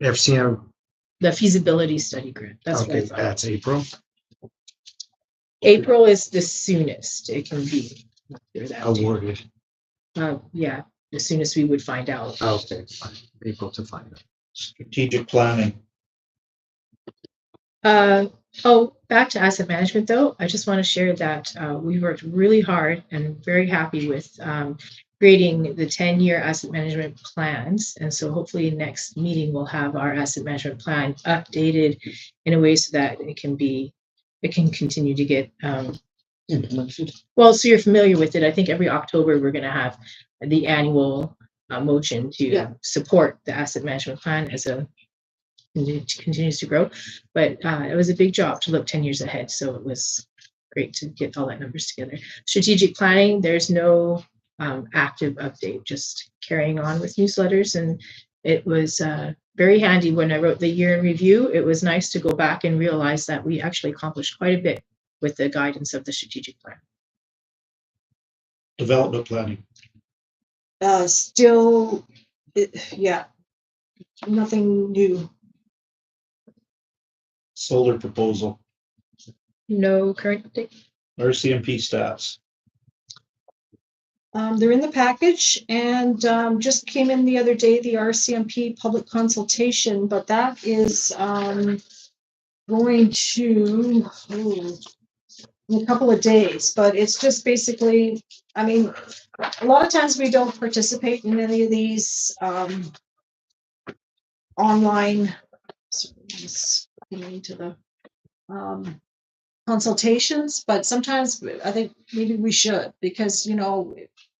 FCM, The feasibility study grant. That's okay, what I thought. that's April. April is the soonest it can be. After that. Awarded. Yeah, the soonest we would find out. Okay, fine. April to find out. Strategic planning. Back to asset management though, I just want to share that we worked really hard and very happy with creating the 10-year asset management plans. And so hopefully next meeting we'll have our asset management plan updated in a way so that it can continue to get Implemented. well, so you're familiar with it. I think every October we're going to have the annual motion to support the asset management plan as continues to grow. But it was a big job to look 10 years ahead. So it was great to get all that numbers together. Strategic planning, there's no active update, just carrying on with newsletters. And it was very handy when I wrote the year in review. It was nice to go back and realize that we actually accomplished quite a bit with the guidance of the strategic plan. Development planning. Still, nothing new. Solar proposal. No current update. RCMP stats. They're in the package, and just came in the other day, the RCMP public consultation, but that is going to in a couple of days, but it's just basically, I mean, a lot of times we don't participate in any of these online into the consultations, but sometimes I think maybe we should, because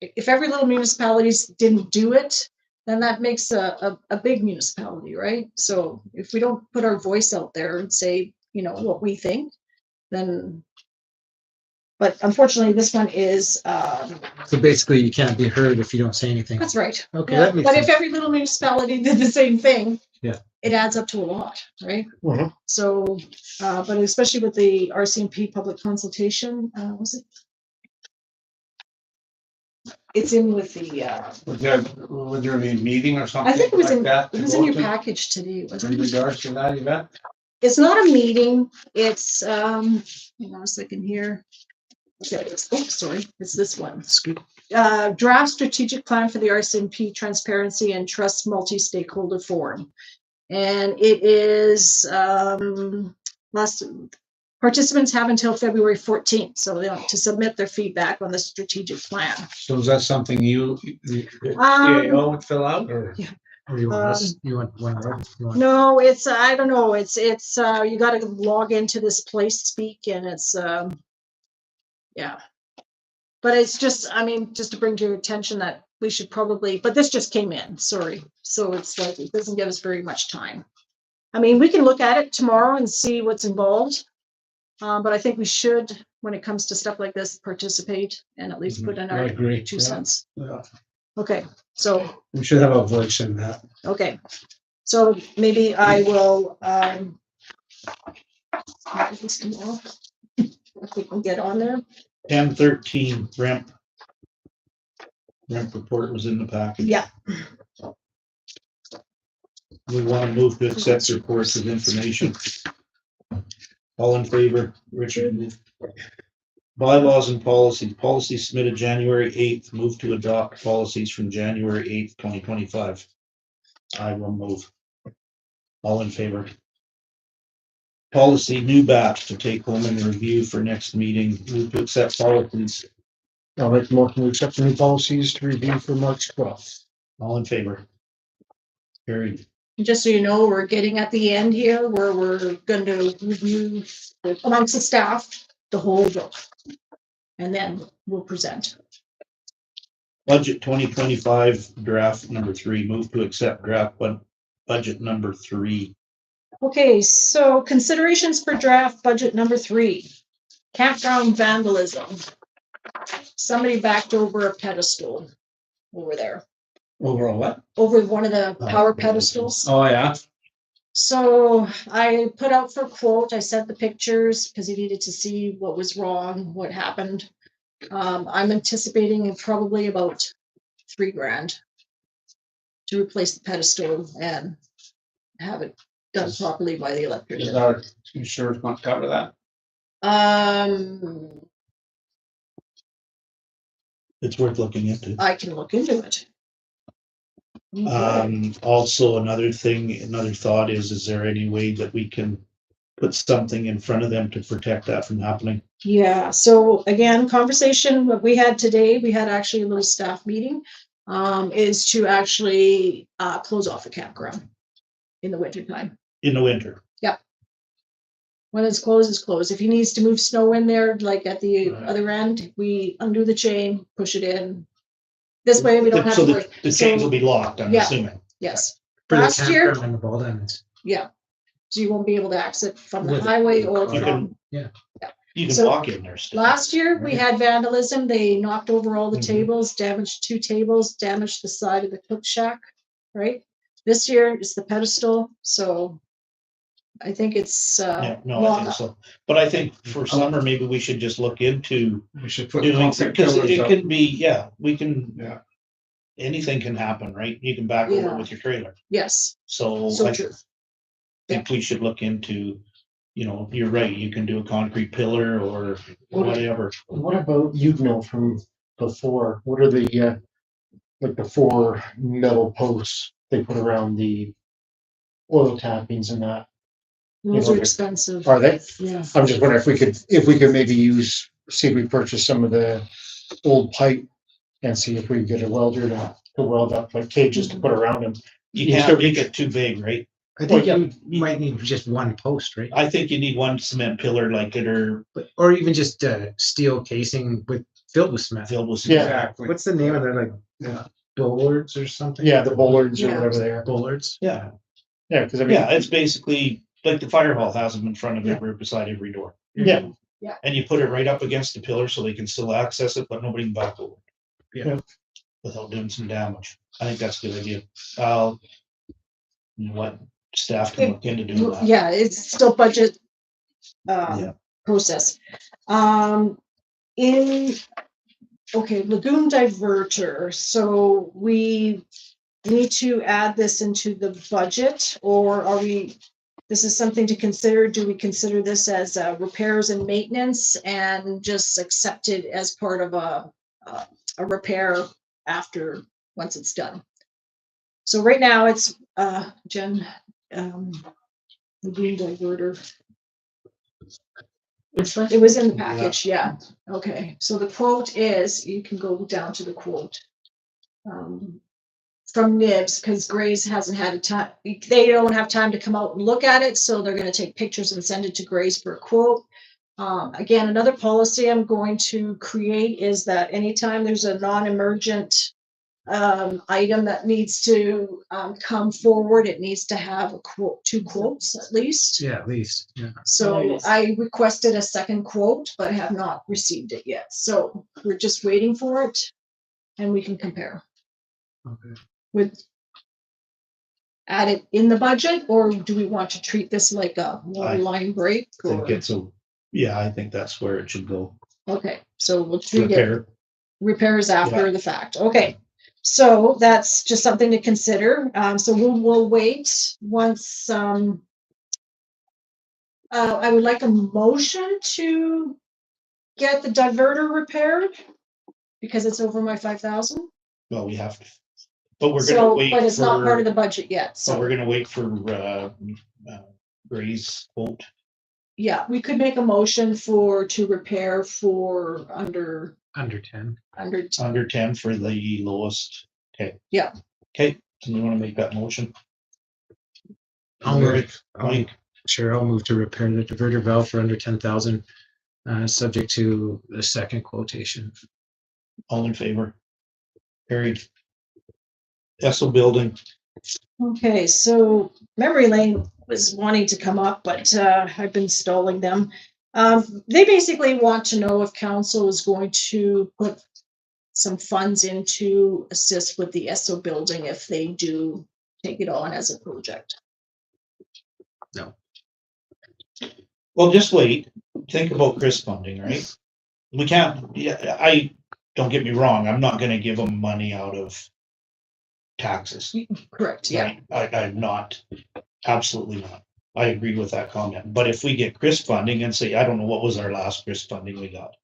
if every little municipalities didn't do it, then that makes a big municipality, right? So if we don't put our voice out there and say what we think, then. But unfortunately, this one is. So basically, you can't be heard if you don't say anything. That's right. Okay, Yeah. that makes But sense. if every little municipality did the same thing, Yeah, it adds up to a lot, right? Mhm. So, but especially with the RCMP public consultation, was it? It's in with the. Was there a meeting or something I think it was like in. that? It was in your package today, In wasn't it? regards to that event? It's not a meeting. It's hang on a second here. Okay, sorry, it's this one. Draft strategic plan for the RCMP Transparency and Trust Multi-Stakeholder Forum. And it is participants have until February 14th, so they want to submit their feedback on the strategic plan. So is that something the CAO would fill out, or? Yeah. or you want us, you want one of us? You want- No, it's I don't know. It's you got to log into this place speak, and it's yeah. But it's just, I mean, just to bring to your attention that we should probably, but this just came in, sorry. So it's like, it doesn't give us very much time. I mean, we can look at it tomorrow and see what's involved. But I think we should, when it comes to stuff like this, participate and at least put in I our agree. 2 Yeah. cents. Yeah. Okay, so, We should have a voice in that. okay. So maybe I will, this tomorrow. If we can get on there. 1013 ramp. Ramp report was in the package. Yeah. We want to move to accept reports of information. All in favor, Richard? Move. Bylaws and policies. Policies submitted January 8th. Move to adopt policies from January 8th, 2025. I will move. All in favor? Policy new batch to take home and review for next meeting. Move to accept policies. I'll make a motion to accept the new policies to review for March 12th. All in favor? Carried. Just so you know, we're getting at the end here where we're going to review amongst the staff, the whole book. And then we'll present. Budget 2025 draft number 3. Move to accept draft budget number 3. Okay, so considerations for draft budget number 3. Campground vandalism. Somebody backed over a pedestal over there, Overall what? over one of the power pedestals. Oh, yeah. So I put out for quote, I sent the pictures because he needed to see what was wrong, what happened. I'm anticipating probably about $3,000 to replace the pedestal and have it done properly by the Is electrician. our insurance not cover that? It's worth looking into. I can look into it. Also another thought is there any way that we can put something in front of them to protect that from happening? Yeah, so again, conversation that we had today, we had actually a little staff meeting, is to actually close off the campground in the winter time. In the winter? When it's closed, it's closed. If he needs to move snow in there, like at the Right. other end, we undo the chain, push it in. This way we don't have So to worry. the chains So- will be locked, I'm Yeah. assuming. Yes, For the last year, campground and the ball diamonds. yeah. So you won't be able to exit from the With- highway or You from. You can So, walk in there still. Last year, we had vandalism. They knocked over all the Mhm. tables, damaged 2 tables, damaged the side of the cook shack, right? This year is the pedestal, so I think it's Yeah, no, I long think so. But I think for summer, maybe we should just look into We should put doing, concrete because pillars it up. can be, yeah, we can. Yeah. Anything can happen, right? You can back over Yeah. with your trailer. Yes, So so I true. think we should look into, you're right, you can do a concrete pillar or whatever. What about, from before, what are the, like the 4 metal posts they put around the oil tappings and that? Those know, are expensive. Are they? Yeah, I'm just wondering if we could maybe see if we purchase some of the old pipe and see if we could get a welder to weld up like cages to put around them. You You can't still- make it too big, right? I think Well, you might need just one post, right? I think you need one cement pillar like it or Or even just a steel casing filled with cement. filled with. Yeah. Exactly. What's the name of it? Like bollards or something? Yeah, the bollards or Yeah. whatever they are. Bollards. Yeah, Yeah, because I mean, yeah, it's basically like the fire hall has them in front of beside every door. yeah, And you put it right up against the pillar so they can still access it, but nobody can back over. it. Yeah. Without doing some damage. I think that's a good idea. What staff can look into doing that. yeah, it's still budget Yeah. process. Lagoon diverter, so we need to add this into the budget, or this is something to consider, do we consider this as repairs and maintenance and just accept it as part of a repair once it's done? So right now it's, Jen, lagoon diverter. It was in the package, yeah. Okay, so the quote is, you can go down to the quote. From Nibs, because Grays hasn't had a time, they don't have time to come out and look at it, so they're gonna take pictures and send it to Grays for a quote. Again, another policy I'm going to create is that anytime there's a non-emergent item that needs to come forward, it needs to have a quote, 2 quotes at least. Yeah, at least. Yeah. So I requested a second quote, but have not received it yet. So we're just waiting for it and we can compare Okay. with add it in the budget, or do we want to treat this like a water line break? I think Or, it's yeah, I think that's where it should go. okay, so we'll treat it Repair. repairs after the fact. Okay. So that's just something to consider. So we'll wait once, I would like a motion to get the diverter repaired because it's over my 5,000. Well, we have to, but we're gonna So, wait but it's not part of for, the budget yet. so we're So, gonna wait for, Gray's quote. yeah, we could make a motion to repair for under, Under 10. Under 10 for the lowest. Okay. Yeah. Okay, do you wanna make that motion? I'll move, Mike, sure, I'll move to repair the diverter valve for under 10,000, subject to the second quotation. all in favor? Carried. Esso building, Okay, so memory lane was wanting to come up, but I've been stalling them. They basically want to know if council is going to put some funds in to assist with the Esso building if they do take it on as a project. well, just wait, think about Chris funding, right? We can't, yeah, don't get me wrong, I'm not gonna give them money out of taxes. Correct, yeah. Right? I'm not, absolutely not. I agree with that comment, but if we get Chris funding and say, I don't know, what was our last Chris funding we got?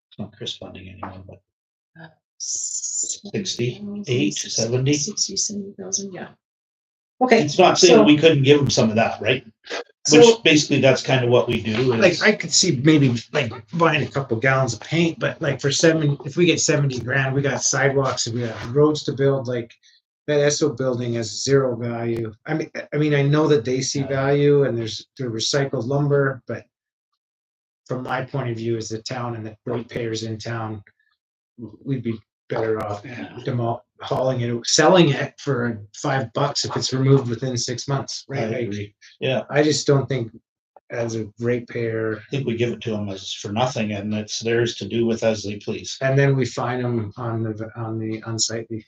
It's not Chris funding anymore, but 68, 70? 70,000, yeah. Okay, It's not saying we couldn't give them some of that, right? so Which basically that's kind of what we do Like, is, I could see maybe like buying a couple gallons of paint, but like for if we get 70 grand, we got sidewalks and we got roads to build, like that Esso building has zero value. I mean, I know that they see value and there's the recycled lumber, but from my point of view as the town and the ratepayers in town, we'd be better off hauling it, selling it for $5 if it's removed within 6 months, I right? Like, agree. Yeah, I just don't think as a ratepayer, I think we give it to them as for nothing and it's theirs to do with as they please. and then we fine them on the unsightly.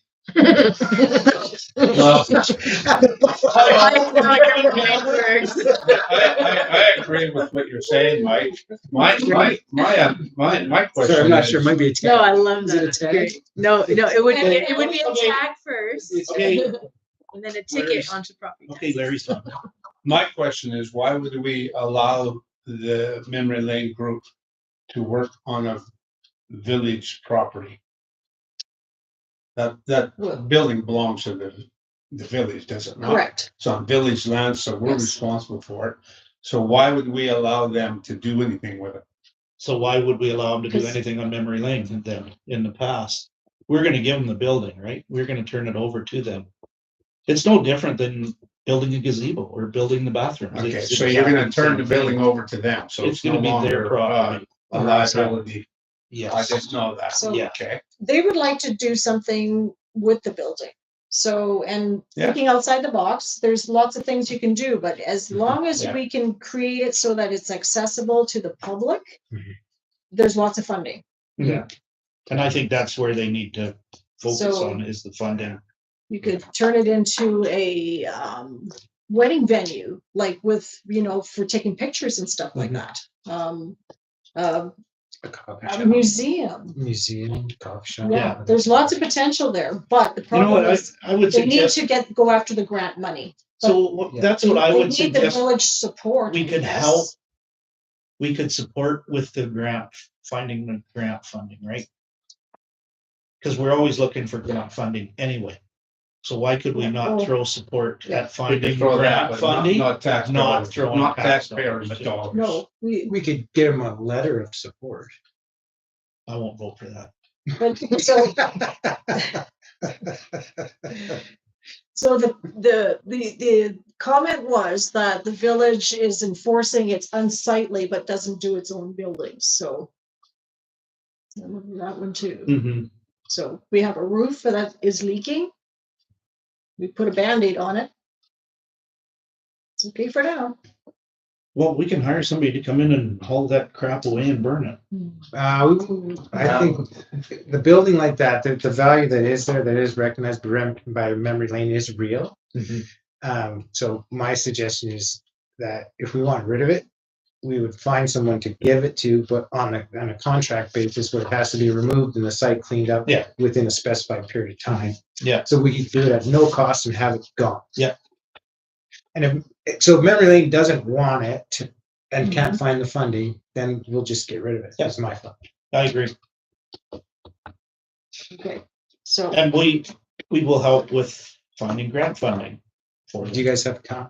I agree with what you're saying, Mike. My question. Sorry, I'm not is- sure, maybe it's. No, I love Is it a that. tag? Great. No, it would be a Okay. tag first. Okay. And then a ticket Larry's- onto property. Okay, Larry's done. My question is, why would we allow the memory lane group to work on a village property? That building belongs to the village, does it not? correct. It's on village land, so we're Yes. responsible for it. So why would we allow them to do anything with it? So why would we allow them to do Because- anything on memory lane then in the past? We're gonna give them the building, right? We're gonna turn it over to them. It's no different than building a gazebo or building the bathroom. Okay, so you're gonna turn the building over to them, so It's it's no gonna be their longer property. a liability. I Yes, didn't know that. So- Yeah. Okay. They would like to do something with the building. So, and Yeah. thinking outside the box, there's lots of things you can do, but as long as Yeah. we can create it so that it's accessible to the public, Mhm. there's lots of funding. yeah. And I think that's where they need to focus So- on is the funding. You could turn it into a wedding venue, like with, for taking pictures and stuff like Mhm. that. A coffee A shop, museum. museum, coffee shop. Yeah, there's lots of potential there, but the You know problem what, is I would they need suggest, to go after the grant money. so Yeah. that's what I They would need the suggest. village support. We could yes. help. We could support with the grant, finding the grant funding, right? Because we're always looking for grant funding anyway. So why could we not Well, throw support yeah. at We could finding throw that, grant but funding? not tax not dollars, throwing not tax taxpayers dollars. dollars. No, We could give them a letter of support. I won't vote for that. but so the comment was that the village is enforcing it's unsightly but doesn't do its own buildings, so. I remember that one too. Mhm. So we have a roof that is leaking. We put a Band-Aid on it. It's okay for now. Well, we can hire somebody to come in and haul that crap away and burn it. I think the building like that, the value that is there, that is recognized by memory lane is real. So my suggestion is that if we want rid of it, we would find someone to give it to, but on a contract basis where it has to be removed and the site cleaned up Yeah. within a specified period of time. Yeah. So we could do it at no cost and have it gone. Yeah. And if Memory Lane doesn't want it and can't find the funding, then we'll just get rid of it. That's my thought. I agree. Okay, so. And we will help with finding grant funding for Do them. you guys have time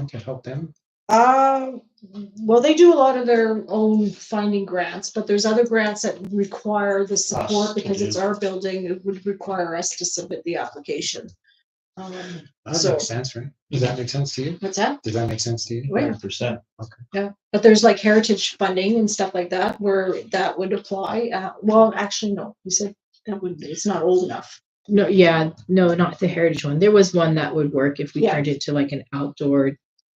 to help them? Well, they do a lot of their own finding grants, but there's other grants that require the support to because it's do. our building. It would require us to submit the application. That So- makes sense, right? Does that make sense to you? What's that? Does that make sense to you? Wait. 100%. Yeah, but there's like heritage funding and stuff like that where that would apply. Well, actually, no, you said that would, it's not old enough. No, yeah, no, not the heritage one. There was one that would work if we Yeah. turned it to like an outdoor,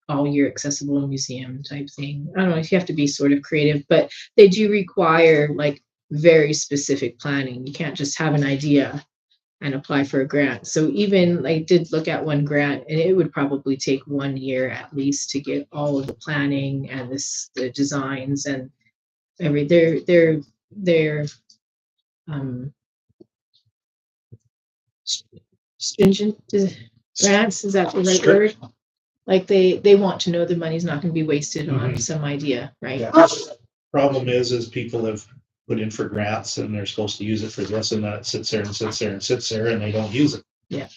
all year accessible museum type thing. I don't know if you have to be sort of creative, but they do require like very specific planning. You can't just have an idea and apply for a grant. So even I did look at one grant and it would probably take 1 year at least to get all of the planning and the designs and they're stringent grants, is that the right Strict. word? Like they want to know the money's not gonna be wasted on Mhm. some idea, right? Yeah. Problem is people have put in for grants and they're supposed to use it for this and that sits there and sits there and sits there and they don't use it. Yeah.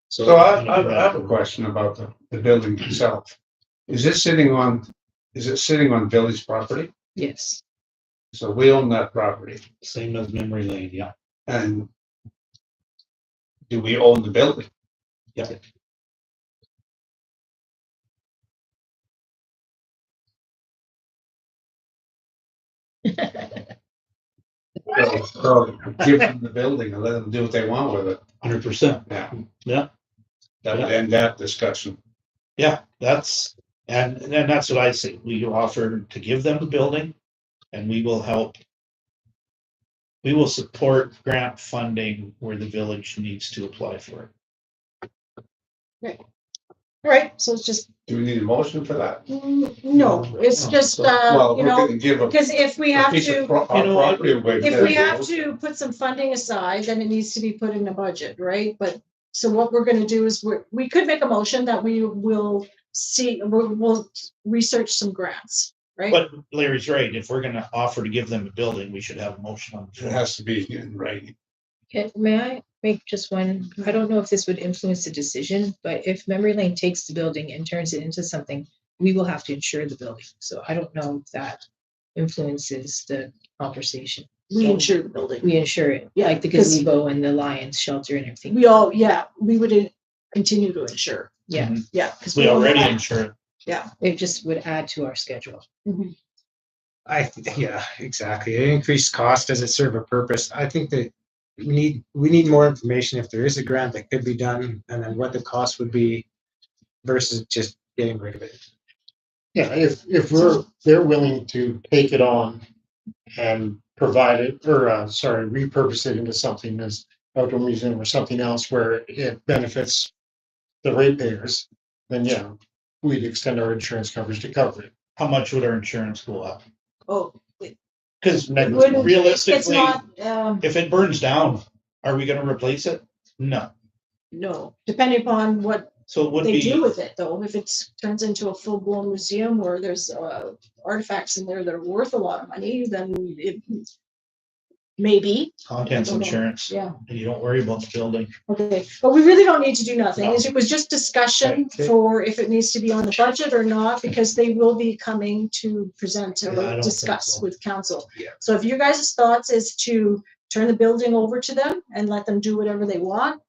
So I have a question about the building itself. Is it sitting on village property? Yes. So we own that property, Same as Memory Lane, yeah. and do we own the building? Yeah. So give them the building and let them do what they want with it. 100%. Yeah. Yeah. That would end that discussion. Yeah, and that's what I say. We offer to give them the building and we will help. We will support grant funding where the village needs to apply for it. All right, so it's just, Do we need a motion for that? no, it's No, just, Well, you we're know, gonna give a because if we have piece of to, our You know what? property away. if we have to put some funding aside, then it needs to be put in the budget, right? But, so what we're gonna do is we could make a motion that we will see, we'll research some grants, right? But Larry's right. If we're gonna offer to give them a building, we should have a motion on It it. has to be in writing. May I make just one? I don't know if this would influence the decision, but if Memory Lane takes the building and turns it into something, we will have to insure the building. So I don't know if that influences the conversation. We insure the building. We insure it, Yeah, like the 'cause- gazebo and the Lions shelter and everything. We all, yeah, we would continue to insure. Yeah, Yeah, because We already insure it. it just would add to our schedule. Yeah, exactly. An increased cost, does it serve a purpose? I think that we need more information if there is a grant that could be done and then what the cost would be versus just getting rid of it. Yeah, if they're willing to take it on and provide it, or repurpose it into something as outdoor museum or something else where it benefits the ratepayers, then yeah, we'd extend our insurance coverage to cover it. How much would our insurance go up? Oh, Because wouldn't, it's realistically, not, if it burns down, are we gonna replace it? No. no, depending upon what So it would they do be, with it though. If it turns into a full-blown museum where there's artifacts in there that are worth a lot of money, then it maybe, contents insurance, yeah. and you don't worry about the building. Okay, but we really don't need to do nothing. No. It was just discussion Okay. for if it needs to be on the budget or not, because they will be coming to present Yeah, I don't or think discuss so. with council. Yeah. So if your guys' thoughts is to turn the building over to them and let them do whatever they want,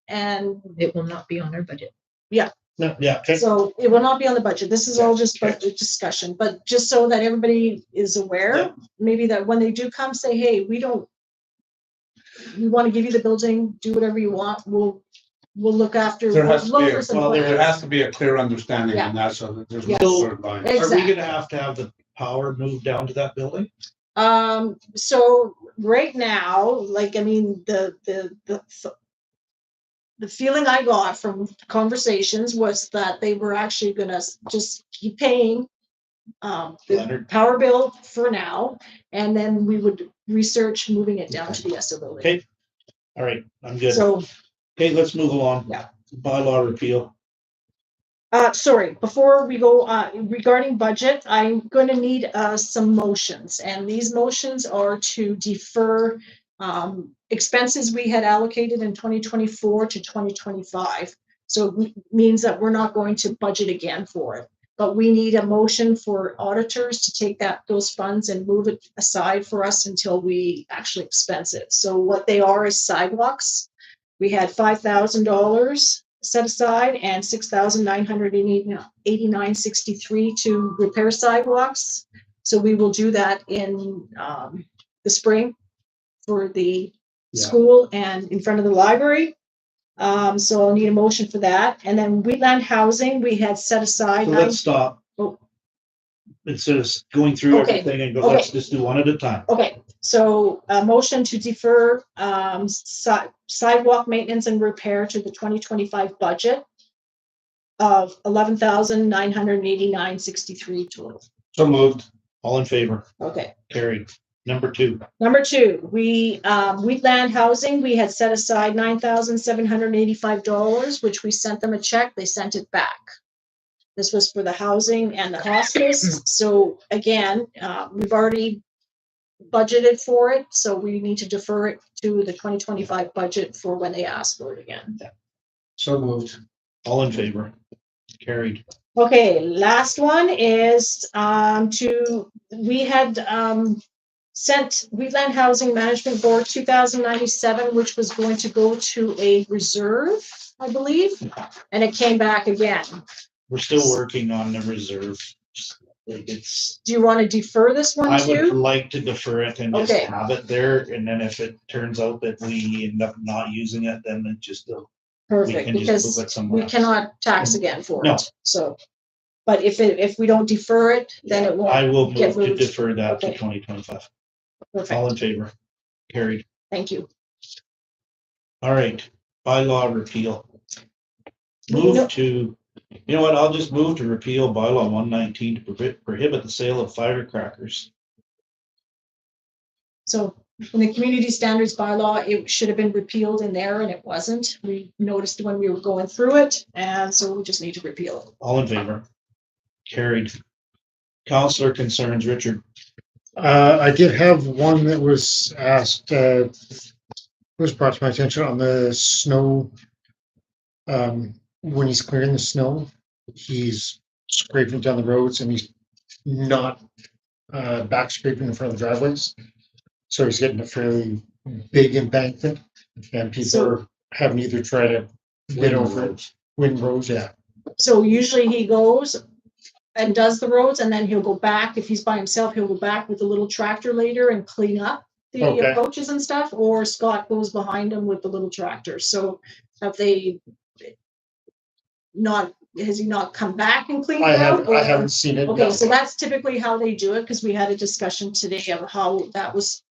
and It will not be on our budget. Yeah, okay. so it will not be on the budget. This is all just Okay. budget discussion, but just so that everybody is aware, Yeah. maybe that when they do come, say, hey, we want to give you the building, do whatever you want. We'll look after. There has to we'll be, look for some there plans. has to be a clear understanding on that, so that there's no Yes. sort of line. Are we Exactly. gonna have the power moved down to that building? So right now, like, I mean, the the feeling I got from conversations was that they were actually gonna just keep paying the Leonard. power bill for now, and then we would research moving it down to the SO building. Okay. All right, I'm good. So, Okay, let's move along. Yeah. Bylaw repeal. sorry, before we go, regarding budget, I'm gonna need, some motions, and these motions are to defer, expenses we had allocated in 2024 to 2025. So it means that we're not going to budget again for it, but we need a motion for auditors to take those funds and move it aside for us until we actually expense it. So what they are is sidewalks. We had $5,000 set aside and $6,989.63 to repair sidewalks. So we will do that in the spring for the Yeah. school and in front of the library. So I'll need a motion for that. And then Wheatland Housing, we had set aside. So let's stop. Oh. Instead of going through Okay, everything and go, okay. let's just do one at a time. Okay, so a motion to defer sidewalk maintenance and repair to the 2025 budget of $11,989.63 total. So moved. All in favor? Okay. Carried. Number 2. Number 2, Wheatland Housing, we had set aside $9,785, which we sent them a check. They sent it back. This was for the housing and the hospice. So again, we've already budgeted for it, so we need to defer it to the 2025 budget for when they ask for it again. So moved. All in favor? Carried. Okay, last one is we had sent Wheatland Housing Management Board 2097, which was going to go to a reserve, I believe, and it came back again. We're still working on the reserve. Like it's, Do you want to defer this one I would too? like to defer it and just Okay. have it there. And then if it turns out that we end up not using it, then it just, we Perfect, can just because move it somewhere we else. cannot tax again for No. it, so. But if we don't defer it, then it I won't. will get move to moved. defer that to Okay. 2025. All in Perfect, favor? Carried. thank you. All right, bylaw repeal. No. Move to, you know what, I'll just move to repeal bylaw 119 to prohibit the sale of firecrackers. So in the community standards bylaw, it should have been repealed in there and it wasn't. We noticed when we were going through it, and so we just need to repeal it. All in favor? Carried. Counselor concerns, Richard. I did have one that was asked, was brought to my attention on the snow. When he's clearing the snow, he's scraping down the roads and he's not back scraping in front of the driveways. So he's getting a fairly big embankment, and people are having either try to get over it, windrows, yeah. So usually he goes and does the roads, and then he'll go back. If he's by himself, he'll go back with a little tractor later and clean up the Okay. approaches and stuff, or Scott goes behind him with the little tractor. So have they not, has he not come back and cleaned it out? I haven't seen it. Okay, no. so that's typically how they do it, because we had a discussion today of how that was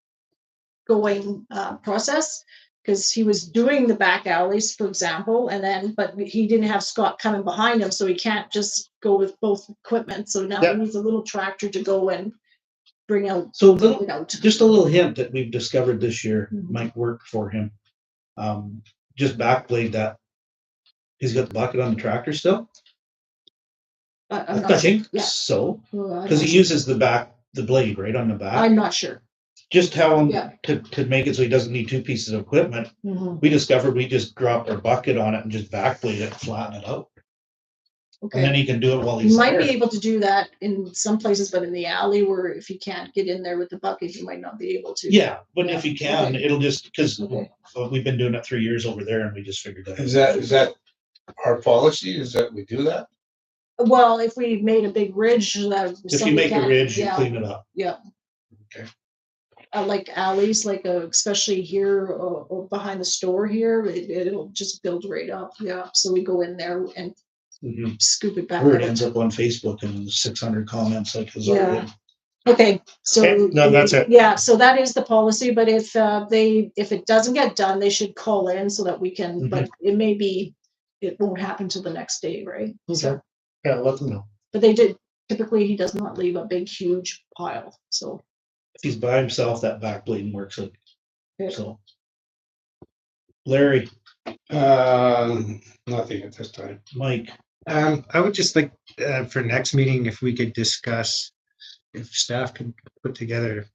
going process, because he was doing the back alleys, for example, and then, but he didn't have Scott coming behind him, so he can't just go with both equipment. So now Yeah. he needs a little tractor to go and bring out, So bring it out. just a little hint that we've discovered this year Mhm. might work for him. Just backblade that. He's got the bucket on the tractor still? I'm I not, think yeah. so, well, I'm because not he sure. uses the blade right on the back. I'm not sure. Just tell him Yeah. to make it so he doesn't need 2 pieces of equipment. Mhm. We discovered we just dropped our bucket on it and just backblade it, and flatten it out. And then Okay. he can do it while You he's might there. be able to do that in some places, but in the alley where if you can't get in there with the bucket, you might not be able to. Yeah, but Yeah, if he can, okay. it'll just, because Okay. we've been doing it 3 years over there and we just figured that. Is that our policy? Is that we do that? Well, if we made a big ridge that. If you somebody make a can't- ridge, you yeah, clean it up. Yeah. Okay. Like alleys, like especially here or behind the store here, it'll just build right up. Yeah, so we go in there and Mhm. scoop it back Where it out. ends up on Facebook and 600 comments like his Yeah. already. Okay, so. Okay, no, that's it. Yeah, so that is the policy, but if if it doesn't get done, they should call in so that we can, but it may be, it won't happen till the next day, right? So, Okay. Yeah, let them know. but they did, typically he does not leave a big, huge pile, so. If he's by himself, that back blade works like, Yeah. so. Larry, Nothing at this time. Mike, I would just like, for next meeting, if we could discuss, if staff could put together,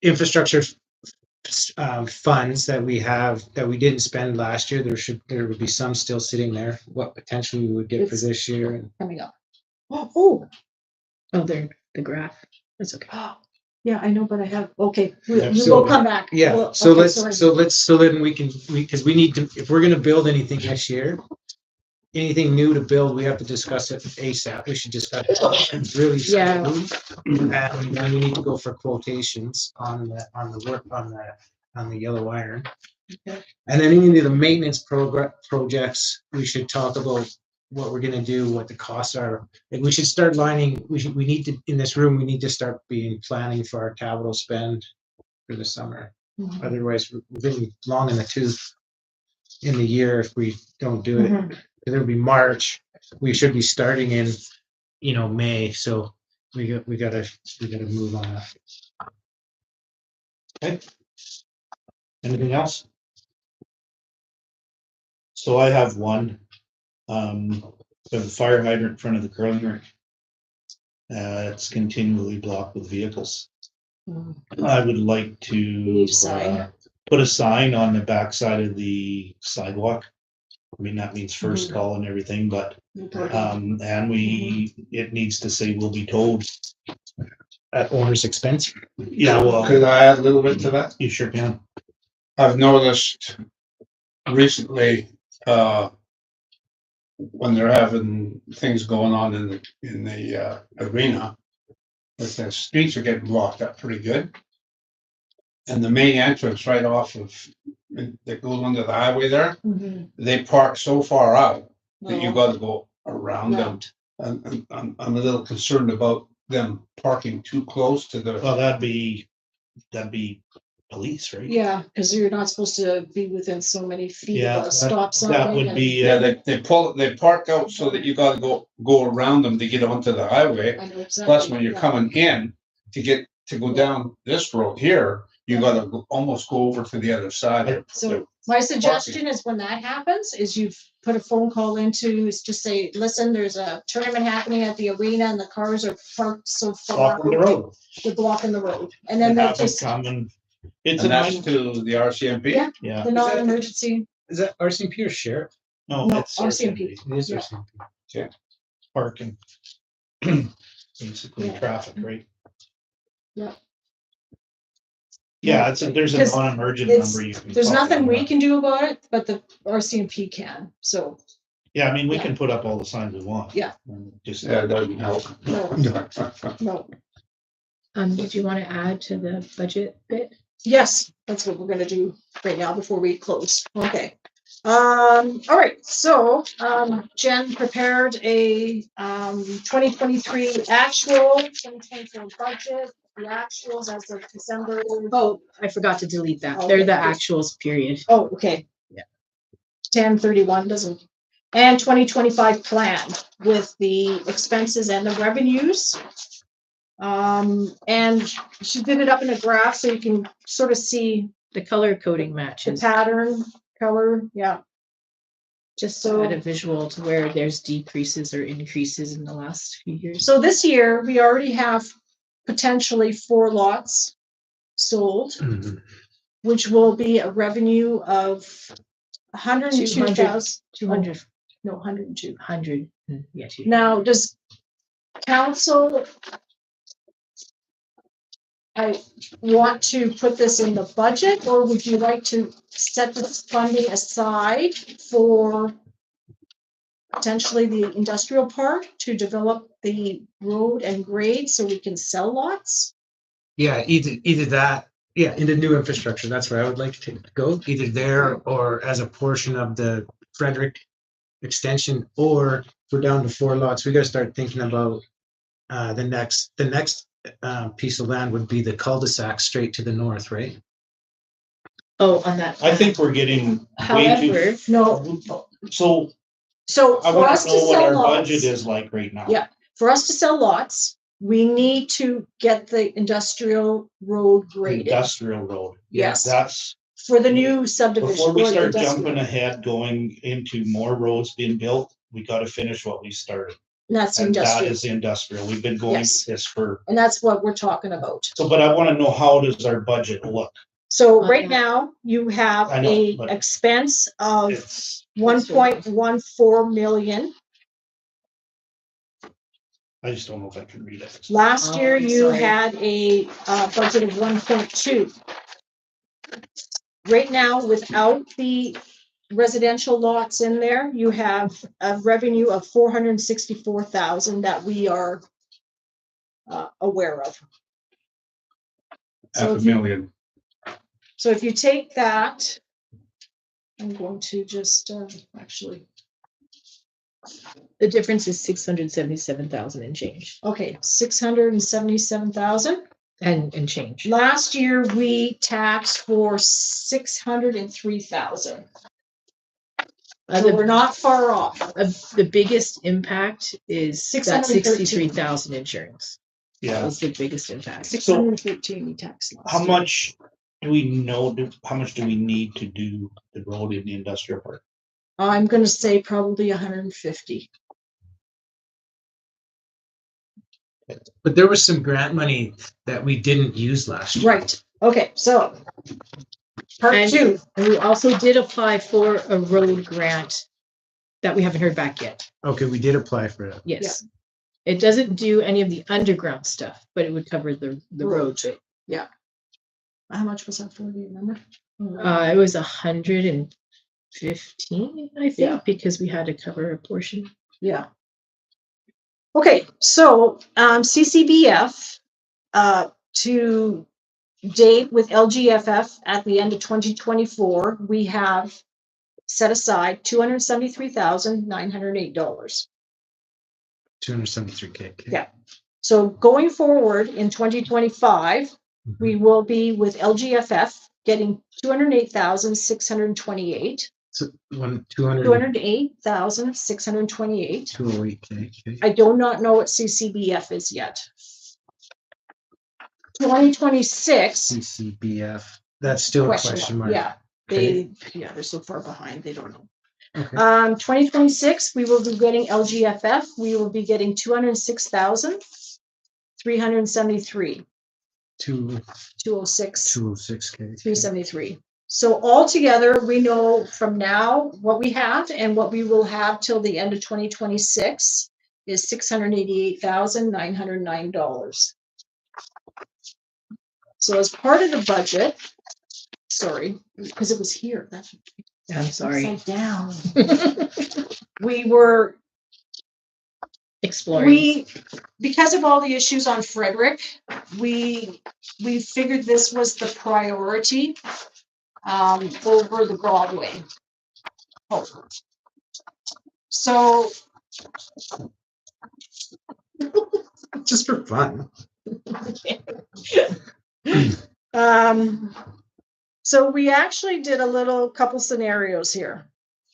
infrastructure funds that we have, that we didn't spend last year. There would be some still sitting there, what potentially we would get for It's- this year. Coming up. Oh, Oh, they're the graph. That's okay. yeah, I know, but I have, okay, Yeah, we so- will come back. Yeah, Well, so okay, let's, so then because we need to, if we're gonna build anything this year, anything new to build, we have to discuss it ASAP. We should discuss it really. Yeah. soon. And then we need to go for quotations on the work on the yellow iron. Okay. And then any of the maintenance projects, we should talk about what we're gonna do, what the costs are. And we should start lining, we need to, in this room, we need to start planning for our capital spend for the summer. Mhm. Otherwise, we're getting long in the tooth in the year if we don't do it. Mhm. It'll be March. We should be starting in, May. So we gotta move on that. okay? Anything else? So I have one, the fire hydrant in front of the curling rink. It's continually blocked with vehicles. Mhm. I would like to Need a sign. put a sign on the backside of the sidewalk. I mean, that means first call and everything, but, and it needs to say will be towed. At owner's expense. Yeah, Could well, I add a little bit to that? you sure can. I've noticed recently, when they're having things going on in the arena, that the streets are getting blocked up pretty good. And the main entrance right off of, that goes under the highway there, Mhm. they park so far out that you Oh, gotta go around them. round. And I'm a little concerned about them parking too close to the, Well, that'd be police, right? Yeah, because you're not supposed to be within so many feet Yeah, of a stop sign. that would and- be, yeah, they park out so that you gotta go around them to get onto the highway. I know exactly. Plus, when you're yeah. coming in to go down this road here, you gotta almost go over to the other side. So my suggestion is when that happens, is you put a phone call into, is just say, listen, there's a tournament happening at the arena and the cars are parked so far. Blocking the road. They're blocking the road. And then And they have them just, come and, it's a And that's nice, to the RCMP? Yeah. yeah, the non-emergency, Is that RCMP or sheriff? no, No, it's RCMP. RCMP, It is Yeah. RCMP. parking. Basically Yeah. traffic, right? Yeah. Yeah, there's a Because non-emergent it's- number you can. there's call nothing on we that. can do about it, but the RCMP can, so, Yeah, I mean, we Yeah. can put up all the signs we want. Yeah. Just, Yeah, it doesn't help. no. Did you want to add to the budget bit? Yes, that's what we're gonna do right now before we close. Okay. All right, so, Jen prepared a, 2023 actual, 2024 budget, the actuals as of December. Oh, I forgot to delete that. Oh, They're the okay. actuals, period. Oh, okay. Yeah. 10/31 doesn't, and 2025 plan with the expenses and the revenues. And she did it up in a graph so you can sort of see The color coding the matches, pattern, color, yeah. just so- to add a visual to where there's decreases or increases in the last few years. So this year, we already have potentially 4 lots sold, Mhm. which will be a revenue of 102,000. 200, No, 102. 100, yeah. Now, does council, I want to put this in the budget, or would you like to set this funding aside for potentially the industrial park to develop the road and grade so we can sell lots? Yeah, either that, yeah, into new infrastructure. That's where I would like to go, either there or as a portion of the Frederick extension, or if we're down to 4 lots, we gotta start thinking about the next piece of land would be the cul-de-sac straight to the north, right? Oh, on that. I think we're getting way However, too, No, so so I for want us to to know what sell our lots, budget is like right now. Yeah. for us to sell lots, we need to get the industrial road graded. Industrial road. Yes. That's, For the new subdivision. before we or the start industrial. jumping ahead, going into more roads being built, we gotta finish what we started. And that's And that industrial, is industrial. We've been going Yes. with this for, and that's what we're talking about. so, but I wanna know, how does our budget look? So On right that. now, you have I know, a but- expense of It's, 1.14 million. I just don't know if I can read it. Last Oh, year, I'm you sorry. had a budget of 1.2. Right now, without the residential lots in there, you have a revenue of 464,000 that we are aware of. So if you, $500,000. so if you take that, I'm going to just actually, The difference is 677,000 and change. okay, 677,000. And change. Last year, we taxed for 603,000. So we're not far off. The biggest impact is that 613. 63,000 insurance. That Yeah, was the biggest impact. 613 we taxed last how year. much do we know, how much do we need to do the road in the industrial park? I'm gonna say probably 150. But there was some grant money that we didn't use last year. Right, okay, so. Part And- two, And we also did apply for a road grant that we haven't heard back yet. Okay, we did apply for it. Yes. It doesn't do any of the underground stuff, but it would cover the road bit. how much was that for, do you remember? It was 115, I think, Yeah. because we had to cover a portion. Yeah. Okay, so CCBF to date with LGFF at the end of 2024, we have set aside $273,908. 273K. Okay. Yeah. So going forward in 2025, we will be with LGFF getting 208,628. So 200. 208,628. 208K. Okay. I do not know what CCBF is yet. 2026. CCBF. That's still a question mark. Yeah, they're so far behind, they don't know. Okay. 2026, we will be getting LGFF, we will be getting 206,373, 206. 206K. 373. So altogether, we know from now what we have and what we will have till the end of 2026 is $688,909. So as part of the budget, sorry, because it was here, that's I'm sorry. upside down. We were Exploring. because of all the issues on Frederick, we figured this was the priority over the Broadway. Oh. So Just for fun. so we actually did a couple scenarios here.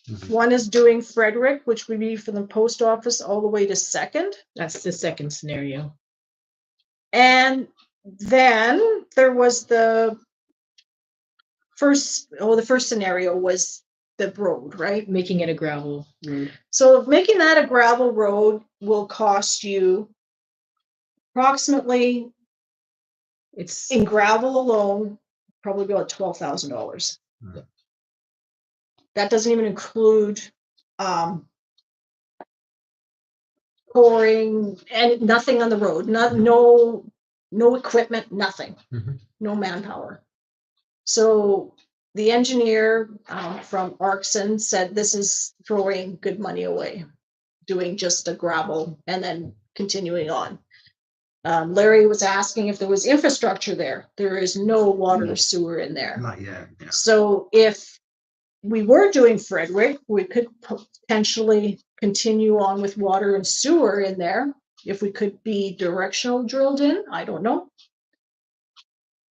Mhm. One is doing Frederick, which would be from the post office all the way to Second. That's the second scenario. And then there was the first scenario was the road, right? Making it a gravel road. So making that a gravel road will cost you approximately, It's in gravel alone, probably about $12,000. Right. That doesn't even include pouring and nothing on the road, no equipment, nothing, Mhm. no manpower. So the engineer from Arkson said this is throwing good money away, doing just a gravel and then continuing on. Larry was asking if there was infrastructure there. There is no water or sewer in there. Not yet. Yeah. So if we were doing Frederick, we could potentially continue on with water and sewer in there if we could be directional drilled in, I don't know.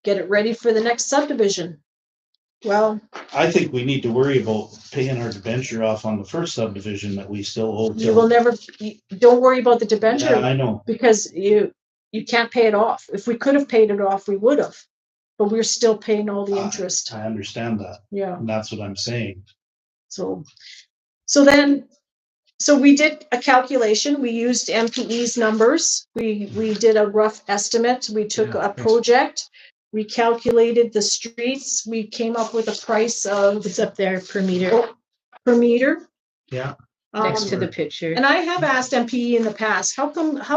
Get it ready for the next subdivision. Well, I think we need to worry about paying our debenture off on the first subdivision that we still owe. you will never, don't worry about the Yeah, debenture I know. because you can't pay it off. If we could have paid it off, we would have. But we're still paying all the interest. I understand that. Yeah. And that's what I'm saying. So we did a calculation. We used MPE's numbers. We did a rough estimate. We took Yeah, a project. We calculated the streets. We came up with a price of It's up there per meter, per meter. Yeah. next to Um, the picture. And I have asked MPE in the past, how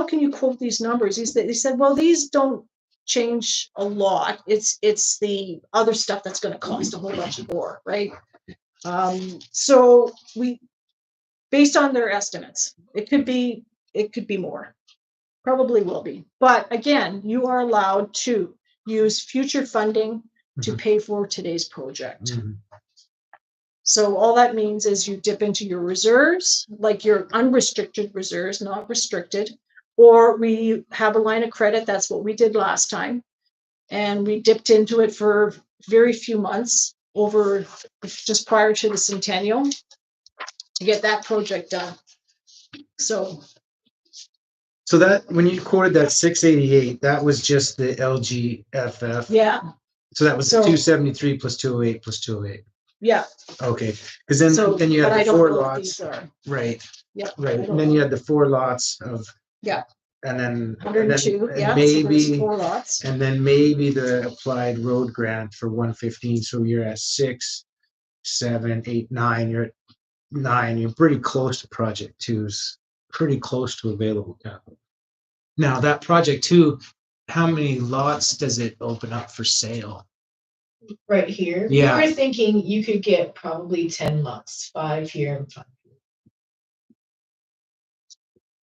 can you quote these numbers? They said, well, these don't change a lot. It's the other stuff that's gonna cost a whole bunch more, right? So based on their estimates, it could be more. Probably will be. But again, you are allowed to use future funding to Mhm. pay for today's project. Mhm. So all that means is you dip into your reserves, like your unrestricted reserves, not restricted, or we have a line of credit. That's what we did last time. And we dipped into it for very few months over just prior to the centennial to get that project done. So that, when you quoted that 688, that was just the LGFF. yeah, So that was So- 273 plus 208 plus 208. yeah. Okay, because then So, you but had I the don't four know if lots, these are, right? yeah. Right, I and don't then know. you had the 4 lots of. Yeah. And then 102, and yeah. So there's maybe 4 lots. and then maybe the applied road grant for 115. So you're at 6, 7, 8, 9. You're at 9. You're pretty close to project 2's. Pretty close to available capital. Now that project 2, how many lots does it open up for sale? Right here. Yeah. We were thinking you could get probably 10 lots, 5 here and 5.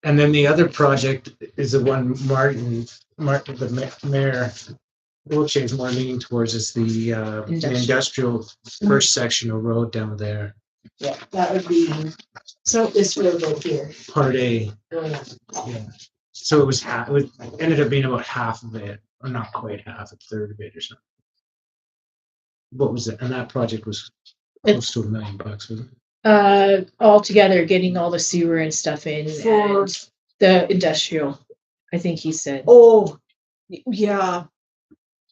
And then the other project is the one Martin, the mayor, Wiltshire's more leaning towards, is the industrial first section of road down there, Yeah, that would be, so this road right here. part A. going up. Yeah. So it was half, it ended up being about half of it, or not quite half, a third of it or something. What was it? And that project was close to $1 million, wasn't it? Altogether, getting all the sewer and stuff in For- and the industrial, I think he said. Oh, yeah.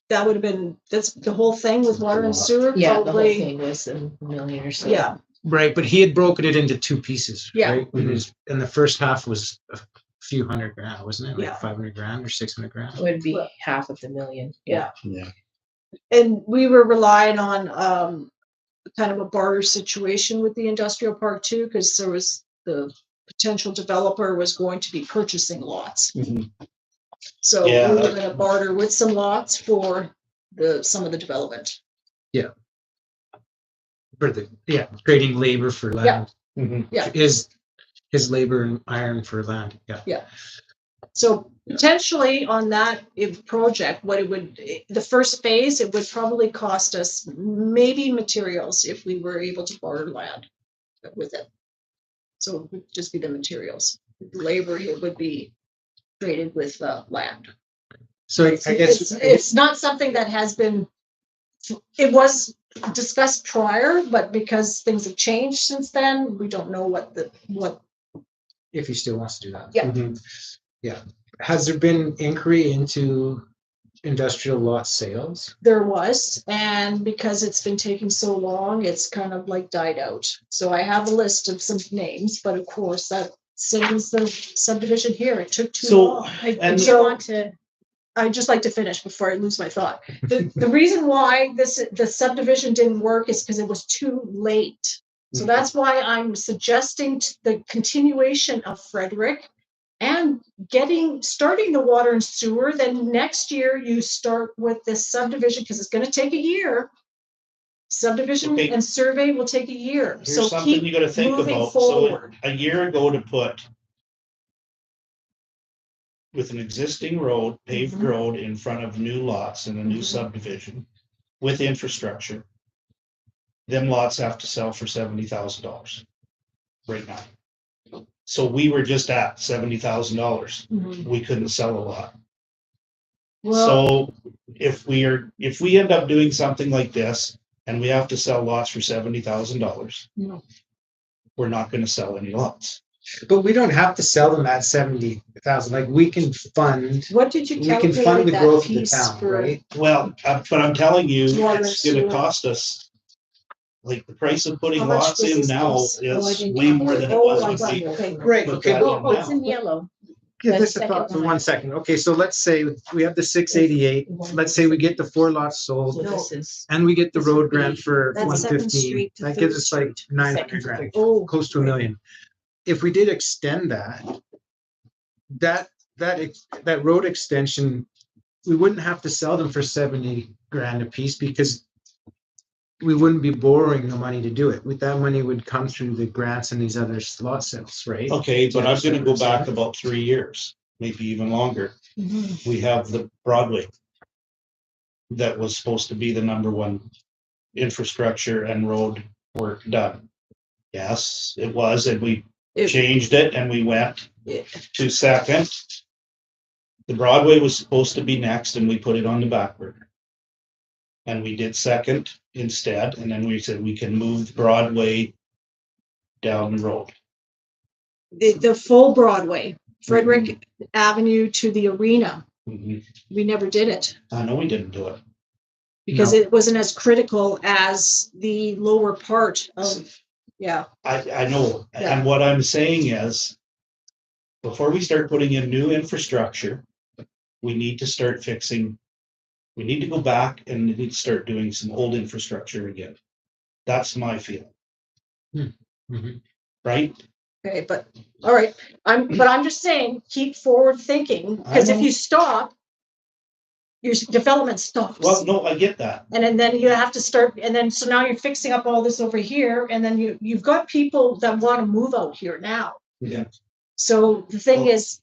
That would have been, that's the whole thing with water and sewer, Yeah, the whole probably. thing was $1 million or so. Yeah, Right, but he had broken it into 2 pieces, Yeah. right? And the first half was a few $100,000, wasn't it? Like Yeah. $500,000 or $600,000. It would be Well- half of the million. Yeah. Yeah. and we were relying on kind of a barter situation with the industrial park too, because there was the potential developer was going to be purchasing lots. Mhm. So we Yeah. were gonna barter with some lots for some of the development. For the, trading labor for land. Mhm. Yeah. His labor and iron for land, yeah. So potentially on that project, what it would, the first phase, it would probably cost us maybe materials if we were able to barter land with it. So it would just be the materials. Labor, it would be traded with land. So I guess, It's not something that has been, it was discussed prior, but because things have changed since then, we don't know what if he still wants to do that. Yeah. Mhm. Has there been inquiry into industrial lot sales? there was, and because it's been taking so long, it's kind of like died out. So I have a list of some names, but of course, that same as the subdivision here, it took too So, long. I And do so- want to, I'd just like to finish before I lose my thought. The reason why the subdivision didn't work is because it was too late. So that's why I'm suggesting the continuation of Frederick and starting the water and sewer. Then next year you start with this subdivision because it's gonna take a year. Subdivision Okay. and survey will take a year. Here's So something keep you gotta think moving about. So forward. a year ago to put with an existing road, paved Mhm. road in front of new lots in a new Mhm. subdivision with infrastructure. Them lots have to sell for $70,000 right now. So we were just at $70,000. Mhm. We couldn't sell a lot. Well, So if we end up doing something like this and we have to sell lots for $70,000, no. we're not gonna sell any lots. But we don't have to sell them at 70,000, like we can fund, What did you we can fund calculate the that growth of the piece town, for? right? Well, but I'm telling you, Water, it's gonna sewer. cost us, like, the price of putting How much lots was in this now piece? Oh, I is didn't way more than it was I when see. we Okay. Right, put okay, that but in Oh, it's now. in yellow. give The this a second thought for line. 1 second. Okay, so let's say we have the 688, let's say we get the 4 lots sold. So this is. And we get the This would road grant be- for That's 115, Second Street to that gives us Third like Street. 900 grand, Oh, close to $1 million. If we did extend that road extension, we wouldn't have to sell them for 70 grand a piece because we wouldn't be borrowing the money to do it. With that money would come through the grants and these other lot sales, right? Okay, but I'm gonna go back about 3 years, maybe even longer. mhm. We have the Broadway. That was supposed to be the number one infrastructure and road work done. Yes, it was, and we It- changed it and we went Yeah. to second. The Broadway was supposed to be next and we put it on the back burner. And we did second instead, and then we said we can move Broadway down the road. The full Broadway, Frederick Avenue to the arena. Mhm. We never did it I know we didn't do it. because No. it wasn't as critical as the lower part of, yeah. I know, Yeah. and what I'm saying is, before we start putting in new infrastructure, we need to start fixing, we need to go back and we need to start doing some old infrastructure again. That's my feeling, Mhm. right? Okay, but, all right, but I'm just saying, keep forward thinking, because I if know. you stop, your development stops. Well, no, I get that. And then you have to start, and then, so now you're fixing up all this over here, and then you've got people that want to move out here now. Yeah. So the thing Well- is,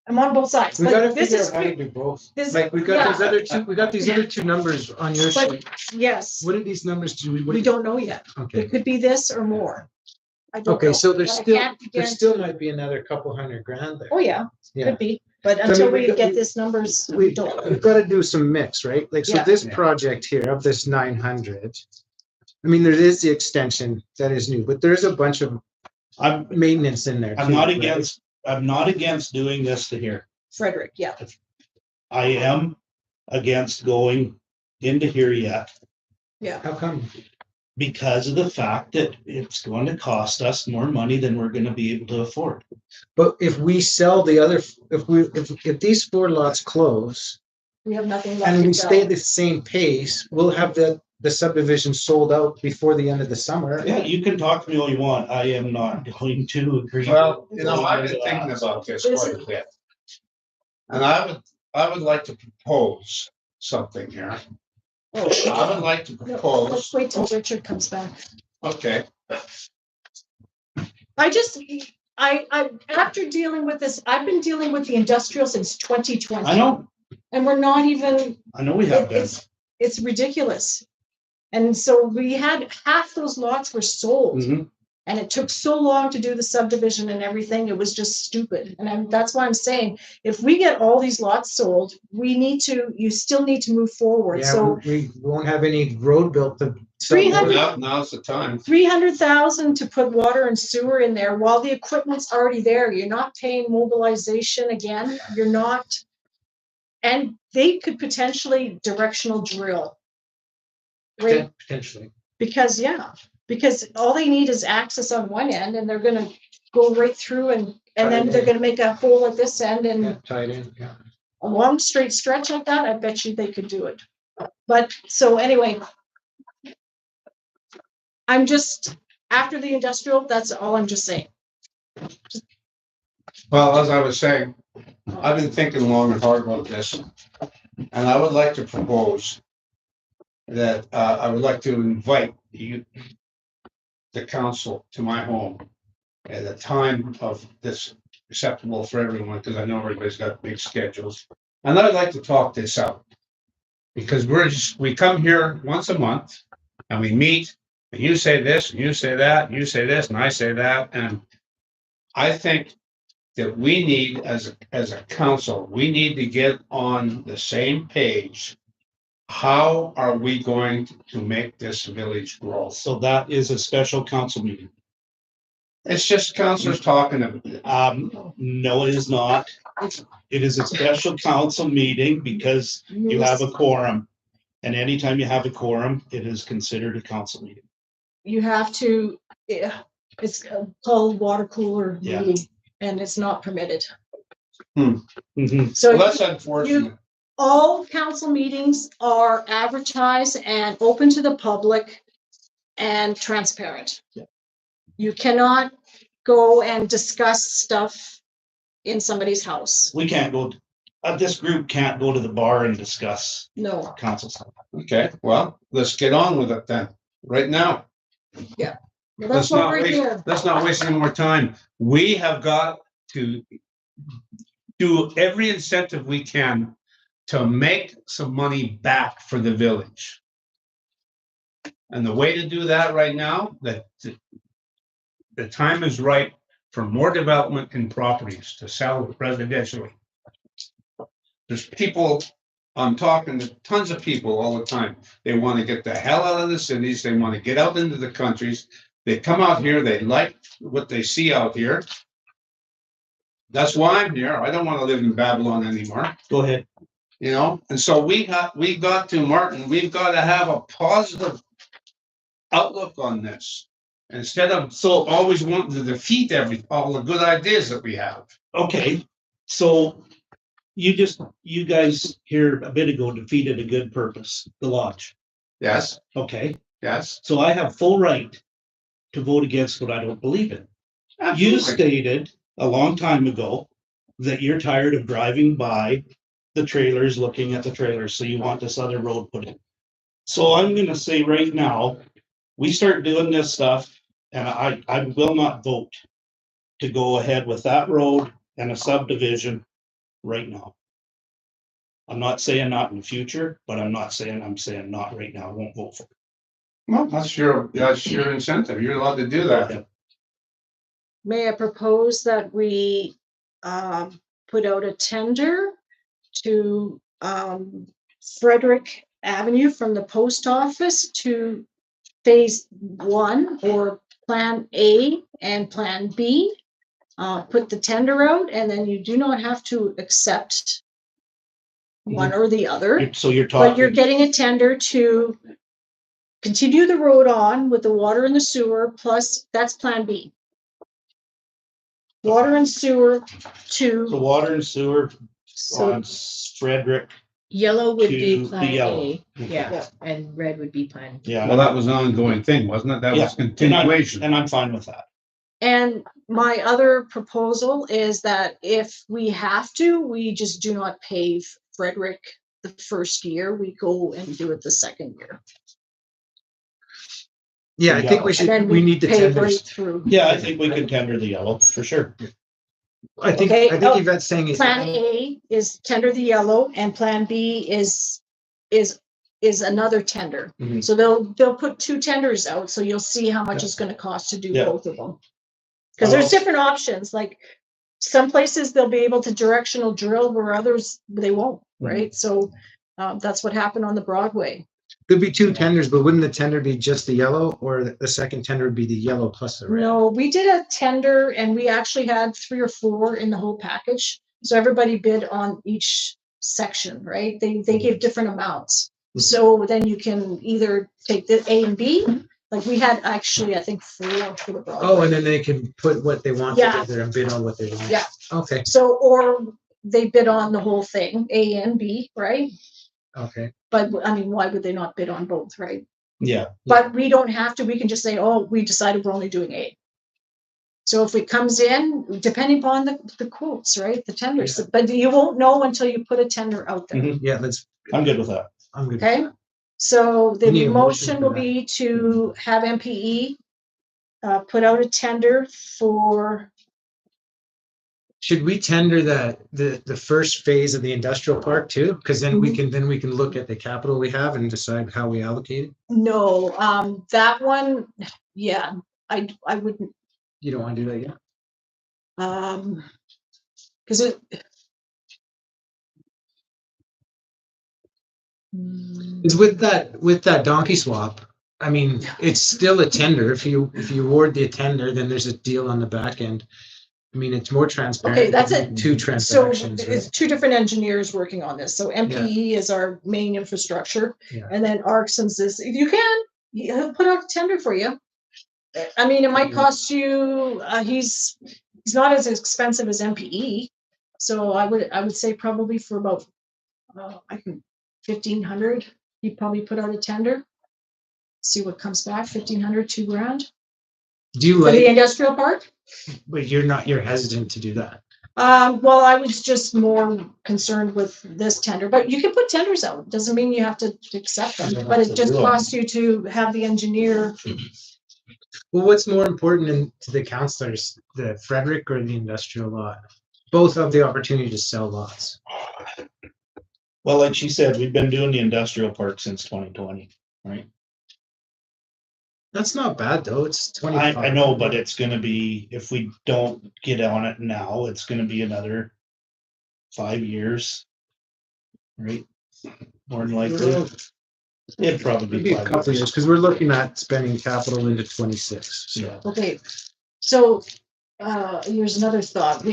I'm on both sides, We gotta but this figure is, out how to do both. this- Like we got those yeah. other two, we got these other two numbers on your But- sheet. yes, What are these numbers do we? we don't know yet. Okay. It could be this or more. I don't Okay, know. so there's But I still, can't there guarantee- still might be another couple $100,000 there. Oh, yeah, Yeah. could be, but mean, until we we got- get this numbers, we We've don't. got to do some mix, right? Like, so Yeah. this project here of this 900, I mean, there is the extension that is new, but there's a bunch of I'm maintenance in there. I'm too, not right? against doing this to here. Frederick, yeah. I am against going into here yet How come? because of the fact that it's going to cost us more money than we're gonna be able to afford. But if we sell the other, if these 4 lots close We have nothing left and we to stay sell. the same pace, we'll have the subdivision sold out before the end of the summer. Yeah, you can talk to me all you want. I am not going to agree. Well, you know, I've been thinking about this Is quite it- a bit. And I would like to propose something here. Oh, I would like to no, propose, let's wait till Richard comes back. okay, After dealing with this, I've been dealing with the industrial since 2020. I know, And we're not even, I know we have been. it's ridiculous. And so we had half those lots were sold. Mhm. And it took so long to do the subdivision and everything, it was just stupid. And that's why I'm saying, if we get all these lots sold, you still need to move forward. Yeah, So we won't have any road built to. 300 now's the time. 300,000 to put water and sewer in there while the equipment's already there. You're not paying mobilization again. You're not. And they could potentially directional drill. Right? Potentially. Because all they need is access on one end and they're gonna go right through and then they're gonna make a hole at this end Yeah, and tied in, yeah. a long straight stretch like that, I bet you they could do it. But so anyway. I'm just, after the industrial, that's all I'm just saying. Well, as I was saying, I've been thinking long and hard about this. And I would like to propose that I would like to invite you, the council, to my home at a time of this acceptable for everyone, because I know everybody's got big schedules. And I'd like to talk this out. Because we come here once a month and we meet And you say this, and you say that, and you say this, and I say that, and I think that we need, as a council, we need to get on the same page. How are we going to make this village grow? So that is a special council meeting. It's just councilors talking about it. No, it is not. It is a special council meeting because you have a quorum. And anytime you have a quorum, it is considered a council meeting. You have to, it's called water cooler Yeah. meeting, and it's not permitted. Mhm. So Well, that's unfortunate. all council meetings are advertised and open to the public and transparent. Yeah. You cannot go and discuss stuff in somebody's house. We can't go, this group can't go to the bar and discuss No. council stuff. Okay, well, let's get on with it then, right now. Well, Let's that's what not we're waste, here. let's not waste any more time. We have got to do every incentive we can to make some money back for the village. And the way to do that right now, that the time is right for more development in properties to sell residentially. There's people, I'm talking to tons of people all the time. They want to get the hell out of the cities. They want to get out into the countries. They come out here, they like what they see out here. That's why I'm here. I don't want to live in Babylon anymore. Go ahead. You know, and so we got to, Martin, we've got to have a positive outlook on this. Instead of always wanting to defeat all the good ideas that we have. Okay, so you guys here a bit ago defeated a good purpose, the lodge. Yes, Okay, yes. so I have full right to vote against what I don't believe in. You stated a long time ago that you're tired of driving by the trailers, looking at the trailers, so you want this other road put in. So I'm gonna say right now, we start doing this stuff, and I will not vote to go ahead with that road and a subdivision right now. I'm not saying not in the future, but I'm saying not right now. I won't vote for it. Well, that's your incentive. You're allowed to do that. May I propose that we put out a tender to Frederick Avenue from the post office to phase 1 or plan A and plan B. Put the tender out, and then you do not have to accept one or the other. So you're But you're talking, getting a tender to continue the road on with the water and the sewer, plus that's plan B. Water and sewer the to, water and sewer So on Frederick. yellow would To be the plan yellow. A, yeah, and red would be plan. Yeah. Well, that was an ongoing thing, wasn't it? That was continuation. And I'm fine with that. and my other proposal is that if we have to, we just do not pave Frederick the first year, we go and do it the second year. Yeah, I think we And should, then we need the pave right tenders. through. Yeah, I think we can tender the yellow for sure. I think Okay, Yvette's saying is. Plan A is tender the yellow, and plan B is another tender. Mhm. So they'll put 2 tenders out, so you'll see how much Yeah. it's gonna cost to do Yeah. both of them. Cause there's different options, like some places they'll be able to directional drill where others, they won't, right? So that's what happened on the Broadway. Could be 2 tenders, but wouldn't the tender be just the yellow, or the second tender would be the yellow plus the red? No, we did a tender and we actually had 3 or 4 in the whole package. So everybody bid on each section, right? They gave different amounts. So then you can either take the A and B, like we had actually, I think 4 for the Broadway. Oh, and then they can put what they want Yeah. together and bid on what they want. Yeah. Okay, So, or they bid on the whole thing, A and B, right? okay. But I mean, why would they not bid on both, right? Yeah. But we don't have to, we can just say, oh, we decided we're only doing A. So if it comes in, depending upon the quotes, right, the tenders, but you won't know until you put a tender out there, Mhm. Yeah, I'm good with that. I'm good. okay? So We need the a motion motion for will that. be to have MPE put out a tender for Should we tender the first phase of the industrial park too? Because then we can look at the capital we have and decide how we allocate it. No, that one, yeah, I wouldn't, You don't want to do that yet? because it. It's with that donkey swap. I mean, it's still a tender. If you award the tender, then there's a deal on the back end. I mean, it's more transparent. Okay, that's it. Two So transactions. it's Right? two different engineers working on this. So MPE is our main infrastructure, Yeah. and then Arcson's is, if you can, he'll put out a tender for you. I mean, it might cost you, he's not as expensive as MPE. So I would say probably for about, I can, 1,500, he'd probably put out a tender. See what comes back, 1,500, $2,000 Do you for the like? industrial park. But you're hesitant to do that. Well, I was just more concerned with this tender, but you can put tenders out. Doesn't mean you have to accept them, but it just costs you to have the engineer. Well, what's more important to the councillors, the Frederick or the industrial lot? Both have the opportunity to sell lots. Well, like she said, we've been doing the industrial park since 2020, right? That's not bad though. It's 25. I know, but it's gonna be, if we don't get on it now, it's gonna be another 5 years. Right? More than likely. It'd probably Maybe be a 5 couple years. years because we're looking at spending capital into 26. So. Yeah. Okay, so here's another thought.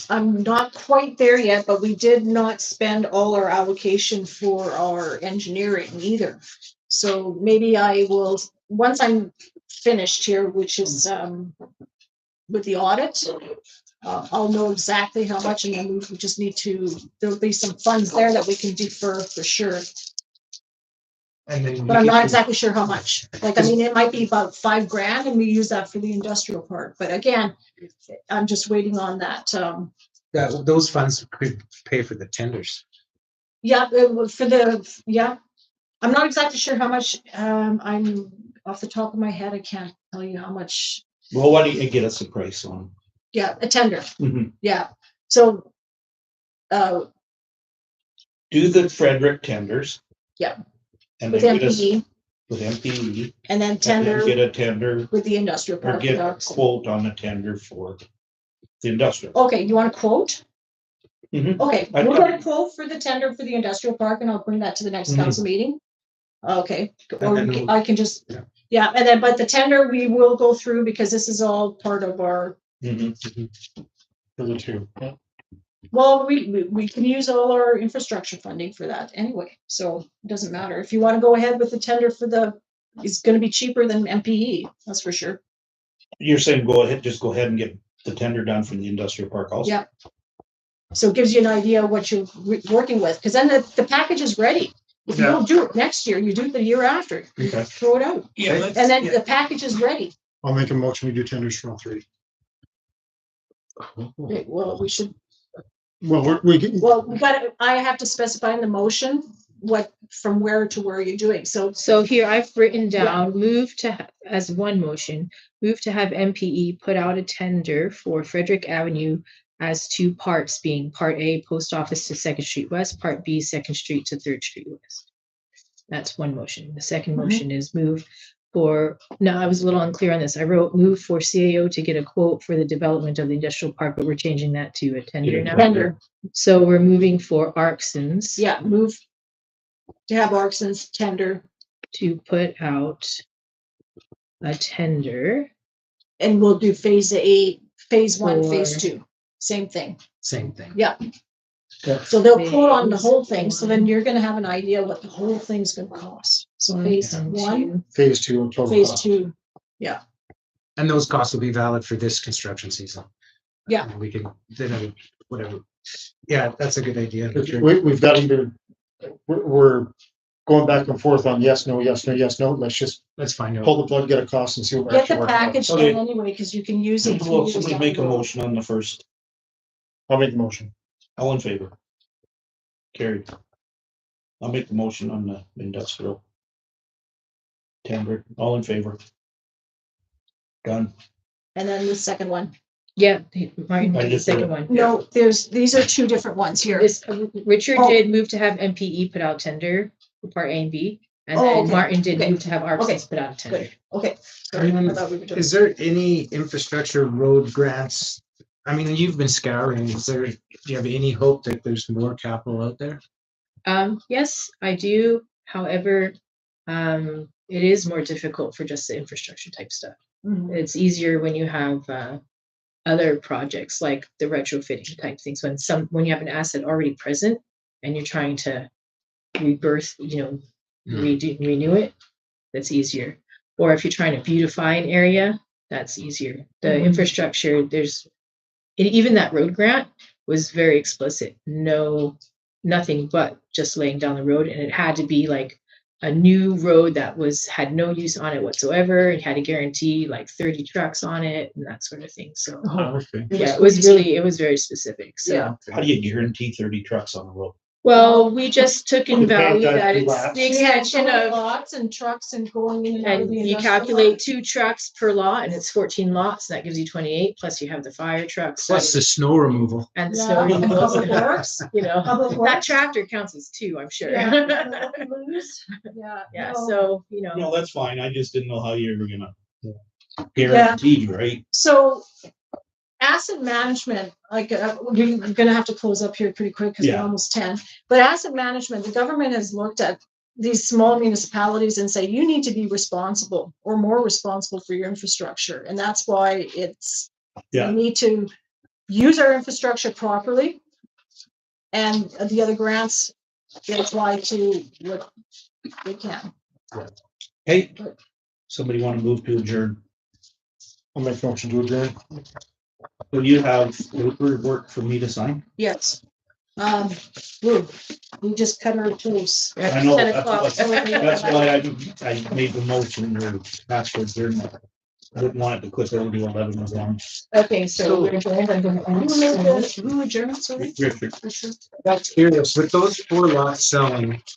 I'm not quite there yet, but we did not spend all our allocation for our engineering either. So maybe I will, once I'm finished here, which is with the audit, I'll know exactly how much, and then we just need to, there'll be some funds there that we can defer for sure. And then But I'm not exactly sure how much. Like, I mean, it might be about $5,000 and we use that for the industrial park. But again, I'm just waiting on that. those funds could pay for the tenders. Yeah, yeah. I'm not exactly sure how much, I'm off the top of my head. I can't tell you how much. Well, why don't you get us a price on? Yeah, a tender. Mhm. Yeah. So, Do the Frederick tenders. Yeah. And with then get us MPE with MPE. and then And then tender get a tender with the industrial or park. get a quote on the tender for the industrial. Okay, you want a quote? Mhm. Okay, I'd we'll love- get a quote for the tender for the industrial park and I'll bring that to the next Mhm. council meeting. Okay, or And then I can just, Yeah. yeah, and then, but the tender we will go through because this is all part of our, Mhm. For the two. well, we can use all our infrastructure funding for that anyway, so it doesn't matter. If you want to go ahead with the tender for it's gonna be cheaper than MPE, that's for sure. You're saying just go ahead and get the tender done for the industrial park also? Yeah. So it gives you an idea of what you're working with, because then the package is ready. If you Yeah. don't do it next year, you do it the year after, you Okay. throw it out. Yeah. And then the package is ready. I'll make a motion, we do tenders for all three. Okay, well, we should, Well, we can, I have to specify in the motion what, from where to where you're doing, so. So here I've written down, as one motion, move to have MPE put out a tender for Frederick Avenue as two parts, being part A, Post Office to 2nd Street West, part B, 2nd Street to 3rd Street West. That's one motion. The second motion is move for, no, I was a little unclear on this. I wrote move for CAO to get a quote for the development of the industrial park, but we're changing that to a tender now. Tender, So we're moving for Arcson's yeah, move to have Arcson's tender, to put out a tender. and we'll do phase 1, phase For- 2, same thing. Same thing. Yeah. Okay. So they'll quote on the Phase whole thing, so then one. you're gonna have an idea what the whole thing's gonna cost. So phase and 1, two. phase two and total phase cost. 2, And those costs will be valid for this construction season. Yeah. And we can, then, whatever. Yeah, that's a good idea. We've got either, we're going back and forth on yes, no, yes, no, yes, no. Let's just Let's find out. pull the plug, get a cost and see what we're get actually the working on. package Okay. done anyway, because you can use it. Well, 3 years somebody down make the a road. motion on the first. I'll make the motion. All in favor? Carried. I'll make the motion on the industrial tender. All in favor? Done. And then the second one, Yeah, Martin I did the just second read- one. No, these are two different ones here. This, Richard Oh. did move to have MPE put out tender for part A and B. And Oh, then okay, Martin did okay, move to have ARPS okay, put out a tender. Good, okay. Sorry, I thought we were doing- Is there any infrastructure road grants? I mean, you've been scouring. Do you have any hope that there's more capital out there? Yes, I do. However, it is more difficult for just the infrastructure type stuff. Mhm. It's easier when you have other projects like the retrofitting type things. When you have an asset already present and you're trying to rebirth, renew it, that's easier. Or if you're trying to beautify an area, that's easier. The Mhm. infrastructure, even that road grant was very explicit. Nothing but just laying down the road, and it had to be like a new road that had no use on it whatsoever. It had to guarantee like 30 trucks on it and that sort of thing. So Okay. yeah, it was very specific. So Yeah. How do you guarantee 30 trucks on the road? well, we just took in You can't value drive that two it's laps. the extension of, Lots and trucks and going in and out of and the you industrial calculate lot. 2 trucks per lot, and it's 14 lots. That gives you 28. Plus you have the fire trucks Plus the snow removal. and the Yeah, snow and removal. Public Works. Public That Works. tractor counts as 2, I'm sure. Yeah, lose. Yeah. Yeah, no. so No, that's fine. I just didn't know how you were gonna guarantee, right? So asset management, like, we're gonna have to close up here pretty quick because we're Yeah. almost 10. But asset management, the government has looked at these small municipalities and say, you need to be responsible or more responsible for your infrastructure. And that's why we Yeah. need to use our infrastructure properly. And the other grants apply to what we can. Hey, somebody want to move to adjourn? I'll make a motion to adjourn. So you have paperwork for me to sign? Yes. We just cut our close. I know, 10 that's o'clock. that's why I made the motion or asked for adjournment. I didn't want it to click over to 11 as long. Okay, so we're adjourned. I'm gonna end this. Who adjourned, sorry? Richard. That's curious. With those 4 lots selling,